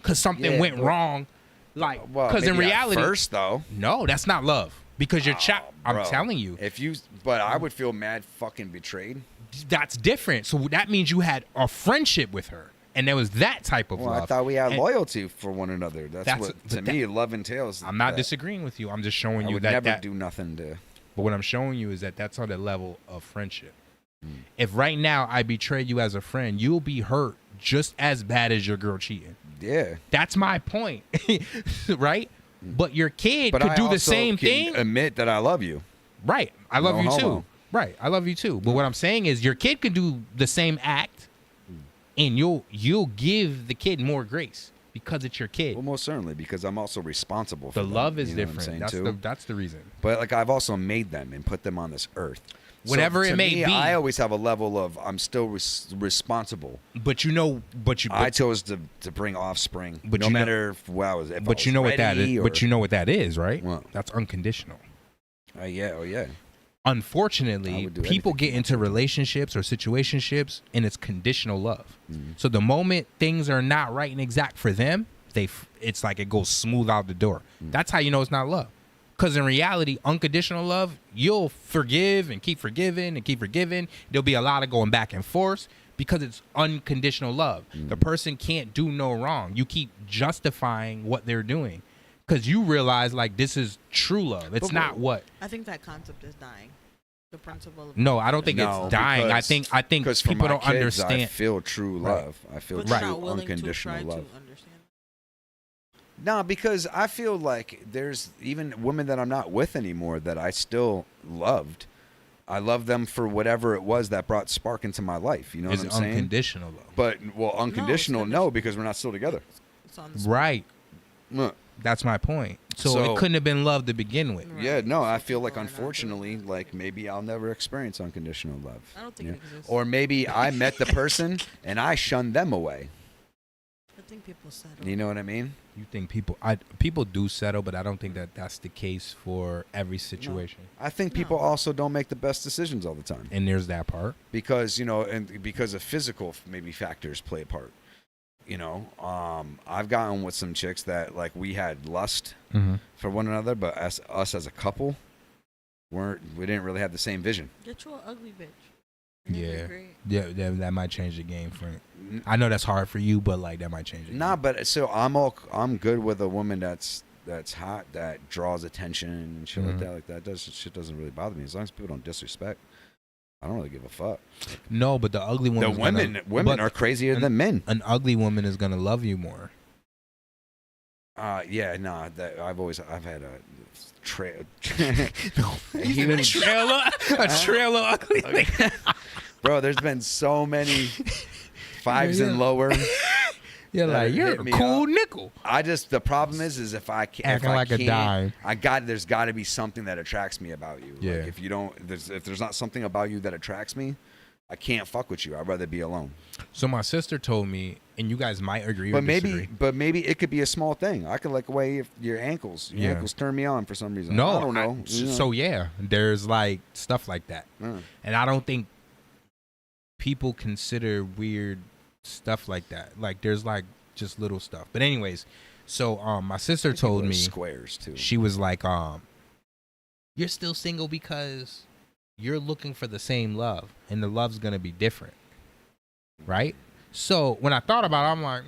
because something went wrong. Like, because in reality, first though, no, that's not love. Because your child, I'm bro. telling you, But I would feel mad fucking betrayed. that's different. So that means you had a friendship with her, and there was that type of Well, love. I thought we had And loyalty for one another. That's what to me love entails. I'm not that. disagreeing with you. I'm just showing I you would that never do nothing to. But what I'm showing you is that that's on the level of friendship. If right now I betray you as a friend, you'll be hurt just as bad as your girl cheating. Yeah, that's my point, right? But your kid But could I do the also same can thing. Admit that I love you. Right. I love No you homo. too. Right. I love you too. But what I'm saying is your kid could do the same act and you'll give the kid more grace because it's your kid. Well, most certainly, because I'm also responsible for The them, love is you know what I'm different. saying, That's the reason. But like I've also made them and put them on this earth. Whatever So, it may to me, be. I always have a level of I'm still responsible. But I chose to bring offspring. But no you know- matter if I was. But you know what that is. Or, But you know what that is, right? That's unconditional. yeah. Oh yeah. Unfortunately, do people get into relationships or situationships and it's conditional love. So the moment things are not right and exact for them, it's like it goes smooth out the door. That's how you know it's not love. Because in reality, unconditional love, you'll forgive and keep forgiving and keep forgiving. There'll be a lot of going back and forth because it's unconditional love. The person can't do no wrong. You keep justifying what they're doing because you realize like this is true love. It's not what. I think that concept is dying. The principle of No, I don't think it's dying. I think because for people my don't kids, understand. I feel true Right. love. I feel But true you're not willing unconditional to try love. to understand. No, because I feel like there's even women that I'm not with anymore that I still loved. I love them for whatever it was that brought spark into my life. You know Is what it I'm saying? unconditional though? But unconditional, no, because we're not still together. It's on Right. That's my point. So it couldn't have been love to begin with. Yeah, no, I feel like unfortunately, like maybe I'll never experience unconditional love. I don't think it exists. Or maybe I met the person and I shunned them away. I think people settle. You know what I mean? You think people do settle, but I don't think that that's the case for every situation. I think people also don't make the best decisions all the time. And there's that part. Because, and because of physical maybe factors play a part. I've gotten with some chicks that like we had lust for one another, but us as a couple we didn't really have the same vision. Get you an ugly bitch. Yeah, that might change the game for. I know that's hard for you, but like that might change it. Nah, but so I'm good with a woman that's hot, that draws attention and shit like that. Like that shit doesn't really bother me as long as people don't disrespect. I don't really give a fuck. No, but the ugly woman. Women are crazier than men. An ugly woman is gonna love you more. I've had a trail. A trailer ugly thing. Bro, there's been so many fives and lower. You're like, you're a cool nickel. The problem is if I can't, Acting like a dime. there's got to be something that attracts me about you. Yeah. Like if there's not something about you that attracts me, I can't fuck with you. I'd rather be alone. So my sister told me, and you guys might agree But or disagree. maybe it could be a small thing. I could like the way your ankles. Your ankles turn me on for some reason. No, I don't know. So yeah, there's like stuff like that, and I don't think people consider weird stuff like that. Like there's like just little stuff. But anyways, so my sister told me squares too. She was like, you're still single because you're looking for the same love, and the love's gonna be different, right? So when I thought about it, I'm like,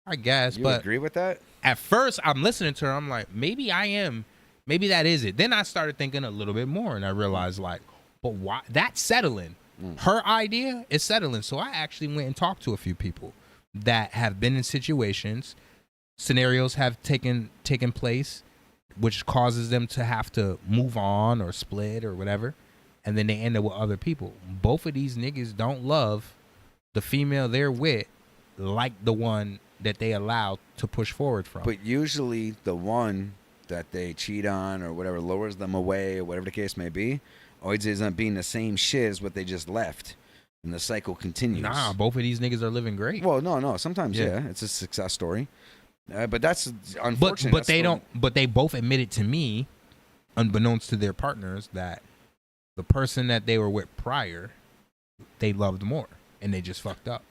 I guess. You but agree with that? At first, I'm listening to her. I'm like, maybe I am. Maybe that is it. Then I started thinking a little bit more, and I realized, like, but why? That's settling. Her idea is settling. So I actually went and talked to a few people that have been in situations, scenarios have taken place, which causes them to have to move on or split or whatever, and then they end up with other people. Both of these niggas don't love the female they're with like the one that they allow to push forward from. But usually the one that they cheat on or whatever lures them away or whatever the case may be always ends up being the same shit as what they just left. And the cycle continues. Nah, both of these niggas are living great. Well, no. Sometimes, yeah it's a success story. But that's unfortunate. But they don't. But they both admitted to me, unbeknownst to their partners, that the person that they were with prior, they loved more, and they just fucked up.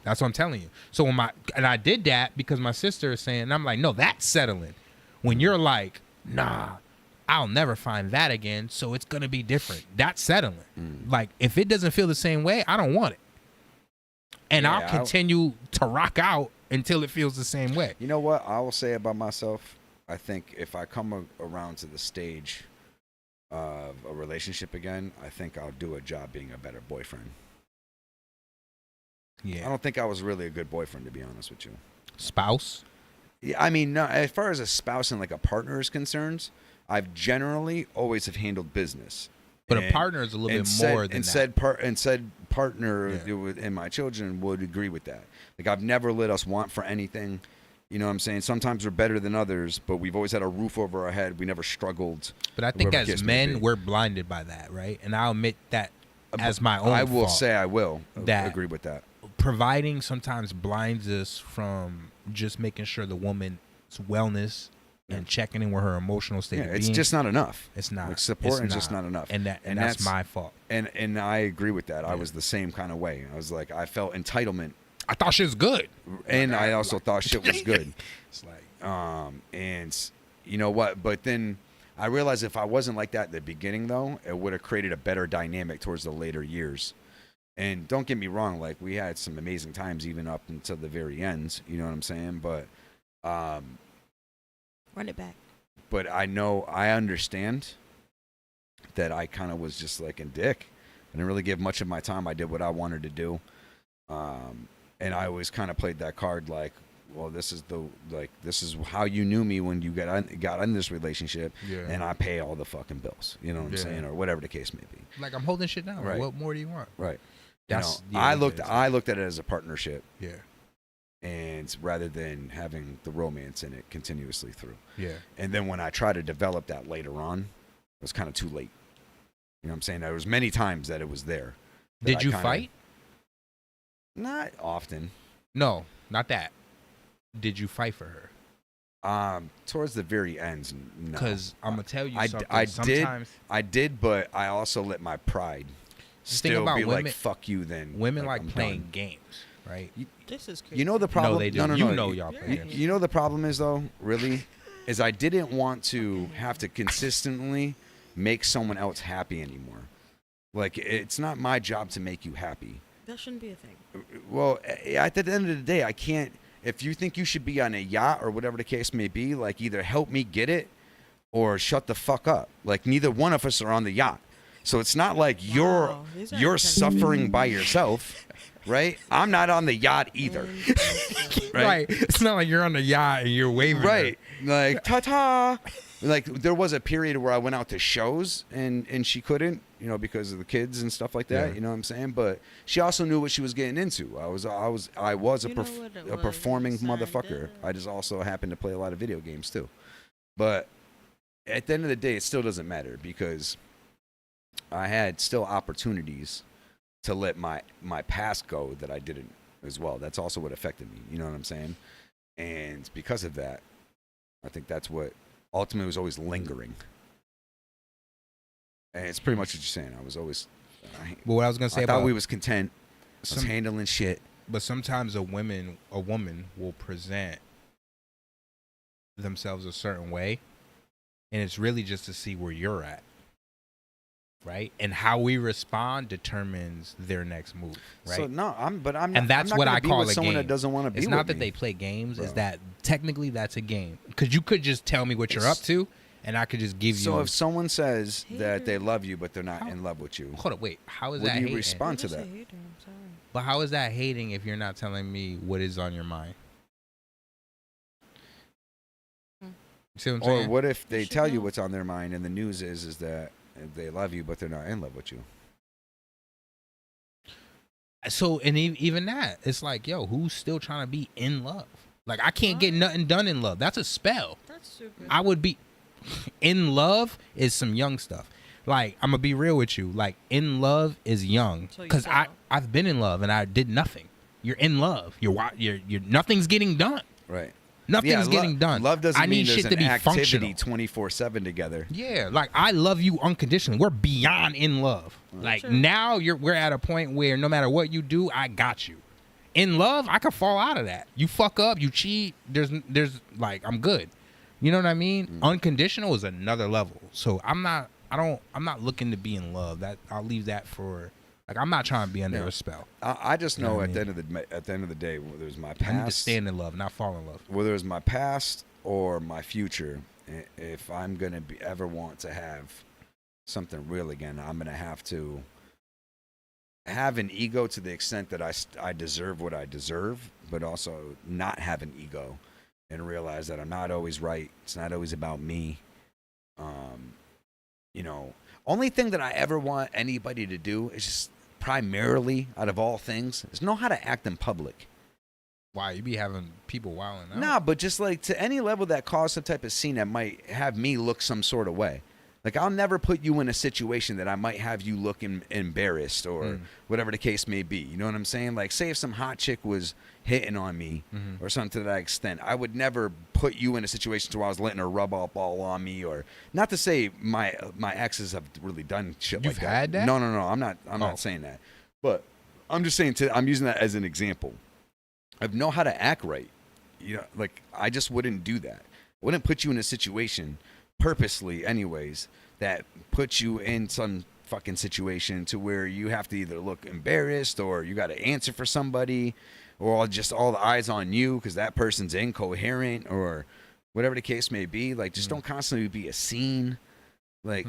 That's what I'm telling you. So when I did that because my sister is saying, and I'm like, no, that's settling. When you're like, nah, I'll never find that again, so it's gonna be different. That's settling. Like if it doesn't feel the same way, I don't want it, and I'll continue to rock out until it feels the same way. You know what I will say about myself? I think if I come around to the stage of a relationship again, I think I'll do a job being a better boyfriend. Yeah. I don't think I was really a good boyfriend, to be honest with you. Spouse? Yeah, I mean, no, as far as a spouse and like a partner is concerned, I've generally always have handled business. But a partner is a little bit more than that. Said partner and my children would agree with that. Like I've never let us want for anything. You know what I'm saying? Sometimes we're better than others, but we've always had a roof over our head. We never struggled. But I think as men, we're blinded by that, right? And I'll admit that as my own I will fault, say I will that agree with that. Providing sometimes blinds us from just making sure the woman's wellness and checking in with her emotional state. Yeah, of it's being. just not enough. It's not. Like support is just not enough. And that's my fault. And I agree with that. I was the same kind of way. I was like, I felt entitlement. I thought shit was good. And I also thought shit was good. It's like, and you know what? But then I realized if I wasn't like that at the beginning, though, it would have created a better dynamic towards the later years. And don't get me wrong, like we had some amazing times even up until the very end. You know what I'm saying? But run it back. But I understand that I kind of was just like a dick. I didn't really give much of my time. I did what I wanted to do. And I always kind of played that card like, well, this is how you knew me when you got in this relationship, and I pay all the fucking bills. You know what I'm saying, or whatever the case may be. Like I'm holding shit down. Right. What more do you want? Right. That's I looked at it as a partnership. Yeah. And rather than having the romance in it continuously through. Yeah. And then when I tried to develop that later on, it was kind of too late. You know what I'm saying? There was many times that it was there. Did you fight? Not often. No, not that. Did you fight for her? Towards the very end, no. Because I'm gonna tell you something. I did, but I also let my pride still be women, like, "Fuck you." Then women like I'm playing done. games, right? This is crazy. You know the problem? No, they do. No. You know y'all play games. You know the problem is though, really, is I didn't want to have to consistently make someone else happy anymore. Like it's not my job to make you happy. That shouldn't be a thing. Well, at the end of the day, I can't. If you think you should be on a yacht or whatever the case may be, like either help me get it or shut the fuck up. Like neither one of us are on the yacht. So it's not like you're suffering by yourself, right? I'm not on the yacht either. Right? It's not like you're on the yacht and you're waving. Right. Like ta-ta. Like there was a period where I went out to shows and she couldn't, you know, because of the kids and stuff like that. Yeah. You know what I'm saying? But she also knew what she was getting into. I was a performing motherfucker. I just also happened to play a lot of video games too. But at the end of the day, it still doesn't matter because I had still opportunities to let my past go that I didn't as well. That's also what affected me. You know what I'm saying? And because of that, I think that's what ultimately was always lingering. And it's pretty much what you're saying. I was always But what I was gonna say I thought about we was content. I was handling shit. But sometimes a woman will present themselves a certain way, and it's really just to see where you're at, right? And how we respond determines their next move, right? So no, I'm not. And that's I'm not what gonna I be call with a someone game. that doesn't want to be It's with not that me. they play games. It's Bro. that technically that's a game, because you could just tell me what you're up to, and I could just give you. So if someone says that they love you but they're not in love with you, hold up, wait, how is would that you hating? respond to that? But how is that hating if you're not telling me what is on your mind? See what I'm Or saying? what if they tell you what's on their mind and the news is that they love you but they're not in love with you? So, and even that, it's like, yo, who's still trying to be in love? Like, I can't get nothing done in love. That's a spell. That's stupid. I would be in love is some young stuff. Like, I'm gonna be real with you. Like, in love is young, So you because settle. I've been in love and I did nothing. You're in love. You're nothing's getting done. Right. Nothing's getting done. Love doesn't I mean need there's shit an to be activity functional. 24/7 together. Yeah, like I love you unconditionally. We're beyond in love. Like now we're at a point where no matter what you do, I got you. In love, I could fall out of that. You fuck up, you cheat, there's like I'm good. You know what I mean? Unconditional is another level. So I'm not looking to be in love. That I'll leave that for like I'm not trying to be under a spell. I just You know know what I at the end of the day, whether it's my I need to past, stand in love, not fall in love. whether it's my past or my future, if I'm gonna ever want to have something real again, I'm gonna have to have an ego to the extent that I deserve what I deserve, but also not have an ego and realize that I'm not always right. It's not always about me. Only thing that I ever want anybody to do is just primarily, out of all things, is know how to act in public. Why you be having people wilding out? Nah, but just like to any level that cause some type of scene that might have me look some sort of way. Like I'll never put you in a situation that I might have you look embarrassed or whatever the case may be. You know what I'm saying? Like say if some hot chick was hitting on me or something to that extent, I would never put you in a situation where I was letting her rub up all on me. Or not to say my exes have really done shit You've like that. had that? No, I'm not saying that. But I'm just saying I'm using that as an example. I know how to act right. Like I just wouldn't do that. I wouldn't put you in a situation purposely anyways that puts you in some fucking situation to where you have to either look embarrassed or you got to answer for somebody or just all the eyes on you because that person's incoherent or whatever the case may be. Like just don't constantly be a scene. Like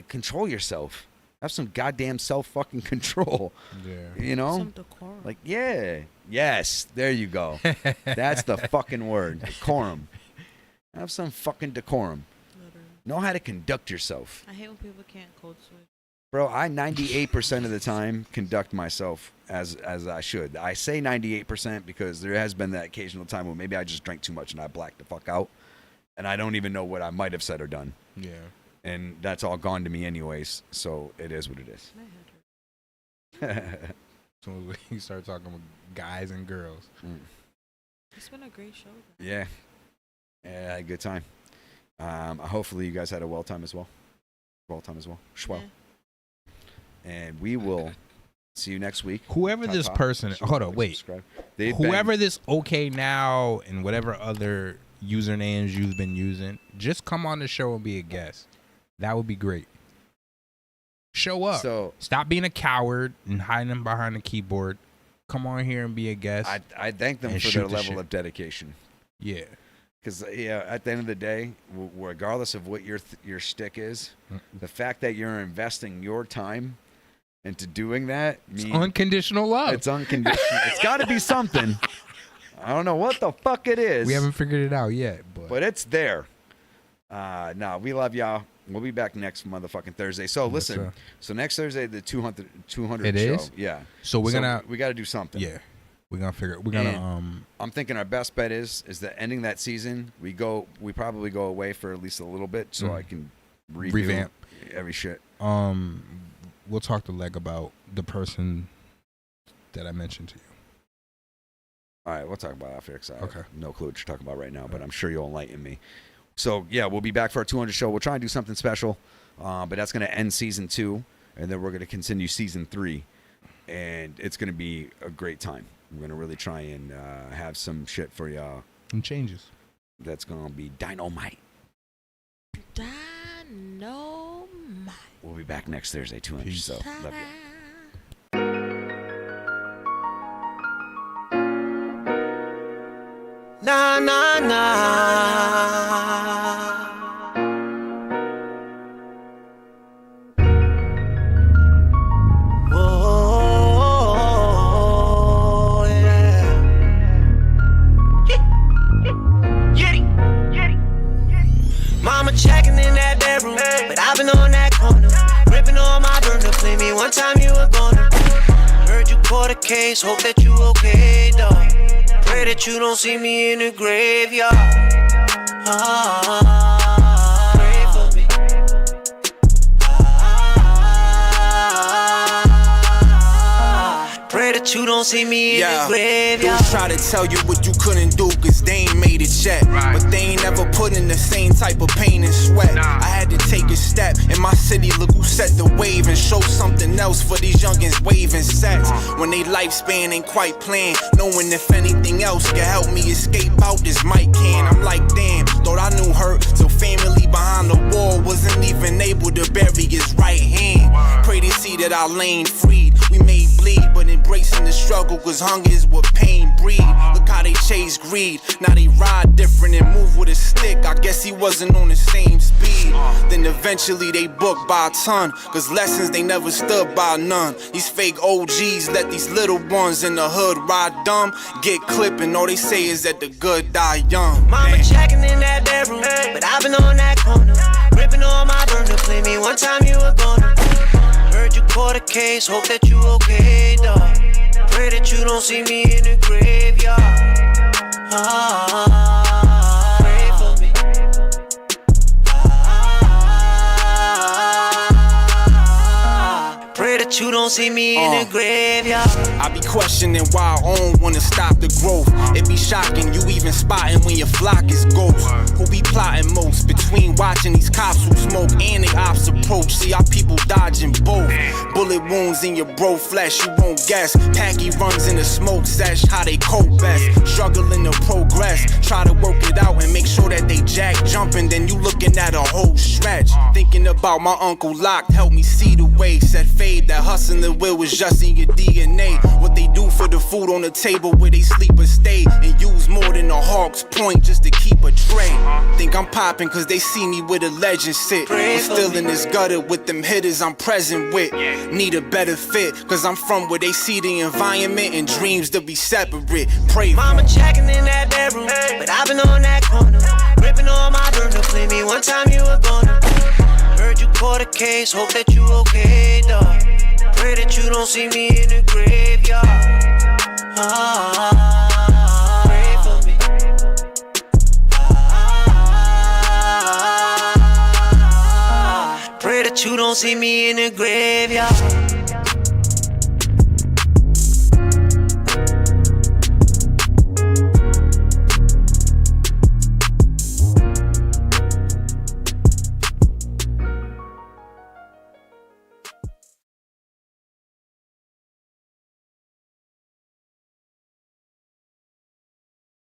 control yourself. Have some goddamn self fucking control. Yeah. You know? Some decorum. Like, yeah. Yes. There you go. That's the fucking word. Decorum. Have some fucking decorum. Literally. Know how to conduct yourself. I hate when people can't code switch. Bro, I 98% of the time conduct myself as I should. I say 98% because there has been that occasional time where maybe I just drank too much and I blacked the fuck out. And I don't even know what I might have said or done. Yeah. And that's all gone to me anyways. So it is what it is. So we start talking about guys and girls. It's been a great show. Yeah. Yeah, I had a good time. Hopefully you guys had a well time as well. Schwell. And we will see you next week. Whoever Talk this pop. person, Sure, hold on, like, wait. subscribe. Whoever this OK Now and whatever other usernames you've been using, just come on the show and be a guest. That would be great. Show up. So stop being a coward and hiding behind the keyboard. Come on here and be a guest. I thank them and for shoot their the level shit. of dedication. Yeah. Because at the end of the day, regardless of what your shtick is, the fact that you're investing your time into doing that means unconditional love. It's unconditional. It's got to be something. I don't know what the fuck it is. We haven't figured it out yet, but it's there. No, we love y'all. We'll be back next motherfucking Thursday. So listen, sir. so next Thursday the 200 It show. is? Yeah. So we got to do something. Yeah. We're gonna And I'm thinking our best bet is that ending that season, we probably go away for at least a little bit so I can revamp every shit. We'll talk to Leg about the person that I mentioned to you. All right, we'll talk about it after. I Okay. have no clue what you're talking about right now, but I'm sure you'll enlighten me. So yeah, we'll be back for our 200 show. We'll try and do something special, but that's going to end season 2. and then we're gonna continue season 3, and it's gonna be a great time. We're gonna really try and have some shit for y'all. Some changes. That's gonna be dynamite. Dynamite. We'll be back next Thursday, 2 inches. So love you. Nah, nah, nah. Oh, yeah. Mama checking in that bedroom, but I've been on that corner, gripping on my burner. Play me one time, you were gonna. Heard you caught a case, hope that you okay, dog. Pray that you don't see me in the graveyard. Pray for me. Pray that you don't see me in the graveyard. Dudes try to tell you what you couldn't do, cause they ain't made it yet. But they ain't never put in the same type of pain and sweat. I had to take a step. In my city, look who set the wave and show something else for these youngins waving sets. When they lifespan ain't quite planned, knowing if anything else can help me escape out this mic can. I'm like, damn, thought I knew her, so family behind the wall wasn't even able to bury his right hand. Pray to see that our lane freed. We may bleed, but embracing the struggle, cause hunger is what pain breed. Look how they chase greed. Now they ride different and move with a stick. I guess he wasn't on the same speed. Then eventually they booked by a ton, cause lessons they never stood by none. These fake OGs let these little ones in the hood ride dumb, get clipped, and all they say is that the good die young. Mama checking in that bedroom, but I've been on that corner, gripping on my burner. Play me one time, you were gonna. Heard you caught a case, hope that you okay, dog. Pray that you don't see me in the graveyard. Pray for me. Pray that you don't see me in the graveyard. I be questioning why I don't wanna stop the growth. It be shocking, you even spotting when your flock is ghosts. Who be plotting most between watching these cops who smoke and they ops approach? See our people dodging both. Bullet wounds in your bro flesh, you won't guess. Packy runs in the smoke sesh, how they cope best. Struggling to progress, try to work it out and make sure that they jack jumping. Then you looking at a whole stretch. Thinking about my Uncle Locked, help me see the way. Said fade, that hustling will was just in your DNA. What they do for the food on the table where they sleep or stay, and use more than a hawk's point just to keep a tray. Think I'm popping cause they see me where the legends sit. I'm still in this gutter with them hitters I'm present with. Need a better fit cause I'm from where they see the environment and dreams to be separate. Pray. Mama checking in that bedroom, but I've been on that corner, gripping on my burner. Play me one time, you were gonna. Heard you caught a case, hope that you okay, dog. Pray that you don't see me in the graveyard. Pray for me. Pray that you don't see me in the graveyard.